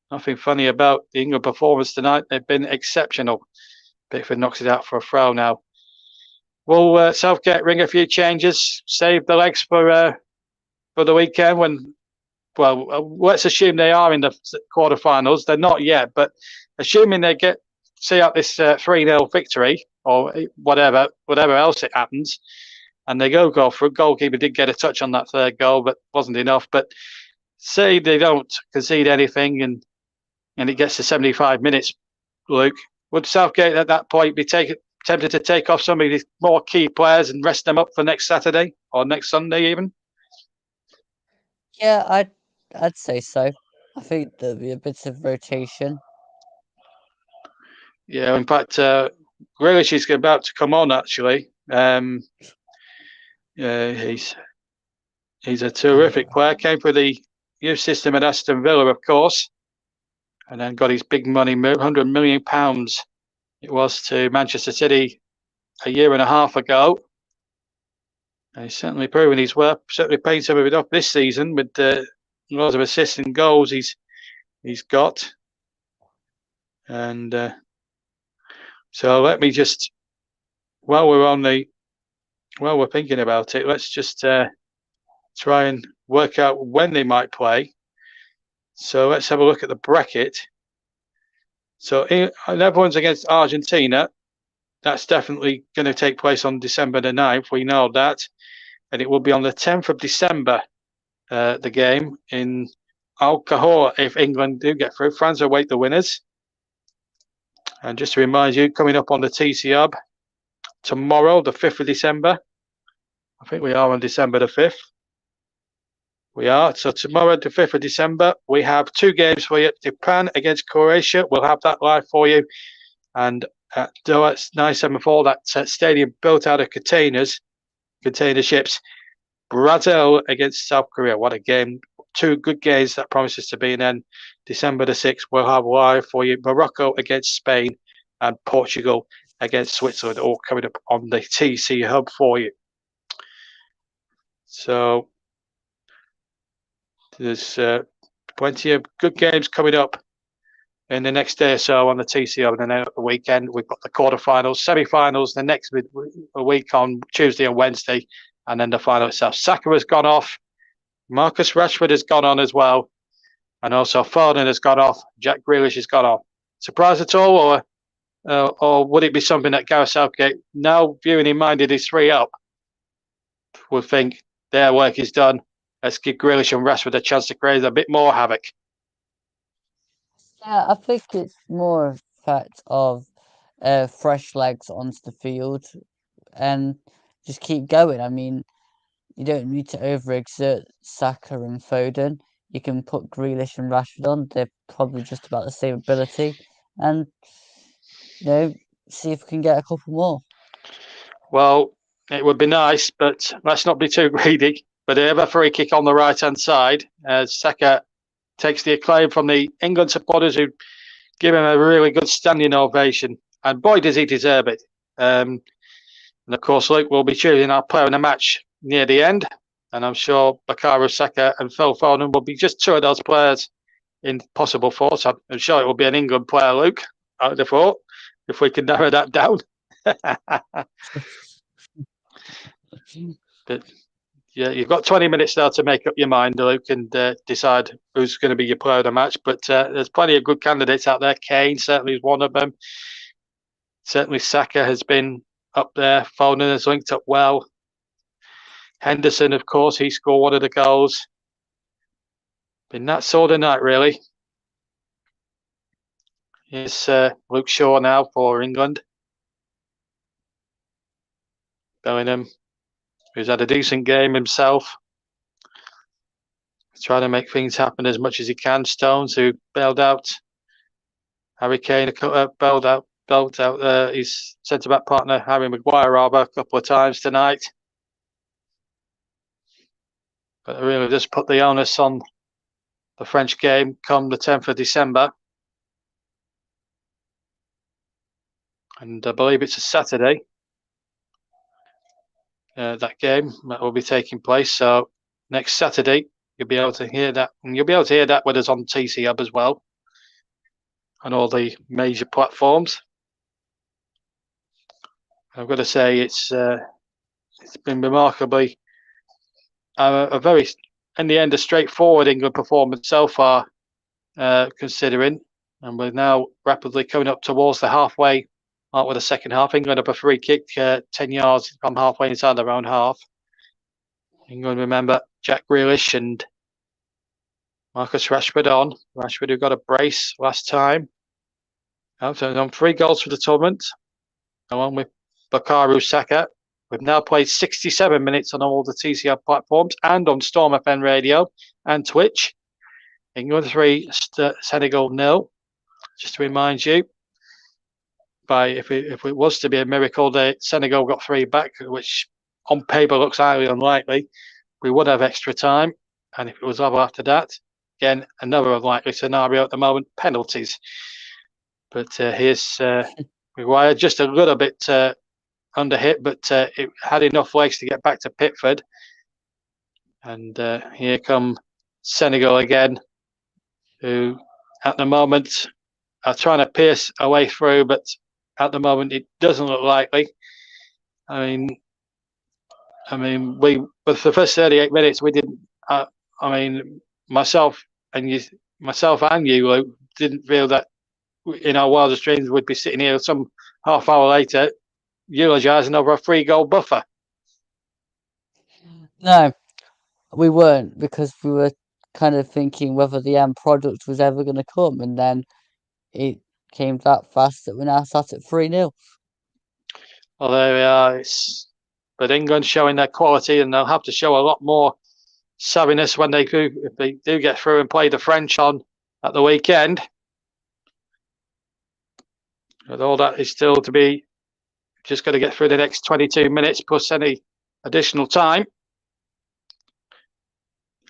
nothing funny about the England performance tonight. They've been exceptional. Pickford knocks it out for a throw now. Will Southgate ring a few changes, save the legs for the weekend? Let's assume they are in the quarterfinals. They're not yet, but assuming they see out this 3-0 victory or whatever else it happens, and they go for it. Goalkeeper did get a touch on that third goal, but wasn't enough. But say they don't concede anything and it gets to 75 minutes, Luke, would Southgate at that point be tempted to take off some of these more key players and rest them up for next Saturday or next Sunday even? Yeah, I'd say so. I think there'll be a bit of rotation. Yeah, in fact, Grealish is about to come on actually. He's a terrific player. Came through the youth system at Aston Villa, of course, and then got his big money move, £100 million it was, to Manchester City a year and a half ago. And he's certainly proven his worth. Certainly paid some of it off this season with lots of assists and goals he's got. And so let me just, while we're thinking about it, let's just try and work out when they might play. So let's have a look at the bracket. So everyone's against Argentina. That's definitely going to take place on December the 9th. We know that. And it will be on the 10th of December, the game in Alcahor, if England do get through. France await the winners. And just to remind you, coming up on the TC Hub tomorrow, the 5th of December. I think we are on December the 5th. We are. So tomorrow, the 5th of December, we have 2 games for you. Japan against Croatia. We'll have that live for you. And at Doha 974, that stadium built out of container ships. Brazil against South Korea. What a game. 2 good games that promises to be. And then December the 6th, we'll have live for you Morocco against Spain and Portugal against Switzerland, all coming up on the TC Hub for you. So there's plenty of good games coming up in the next day or so on the TC Hub, and then at the weekend we've got the quarterfinals, semi-finals, the next week on Tuesday and Wednesday, and then the final itself. Saka has gone off. Marcus Rashford has gone on as well, and also Foden has gone off. Jack Grealish has gone off. Surprise at all, or would it be something that Gareth Southgate, now viewing in mind it is 3-up, would think their work is done? Let's give Grealish and Rashford a chance to create a bit more havoc. Yeah, I think it's more a fact of fresh legs onto the field and just keep going. I mean, you don't need to overexert Saka and Foden. you can put Grealish and Rashford on. They're probably just about the same ability, and see if we can get a couple more. Well, it would be nice, but let's not be too greedy. But they have a free kick on the right-hand side. Saka takes the acclaim from the England supporters who give him a really good standing ovation. And boy, does he deserve it. And of course, Luke will be choosing our player in the match near the end. And I'm sure Bukayo Saka and Phil Foden will be just two of those players in possible thoughts. I'm sure it will be an England player, Luke, I would have thought, if we can narrow that down. But yeah, you've got 20 minutes now to make up your mind, Luke, and decide who's going to be your player of the match. But there's plenty of good candidates out there. Kane certainly is one of them. Certainly Saka has been up there. Foden has linked up well. Henderson, of course, he scored one of the goals. Been that sort of night, really. Here's Luke Shaw now for England. Bellingham, who's had a decent game himself. Trying to make things happen as much as he can. Stones, who bailed out Harry Kane, bailed out his centre-back partner, Harry Maguire, rather, a couple of times tonight. But it really just put the onus on the French game come the 10th of December. And I believe it's a Saturday, that game that will be taking place. So next Saturday, you'll be able to hear that. And you'll be able to hear that with us on TC Hub as well, on all the major platforms. I've got to say, it's been remarkably a very, in the end, a straightforward England performance so far, considering. And we're now rapidly coming up towards the halfway mark with the second half. England up a free kick 10 yards from halfway inside their own half. England, remember, Jack Grealish and Marcus Rashford on. Rashford, who got a brace last time. So on 3 goals for the tournament, along with Bukayo Saka. We've now played 67 minutes on all the TCR platforms and on Storm FM Radio and Twitch. England 3, Senegal 0. Just to remind you, if it was to be a miracle that Senegal got 3 back, which on paper looks highly unlikely, we would have extra time. And if it was over after that, again, another unlikely scenario at the moment, penalties. But here's Maguire, just a little bit under hit, but it had enough legs to get back to Pickford. And here come Senegal again, who at the moment are trying to pierce a way through, but at the moment it doesn't look likely. I mean, we for the first 38 minutes we didn't. Myself and you, Luke, didn't feel that in our wildest dreams we'd be sitting here some half hour later eulogising over a 3-goal buffer. No, we weren't, because we were kind of thinking whether the end product was ever going to come, and then it came that fast that we're now sat at 3-0. Well, there we are. But England showing their quality, and they'll have to show a lot more savviness when if they do get through and play the French on at the weekend. But all that is still to be just got to get through the next 22 minutes plus any additional time.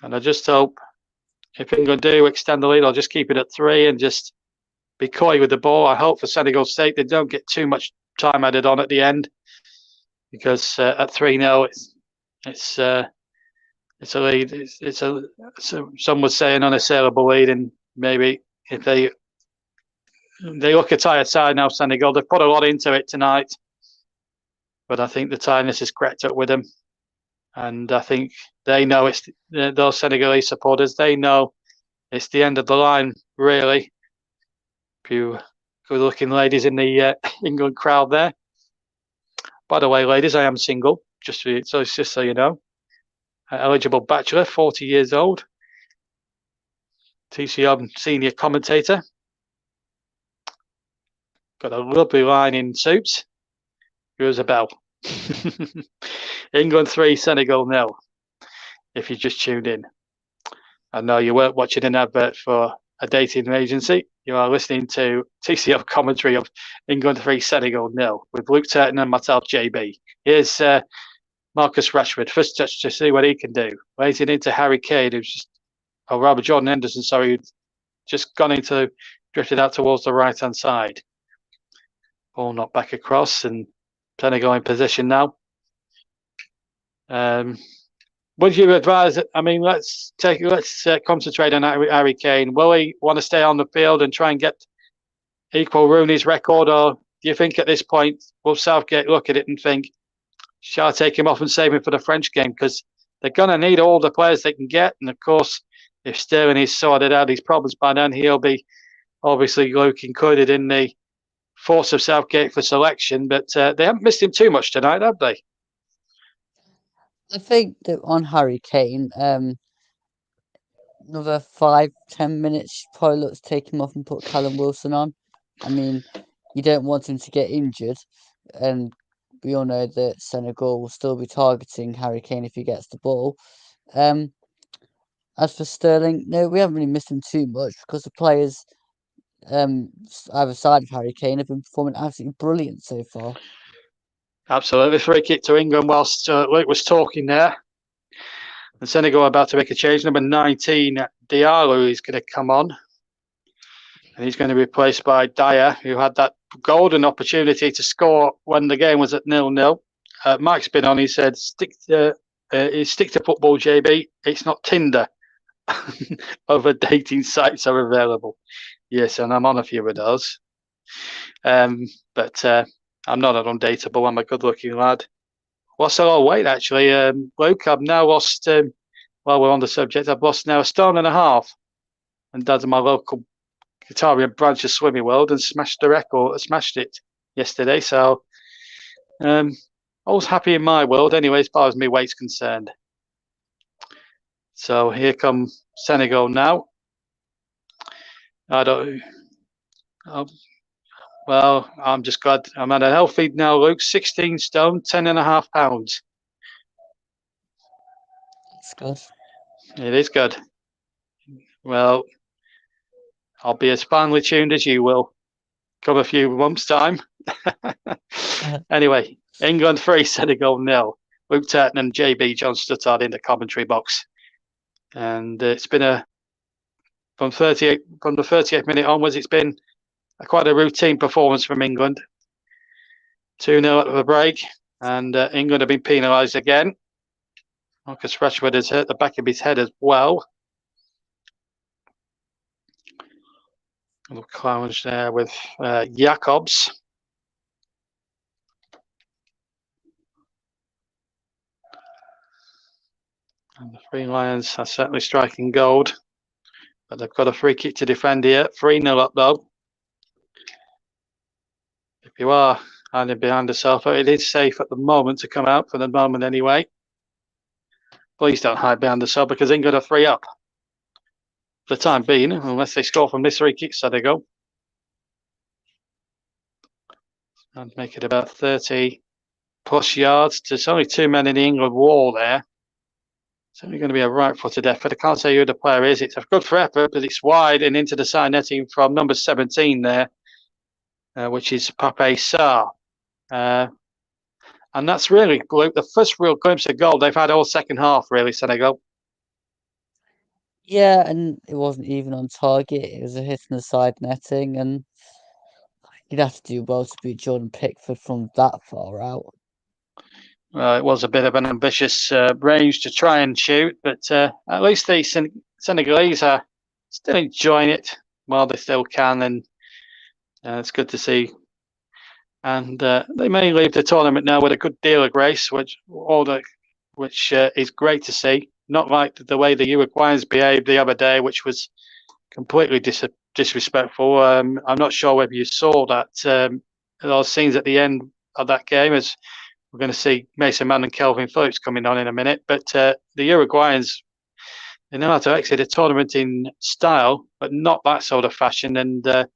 And I just hope if England do extend the lead, I'll just keep it at 3 and just be coy with the ball. I hope for Senegal's sake they don't get too much time added on at the end, because at 3-0 it's a lead. Some would say an unassailable lead, and maybe if they look a tired side now, Senegal. They've put a lot into it tonight, but I think the tiredness has crept up with them, and I think they know it's those Senegalese supporters. They know it's the end of the line, really. A few good-looking ladies in the England crowd there. By the way, ladies, I am single. Just so you know, eligible bachelor, 40 years old. TCM senior commentator. Got a lovely line in suits. Here's a bell. England 3, Senegal 0. If you just tuned in. I know you weren't watching an advert for a dating agency. You are listening to TCL commentary of England 3, Senegal 0 with Luke Turton and myself, JB. Here's Marcus Rashford, first touch to see what he can do. Waiting into Harry Kane, Jordan Henderson, sorry, who's just drifted out towards the right-hand side. Ball knocked back across, and Senegal in position now. Would you advise? I mean, let's concentrate on Harry Kane. Will he want to stay on the field and try and equal Rooney's record, or do you think at this point will Southgate look at it and think, shall I take him off and save him for the French game? Because they're going to need all the players they can get, and of course, if Sterling is sorted out his problems by then, he'll be obviously included in the force of Southgate for selection. But they haven't missed him too much tonight, have they? I think that on Harry Kane, another 5-10 minutes, probably look to take him off and put Callum Wilson on. I mean, you don't want him to get injured, and we all know that Senegal will still be targeting Harry Kane if he gets the ball. As for Sterling, no, we haven't really missed him too much because the players either side of Harry Kane have been performing absolutely brilliant so far. Absolutely. Free kick to England whilst Luke was talking there. And Senegal are about to make a change. Number 19, Diallo, is going to come on. And he's going to be replaced by Dyer, who had that golden opportunity to score when the game was at 0-0. Mike's been on. He said, stick to football, JB. It's not Tinder. Other dating sites are available. Yes, and I'm on a few of those. But I'm not an undateable. I'm a good-looking lad. Lost a lot of weight, actually. Luke, I've now lost, while we're on the subject, I've lost now 1.5 stone. And Dad's my local Guitarian branch of Swimming World and smashed it yesterday. So I was happy in my world anyway, as far as my weight's concerned. So here come Senegal now. Well, I'm just glad I'm at a healthy now, Luke. 16 stone, 10.5 pounds. It's good. It is good. Well, I'll be as finely tuned as you will come a few months' time. Anyway, England 3, Senegal 0. Luke Turton and JB John Stuttard in the commentary box. And it's been from the 38th minute onwards, it's been quite a routine performance from England. 2-0 at the break, and England have been penalised again. Marcus Rashford has hurt the back of his head as well. A little challenge there with Jacobs. And the Three Lions are certainly striking gold. But they've got a free kick to defend here. 3-0 up though. If you are hiding behind the sofa, it is safe at the moment to come out, for the moment anyway. Please don't hide behind the sofa because England are 3 up. For the time being, unless they score from this free kick, so they go. And make it about 30 plus yards. There's only 2 men in the England wall there. It's only going to be a right-footed effort. I can't say who the player is. It's a good for effort, but it's wide and into the side netting from number 17 there, which is Pape Sarr. And that's really, Luke, the first real glimpse of goal they've had all second half, really, Senegal. Yeah, and it wasn't even on target. It was a hit in the side netting, and you'd have to do well to beat Jordan Pickford from that far out. It was a bit of an ambitious range to try and shoot, but at least the Senegalese are still enjoying it while they still can, and it's good to see. And they may leave the tournament now with a good deal of grace, which is great to see. Not like the way the Uruguayans behaved the other day, which was completely disrespectful. I'm not sure whether you saw that those scenes at the end of that game, as we're going to see Mason Mount and Kelvin Phillips coming on in a minute. But the Uruguayans, they know how to exit a tournament in style, but not that sort of fashion. And the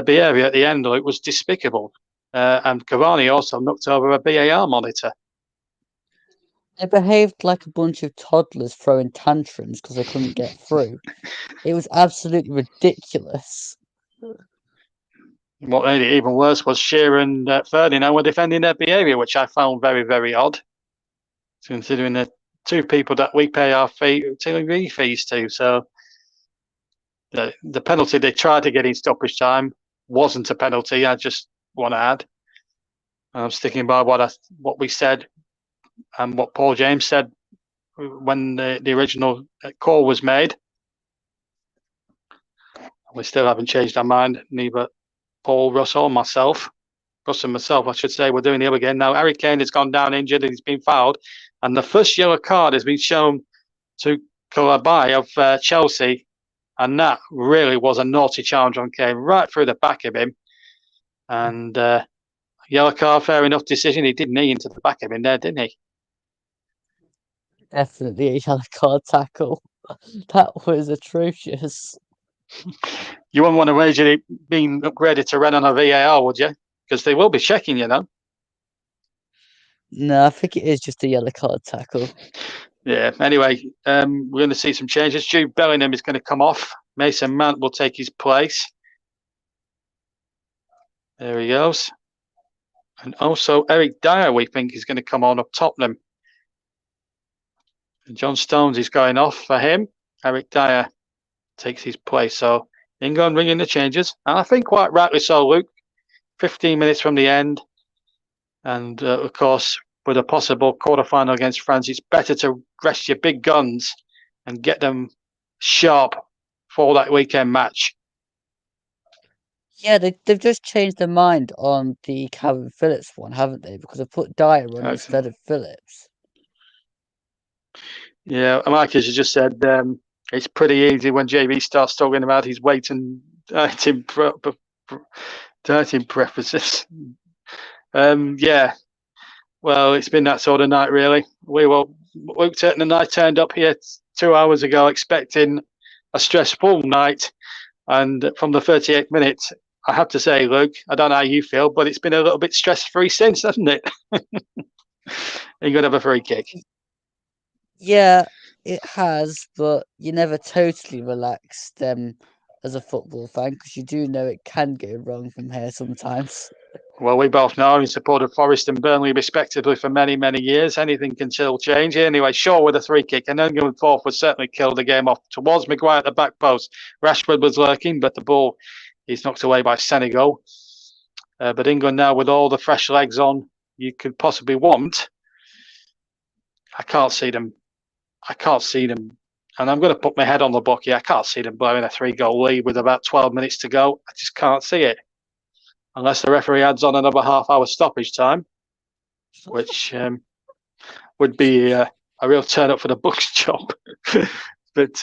behaviour at the end of it was despicable. And Cavani also knocked over a VAR monitor. They behaved like a bunch of toddlers throwing tantrums because they couldn't get through. It was absolutely ridiculous. What made it even worse was Shearer and Ferdinand were defending their behaviour, which I found very, very odd, considering the two people that we pay our TV fees to. So the penalty they tried to get in stoppage time wasn't a penalty. I just want to add, I'm sticking by what we said and what Paul James said when the original call was made. We still haven't changed our mind, neither Paul, Russ, or myself. Russ and myself, I should say, we're doing the other game. Now, Harry Kane has gone down injured and he's been fouled. And the first yellow card has been shown to Koulibaly of Chelsea. And that really was a naughty challenge on Kane, right through the back of him. And yellow card, fair enough decision. He did knee into the back of him there, didn't he? Definitely a yellow card tackle. That was atrocious. You wouldn't want to wager it being upgraded to red on a VAR, would you? Because they will be checking, you know. No, I think it is just a yellow card tackle. Yeah, anyway, we're going to see some changes. Jude Bellingham is going to come off. Mason Mount will take his place. There he goes. And also Eric Dyer, we think, is going to come on up Tottenham. And John Stones is going off for him. Eric Dyer takes his place. So England ringing the changes. And I think quite rightly so, Luke. 15 minutes from the end. And, of course, with a possible quarter-final against France, it's better to rest your big guns and get them sharp for that weekend match. Yeah, they've just changed their mind on the Calvin Phillips one, haven't they? Because they put Dyer on instead of Phillips. Yeah, Mike, as you just said, it's pretty easy when JB starts talking about his weight and dieting preferences. Yeah, well, it's been that sort of night, really. Luke Turton and I turned up here 2 hours ago expecting a stressful night. And from the 38th minute, I have to say, Luke, I don't know how you feel, but it's been a little bit stress-free since, hasn't it? You're going to have a free kick. Yeah, it has, but you're never totally relaxed as a football fan because you do know it can go wrong from here sometimes. Well, we both know, having supported Forest and Burnley respectively for many, many years, anything can still change. Anyway, Shaw with a free kick, and then going forth would certainly kill the game off towards Maguire at the back post. Rashford was lurking, but the ball is knocked away by Senegal. But England now, with all the fresh legs on you could possibly want, I can't see them. And I'm going to put my head on the block here. I can't see them blowing a 3-goal lead with about 12 minutes to go. I just can't see it. Unless the referee adds on another half-hour stoppage time, which would be a real turn-up for the Bucks job. But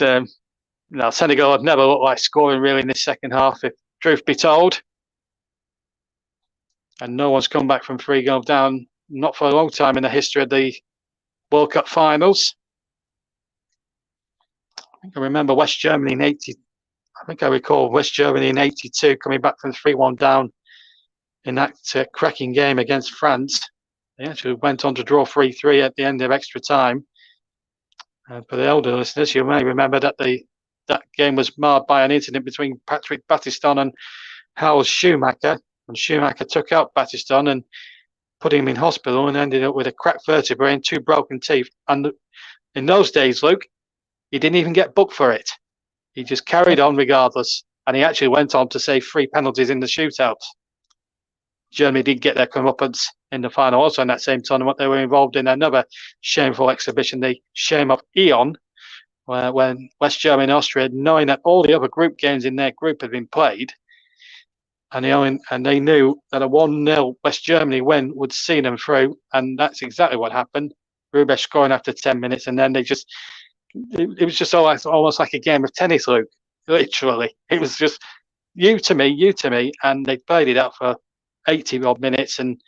no, Senegal have never looked like scoring really in this second half, if truth be told. And no one's come back from 3-goal down, not for a long time in the history of the World Cup finals. I remember West Germany in 80. I think I recall West Germany in 82 coming back from 3-1 down in that cracking game against France. They actually went on to draw 3-3 at the end of extra time. For the older listeners, you may remember that that game was marred by an incident between Patrick Battiston and Howell Schumacher. And Schumacher took out Battiston and put him in hospital and ended up with a cracked vertebrae and 2 broken teeth. And in those days, Luke, he didn't even get booked for it. He just carried on regardless. And he actually went on to save 3 penalties in the shootouts. Germany did get their comeuppance in the final. Also in that same tournament, they were involved in another shameful exhibition, the shame of Eon, when West Germany and Austria, knowing that all the other group games in their group had been played, and they knew that a 1-0 West Germany win would see them through, and that's exactly what happened. Rubesch scoring after 10 minutes, and then it was just almost like a game of tennis, Luke. Literally, it was just you to me, and they played it out for 80 odd minutes, and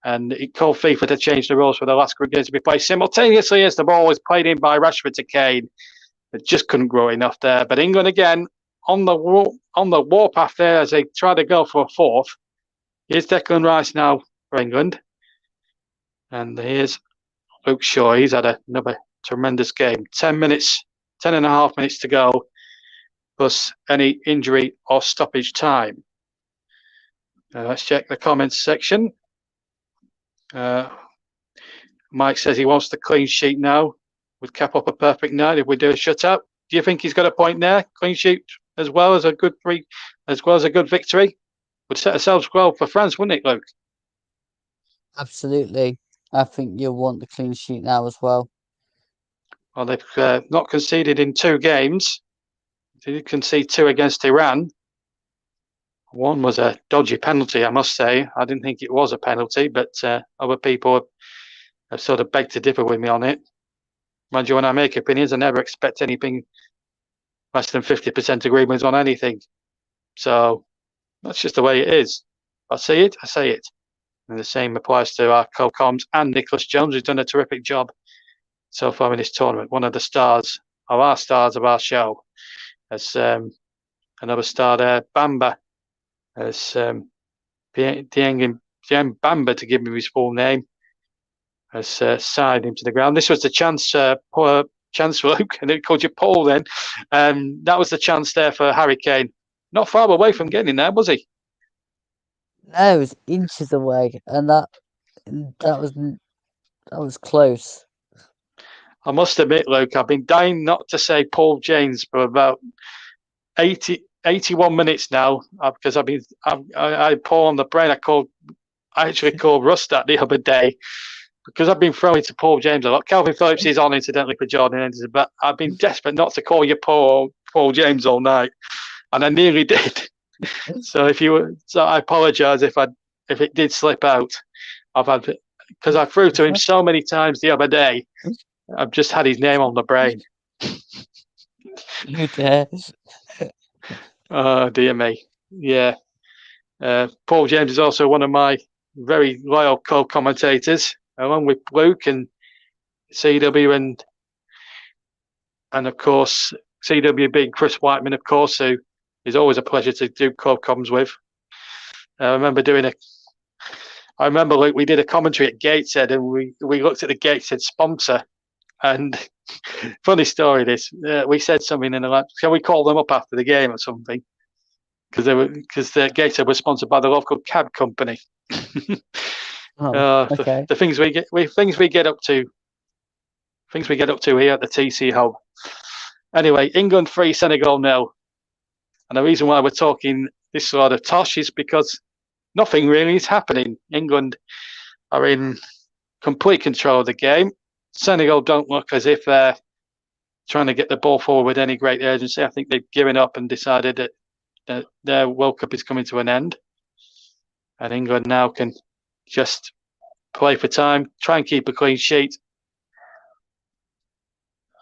it called FIFA to change the rules for the last group games to be played simultaneously as the ball was played in by Rashford to Kane. It just couldn't grow enough there. But England again on the warpath there as they try to go for a fourth. Here's Declan Rice now for England, and here's Luke Shaw, he's had another tremendous game. 10 minutes, 10 and a half minutes to go, plus any injury or stoppage time. Let's check the comments section. Mike says he wants the clean sheet now. Would cap up a perfect night if we do a shutout. Do you think he's got a point there? Clean sheet as well as a good victory would set ourselves well for France, wouldn't it, Luke? Absolutely. I think you'll want the clean sheet now as well. Well, they've not conceded in 2 games. They did concede 2 against Iran. One was a dodgy penalty, I must say. I didn't think it was a penalty, but other people have sort of begged to differ with me on it. Mind you, when I make opinions, I never expect anything less than 50% agreement on anything. So that's just the way it is. If I see it, I say it. And the same applies to our co-coms and Nicholas Jones, who's done a terrific job so far in this tournament. One of the stars of our show. As another star there, Bamba. As Dieng Bamba, to give him his full name, has signed him to the ground. This was the chance, poor chance for Luke, and it called you Paul then. That was the chance there for Harry Kane. Not far away from getting there, was he? No, it was inches away, and that was close. I must admit, Luke, I've been dying not to say Paul James for about 81 minutes now, because I Paul on the brain. I actually called Russ that the other day, because I've been throwing to Paul James a lot. Calvin Phillips is on, incidentally, for Jordan Henderson, but I've been desperate not to call you Paul James all night, and I nearly did. So I apologise if it did slip out. Because I threw to him so many times the other day. I've just had his name on the brain. Okay. Oh dear me. Yeah. Paul James is also one of my very loyal co-commentators, along with Luke and CW and of course CW being Chris Whiteman, of course, who is always a pleasure to do co-coms with. I remember Luke, we did a commentary at Gateshead, and we looked at the Gateshead sponsor, and funny story this, we said something in the like, shall we call them up after the game or something? Because the Gateshead was sponsored by the local cab company. Okay. The things we get up to here at the TC Hub. Anyway, England 3, Senegal 0. And the reason why we're talking this sort of tosh is because nothing really is happening. England are in complete control of the game. Senegal don't look as if they're trying to get the ball forward with any great urgency. I think they've given up and decided that their World Cup is coming to an end. And England now can just play for time, try and keep a clean sheet,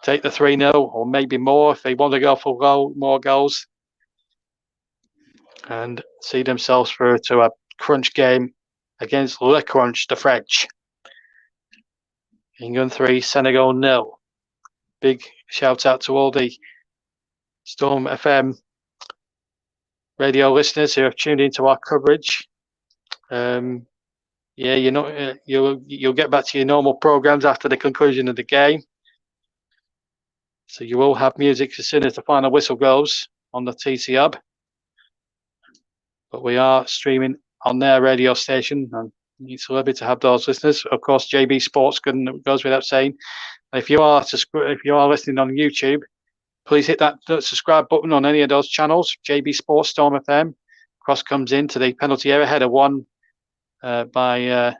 take the 3-0 or maybe more if they want to go for more goals, and see themselves through to a crunch game against Le Crunch, the French. England 3, Senegal 0. Big shout out to all the Storm FM radio listeners who have tuned into our coverage. You'll get back to your normal programs after the conclusion of the game. So you will have music as soon as the final whistle goes on the TC Hub. But we are streaming on their radio station, and it's lovely to have those listeners. Of course, JB Sports goes without saying. And if you are listening on YouTube, please hit that subscribe button on any of those channels. JB Sports, Storm FM. Cross comes into the penalty area, header one by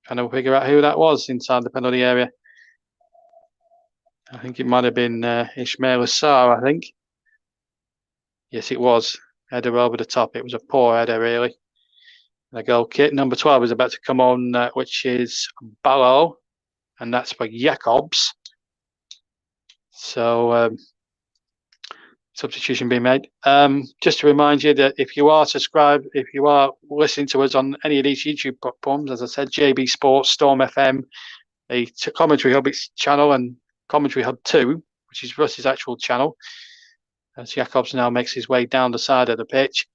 trying to figure out who that was inside the penalty area. I think it might have been Ismail Assar, I think. Yes, it was. Header over the top. It was a poor header, really. The goal kick. Number 12 is about to come on, which is Ballo, and that's for Jacobs. So, substitution being made. Just to remind you that if you are listening to us on any of these YouTube platforms, as I said, JB Sports, Storm FM, the Commentary Hub channel, and Commentary Hub 2, which is Russ's actual channel, as Jacobs now makes his way down the side of the pitch.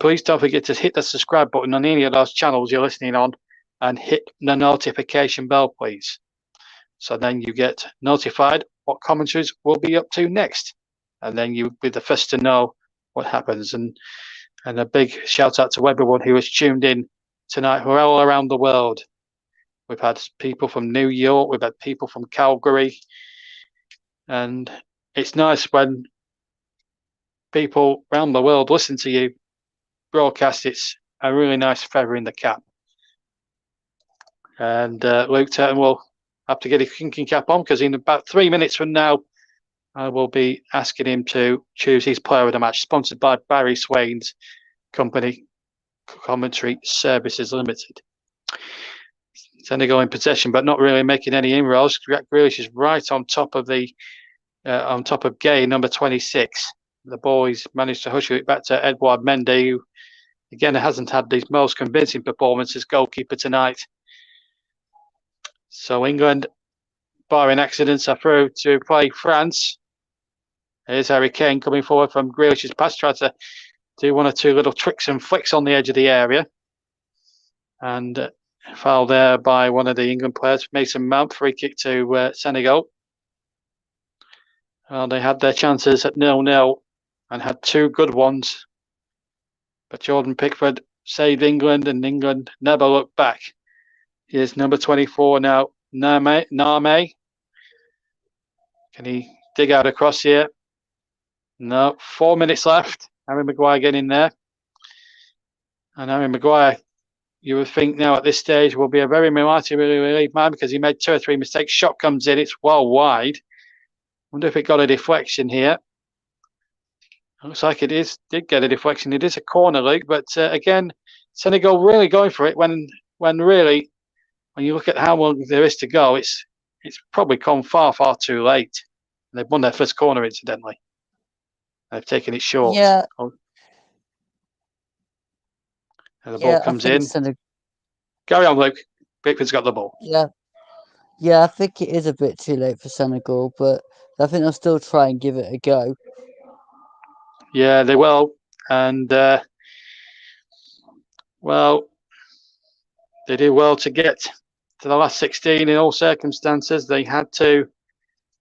Please don't forget to hit the subscribe button on any of those channels you're listening on, and hit the notification bell, please. So then you get notified what commentaries will be up to next. And then you'll be the first to know what happens. And a big shout out to everyone who has tuned in tonight. We're all around the world. We've had people from New York. We've had people from Calgary. And it's nice when people around the world listen to you broadcast. It's a really nice feather in the cap. And Luke Turton will have to get his thinking cap on, because in about 3 minutes from now, I will be asking him to choose his player of the match, sponsored by Barry Swain's company, Commentary Services Limited. Senegal in possession, but not really making any inroads. Jack Grealish is right on top of Gay, number 26. The boys managed to hush it back to Edouard Mendy, who again hasn't had the most convincing performance as goalkeeper tonight. So England, barring accidents, are through to play France. Here's Harry Kane coming forward from Grealish's pass, tried to do one or two little tricks and flicks on the edge of the area. And foul there by one of the England players, Mason Mount, free kick to Senegal. Well, they had their chances at 0-0 and had two good ones. But Jordan Pickford saved England, and England never looked back. Here's number 24 now, Name. Can he dig out across here? No, 4 minutes left. Harry Maguire getting there. And Harry Maguire, you would think now at this stage, will be a very mighty relieved man, because he made 2 or 3 mistakes. Shot comes in, it's well wide. Wonder if it got a deflection here. Looks like it did get a deflection. It is a corner, Luke, but again, Senegal really going for it when really, when you look at how long there is to go, it's probably come far too late. They've won their first corner, incidentally. They've taken it short. Yeah. And the ball comes in. Carry on, Luke. Pickford's got the ball. Yeah, I think it is a bit too late for Senegal, but I think they'll still try and give it a go. Yeah, they will. And, well, they do well to get to the last 16 in all circumstances. They had to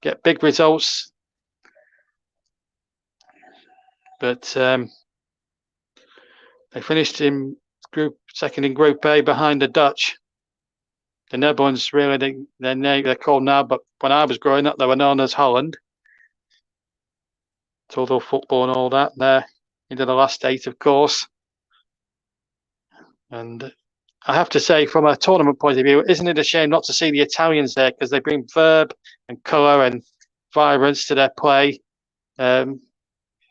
get big results. But they finished in second in Group A behind the Dutch. The Netherlands, really, they're called now, but when I was growing up, they were known as Holland. Total football and all that. They're into the last 8, of course. And I have to say, from a tournament point of view, isn't it a shame not to see the Italians there, because they bring verve and colour and vibrance to their play.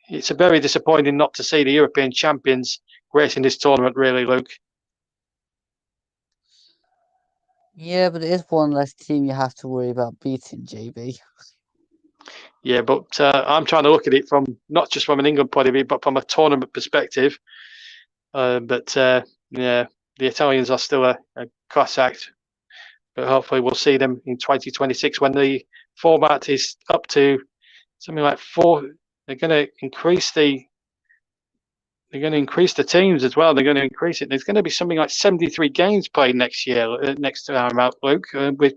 It's a very disappointing not to see the European champions gracing this tournament, really, Luke. Yeah, but it is one less team you have to worry about beating, JB. Yeah, but I'm trying to look at it from not just from an England point of view, but from a tournament perspective. Yeah, the Italians are still a class act. But hopefully we'll see them in 2026 when the format is up to something like 4. They're going to increase the teams as well. They're going to increase it. There's going to be something like 73 games played next year, next time out, Luke, with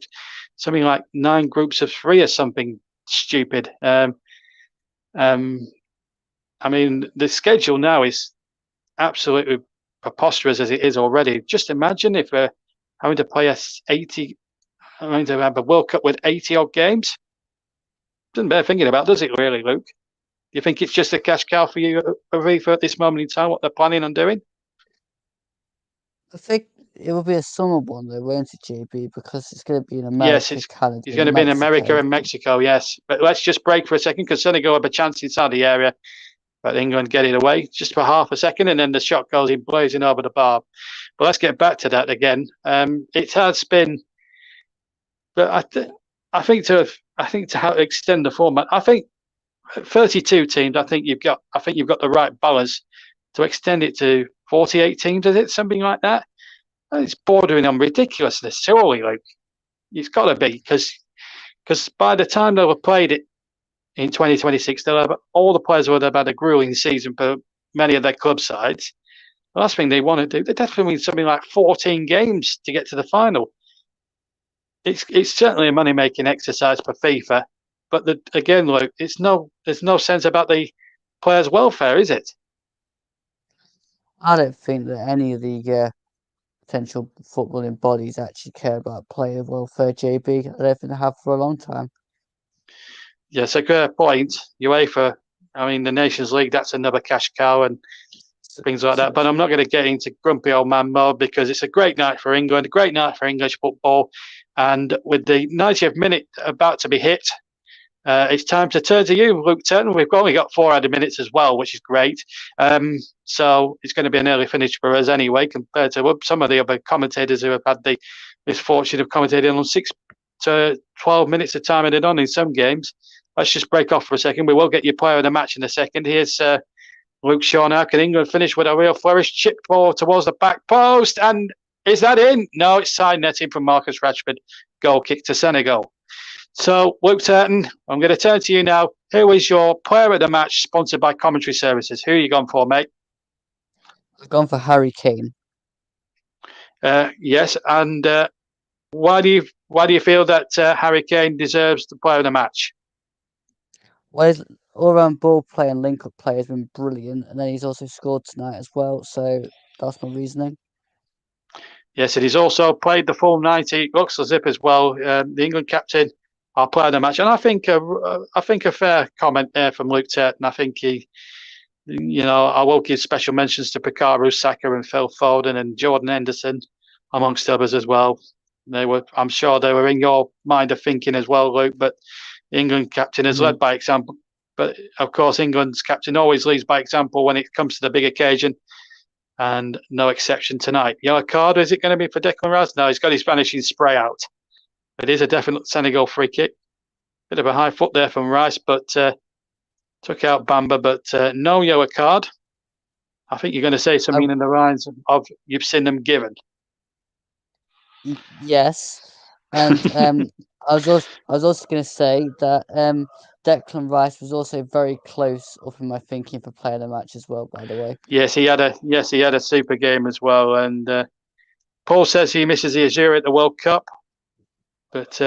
something like 9 groups of 3 or something stupid. I mean, the schedule now is absolutely preposterous as it is already. Just imagine if we're having to play having to have a World Cup with 80 odd games. Doesn't bear thinking about, does it really, Luke? You think it's just a cash cow for you, FIFA, at this moment in time, what they're planning on doing? I think it will be a summer one, though, won't it, JB? Because it's going to be in America, Canada, it's going to be in America and Mexico, yes. But let's just break for a second, because Senegal have a chance inside the area, but England get it away just for half a second, and then the shot goes in blazing over the bar. But let's get back to that again. It has been, but I think to extend the format, I think 32 teams. I think you've got the right balance to extend it to 48 teams. Is it something like that? It's bordering on ridiculousness. Surely, like, it's got to be, because by the time they'll have played it in 2026, all the players will have had a grueling season for many of their club sides. The last thing they want to do, they definitely need something like 14 games to get to the final. it's certainly a money making exercise for FIFA. But again, Luke, there's no sense about the players' welfare, is it? I don't think that any of the potential footballing bodies actually care about player welfare, JB. I don't think they have for a long time. Yes, a good point. UEFA, I mean, the Nations League, that's another cash cow and things like that. But I'm not going to get into grumpy old man mode because it's a great night for England, a great night for English football. And with the 90th minute about to be hit, it's time to turn to you, Luke Turton. We've only got 4 added minutes as well, which is great. So it's going to be an early finish for us anyway, compared to some of the other commentators who have had the misfortune of commentating on 6 to 12 minutes of time added on in some games. Let's just break off for a second. We will get your player of the match in a second. Here's Luke Shaw now. Can England finish with a real flourish? Chip ball towards the back post. And is that in? No, it's side netting from Marcus Rashford. Goal kick to Senegal. So, Luke Turton, I'm going to turn to you now. Who is your player of the match sponsored by Commentary Services? Who are you gone for, mate? I've gone for Harry Kane. Yes, and why do you feel that Harry Kane deserves the player of the match? Well, his all-round ball play and link-up play has been brilliant, and then he's also scored tonight as well. So that's my reasoning. Yes, and he's also played the full 90. Looks as if as well. The England captain, our player of the match, and I think a fair comment there from Luke Turton. I think I will give special mentions to Bukayo Saka and Phil Foden and Jordan Henderson, amongst others as well. I'm sure they were in your mind of thinking as well, Luke. But the England captain has led by example. But of course, England's captain always leads by example when it comes to the big occasion. And no exception tonight. Yellow card, is it going to be for Declan Rice? No, he's got his vanishing spray out. It is a definite Senegal free kick. Bit of a high foot there from Rice, but took out Bamba, but no yellow card. I think you're going to say something in the lines of you've seen them given. Yes, and I was also going to say that Declan Rice was also very close up in my thinking for player of the match as well. By the way, yes, he had a super game as well. And Paul says he misses the Azure at the World Cup, but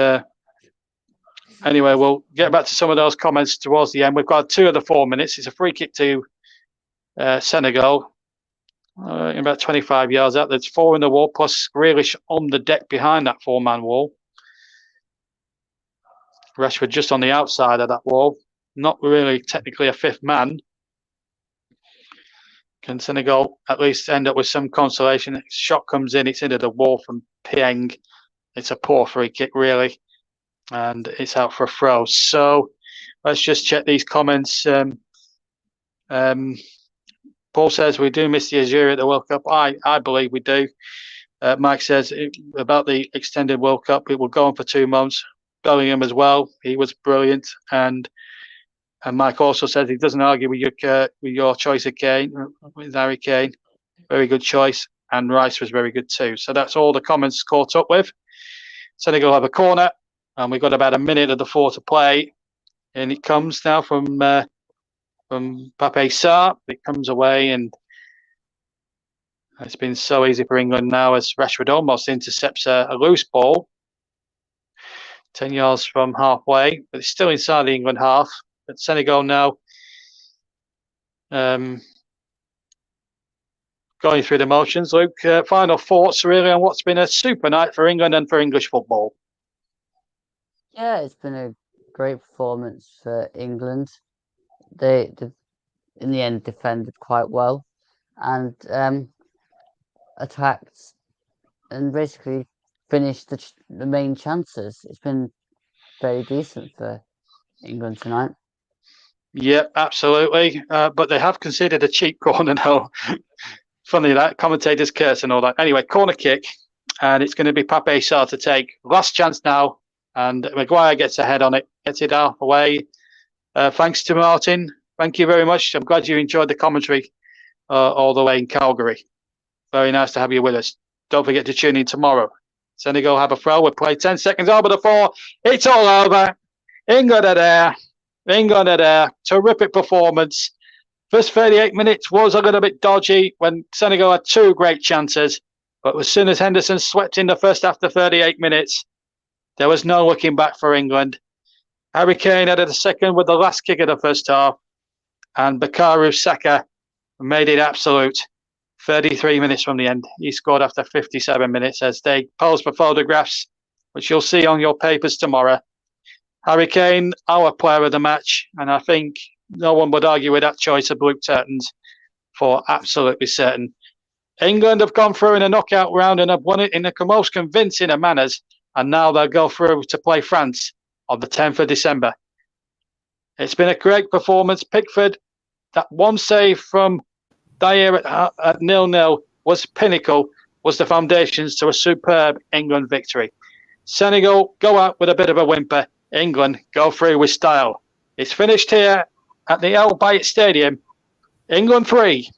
anyway, we'll get back to some of those comments towards the end. We've got 2 of the 4 minutes. It's a free kick to Senegal. About 25 yards out. There's 4 in the wall, plus Grealish on the deck behind that 4-man wall. Rashford just on the outside of that wall. Not really technically a 5th man. Can Senegal at least end up with some consolation? Shot comes in, it's into the wall from Pieng. It's a poor free kick, really. And it's out for a throw. So let's just check these comments. Paul says we do miss the Azure at the World Cup. I believe we do. Mike says about the extended World Cup, it will go on for 2 months. Bellingham as well. He was brilliant. And Mike also says he doesn't argue with your choice of Kane, with Harry Kane. Very good choice. And Rice was very good too. So that's all the comments caught up with. Senegal have a corner. And we've got about a minute of the 4 to play. And it comes now from Pape Sarr. It comes away, and it's been so easy for England now as Rashford almost intercepts a loose ball. 10 yards from halfway, but it's still inside the England half. But Senegal now going through the motions. Luke, final thoughts really on what's been a super night for England and for English football? Yeah, it's been a great performance for England. They in the end defended quite well and attacked and basically finished the main chances. It's been very decent for England tonight. Yeah, absolutely. But they have considered a cheap corner now. Funny that, commentators curse and all that. Anyway, corner kick, and it's going to be Pape Sarr to take. Last chance now, and Maguire gets ahead on it, gets it half away. Thanks to Martin. Thank you very much. I'm glad you enjoyed the commentary all the way in Calgary. Very nice to have you with us. Don't forget to tune in tomorrow. Senegal have a throw. We'll play 10 seconds over the 4. It's all over. England are there. England are there. Terrific performance. First 38 minutes was a little bit dodgy when Senegal had 2 great chances. But as soon as Henderson swept in the first after 38 minutes, There was no looking back for England. Harry Kane added a second with the last kick of the first half, and Bukayo Saka made it absolute. 33 minutes from the end. He scored after 57 minutes as they posed for photographs, which you'll see on your papers tomorrow. Harry Kane, our player of the match, and I think no one would argue with that choice of blue curtains for absolutely certain. England have gone through in a knockout round and have won it in the most convincing of manners, and now they'll go through to play France on the 10th of December. It's been a great performance. Pickford, that one save from Dyer at 0-0 was pinnacle, was the foundations to a superb England victory. Senegal go out with a bit of a whimper. England go through with style. It's finished here at the El Bayt Stadium. England 3,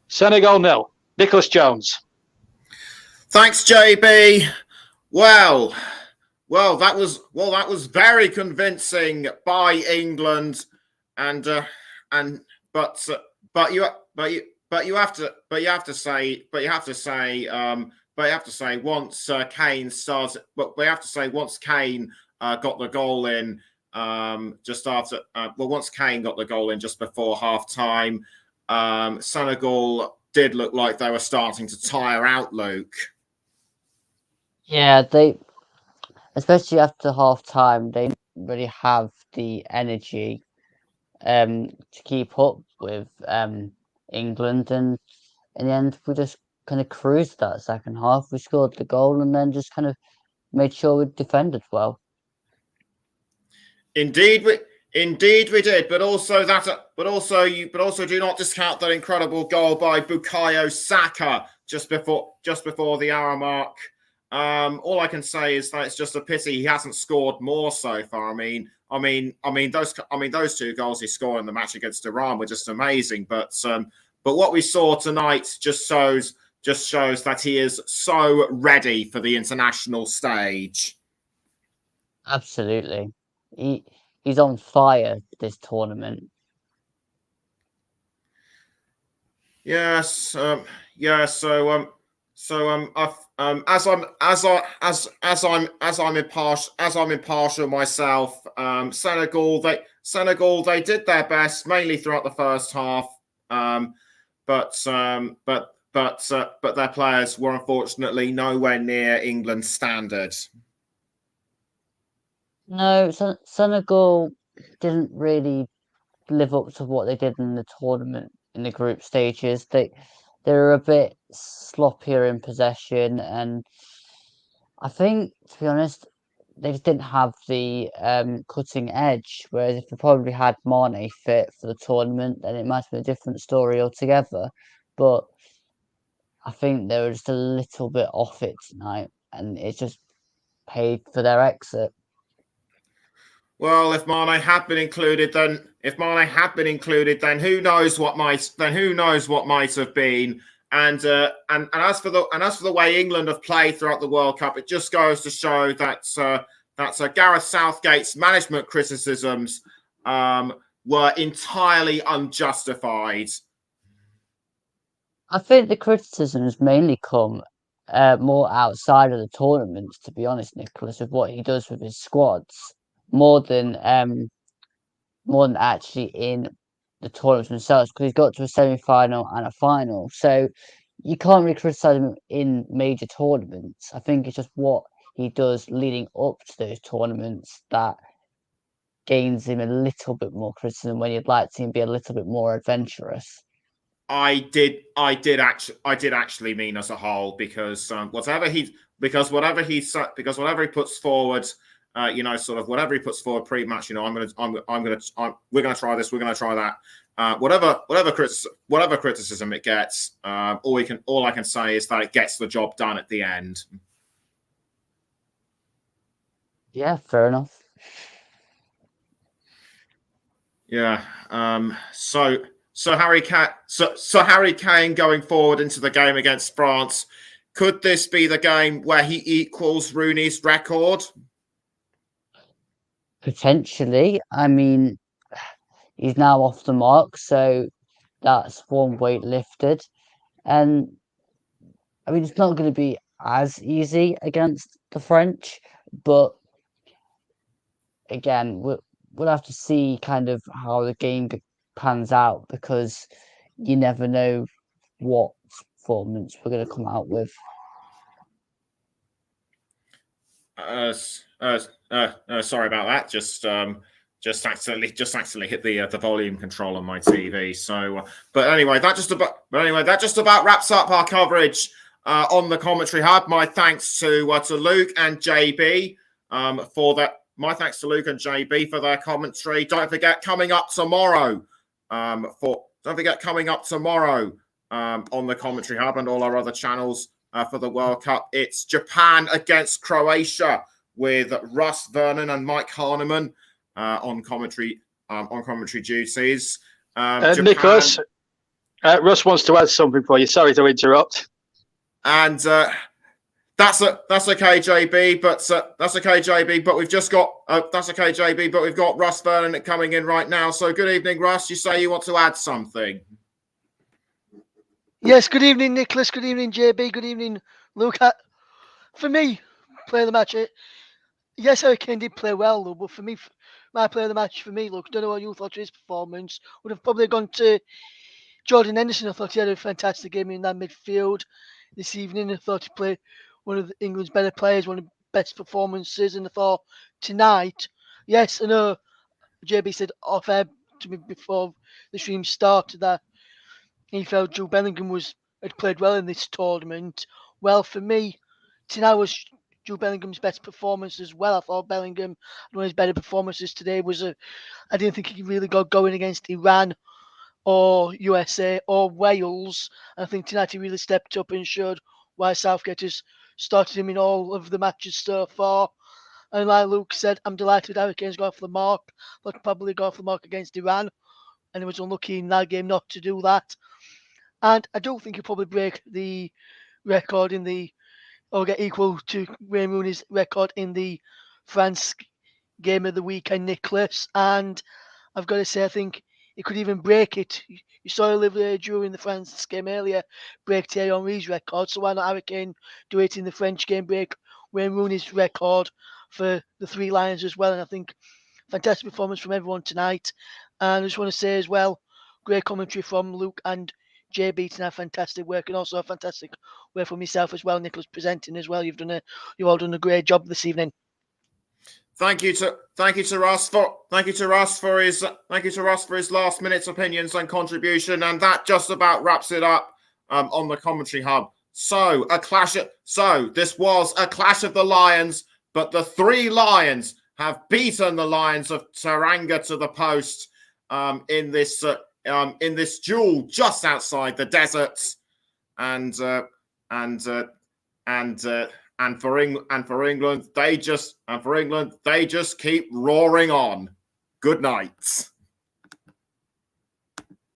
Senegal 0. Nicholas Jones. Thanks, JB. Well, that was very convincing by England, but you have to say once Kane started, but we have to say once Kane got the goal in just after, once Kane got the goal in just before half time, Senegal did look like they were starting to tire out, Luke. Yeah, they, especially after half time, they didn't really have the energy to keep up with England, and in the end, we just kind of cruised that second half. We scored the goal and then just kind of made sure we defended well. Indeed, we did. But also do not discount that incredible goal by Bukayo Saka just before the hour mark. All I can say is that it's just a pity he hasn't scored more so far. I mean, those two goals he scored in the match against Iran were just amazing. But what we saw tonight just shows that he is so ready for the international stage. Absolutely, he's on fire this tournament. Yes, yeah. So as I'm impartial myself, Senegal they did their best mainly throughout the first half, but their players were unfortunately nowhere near England's standard. No, Senegal didn't really live up to what they did in the tournament in the group stages. They were a bit sloppier in possession, and I think, to be honest, they just didn't have the cutting edge. Whereas if they probably had Mane fit for the tournament, then it might have been a different story altogether. But I think they were just a little bit off it tonight, and it just paid for their exit. Well, if Mane had been included, then who knows what might have been. And as for the way England have played throughout the World Cup, it just goes to show that Gareth Southgate's management criticisms were entirely unjustified. I think the criticisms mainly come more outside of the tournaments, to be honest, Nicholas, with what he does with his squads, more than actually in the tournaments themselves, because he's got to a semi-final and a final. So you can't really criticize him in major tournaments. I think it's just what he does leading up to those tournaments that gains him a little bit more criticism when you'd like to see him be a little bit more adventurous. I did actually mean as a whole, because whatever he puts forward, whatever he puts forward pre-match, we're gonna try this, we're gonna try that. Whatever criticism it gets, all I can say is that it gets the job done at the end. Yeah, fair enough. Yeah. So Harry Kane going forward into the game against France, could this be the game where he equals Rooney's record? Potentially. I mean, he's now off the mark, so that's one weight lifted. And I mean, it's not going to be as easy against the French, But again, we'll have to see kind of how the game pans out, because you never know what performance we're going to come out with. Sorry about that. Just accidentally hit the volume control on my TV. So, but anyway, that just about wraps up our coverage on the commentary hub. My thanks to Luke and JB for that. My thanks to Luke and JB for their commentary. Don't forget, coming up tomorrow on the commentary hub and all our other channels for the World Cup, it's Japan against Croatia with Russ Vernon and Mike Harneman on commentary duties. Nicholas, Russ wants to add something for you. Sorry to interrupt. And that's okay, JB. But we've just got that's okay, JB. But we've got Russ Vernon coming in right now. So good evening, Russ. You say you want to add something? Yes. Good evening, Nicholas. Good evening, JB. Good evening, Luke. For me, play of the match. Yes, Harry Kane did play well, though. But for me, my play of the match, for me, look, don't know what you thought of his performance. Would have probably gone to Jordan Henderson. I thought he had a fantastic game in that midfield this evening. I thought he played one of England's better players, one of the best performances. And I thought tonight, yes, I know JB said off air to me before the stream started that he felt Jude Bellingham had played well in this tournament. Well, for me, tonight was Jude Bellingham's best performance as well. I thought Bellingham, one of his better performances today was I didn't think he really got going against Iran or USA or Wales. I think tonight he really stepped up and showed why Southgate has started him in all of the matches so far. And like Luke said, I'm delighted Harry Kane's got off the mark. But probably got off the mark against Iran, and he was unlucky in that game not to do that. And I don't think he'll probably break the record or get equal to Wayne Rooney's record in the France game of the weekend, Nicholas. And I've got to say, I think he could even break it. You saw Olivier during the France game earlier break Thierry Henry's record. So why not Harry Kane do it in the French game, break Wayne Rooney's record for the Three Lions as well? And I think fantastic performance from everyone tonight. And I just want to say as well, great commentary from Luke and JB tonight, fantastic work, and also a fantastic work from yourself as well, Nicholas, presenting as well. You've all done a great job this evening. Thank you to Russ for his last minute's opinions and contribution, and that just about wraps it up on the commentary hub. So this was a clash of the Lions, but the Three Lions have beaten the Lions of Teranga to the post in this duel just outside the deserts, and for England they just keep roaring on. Good night.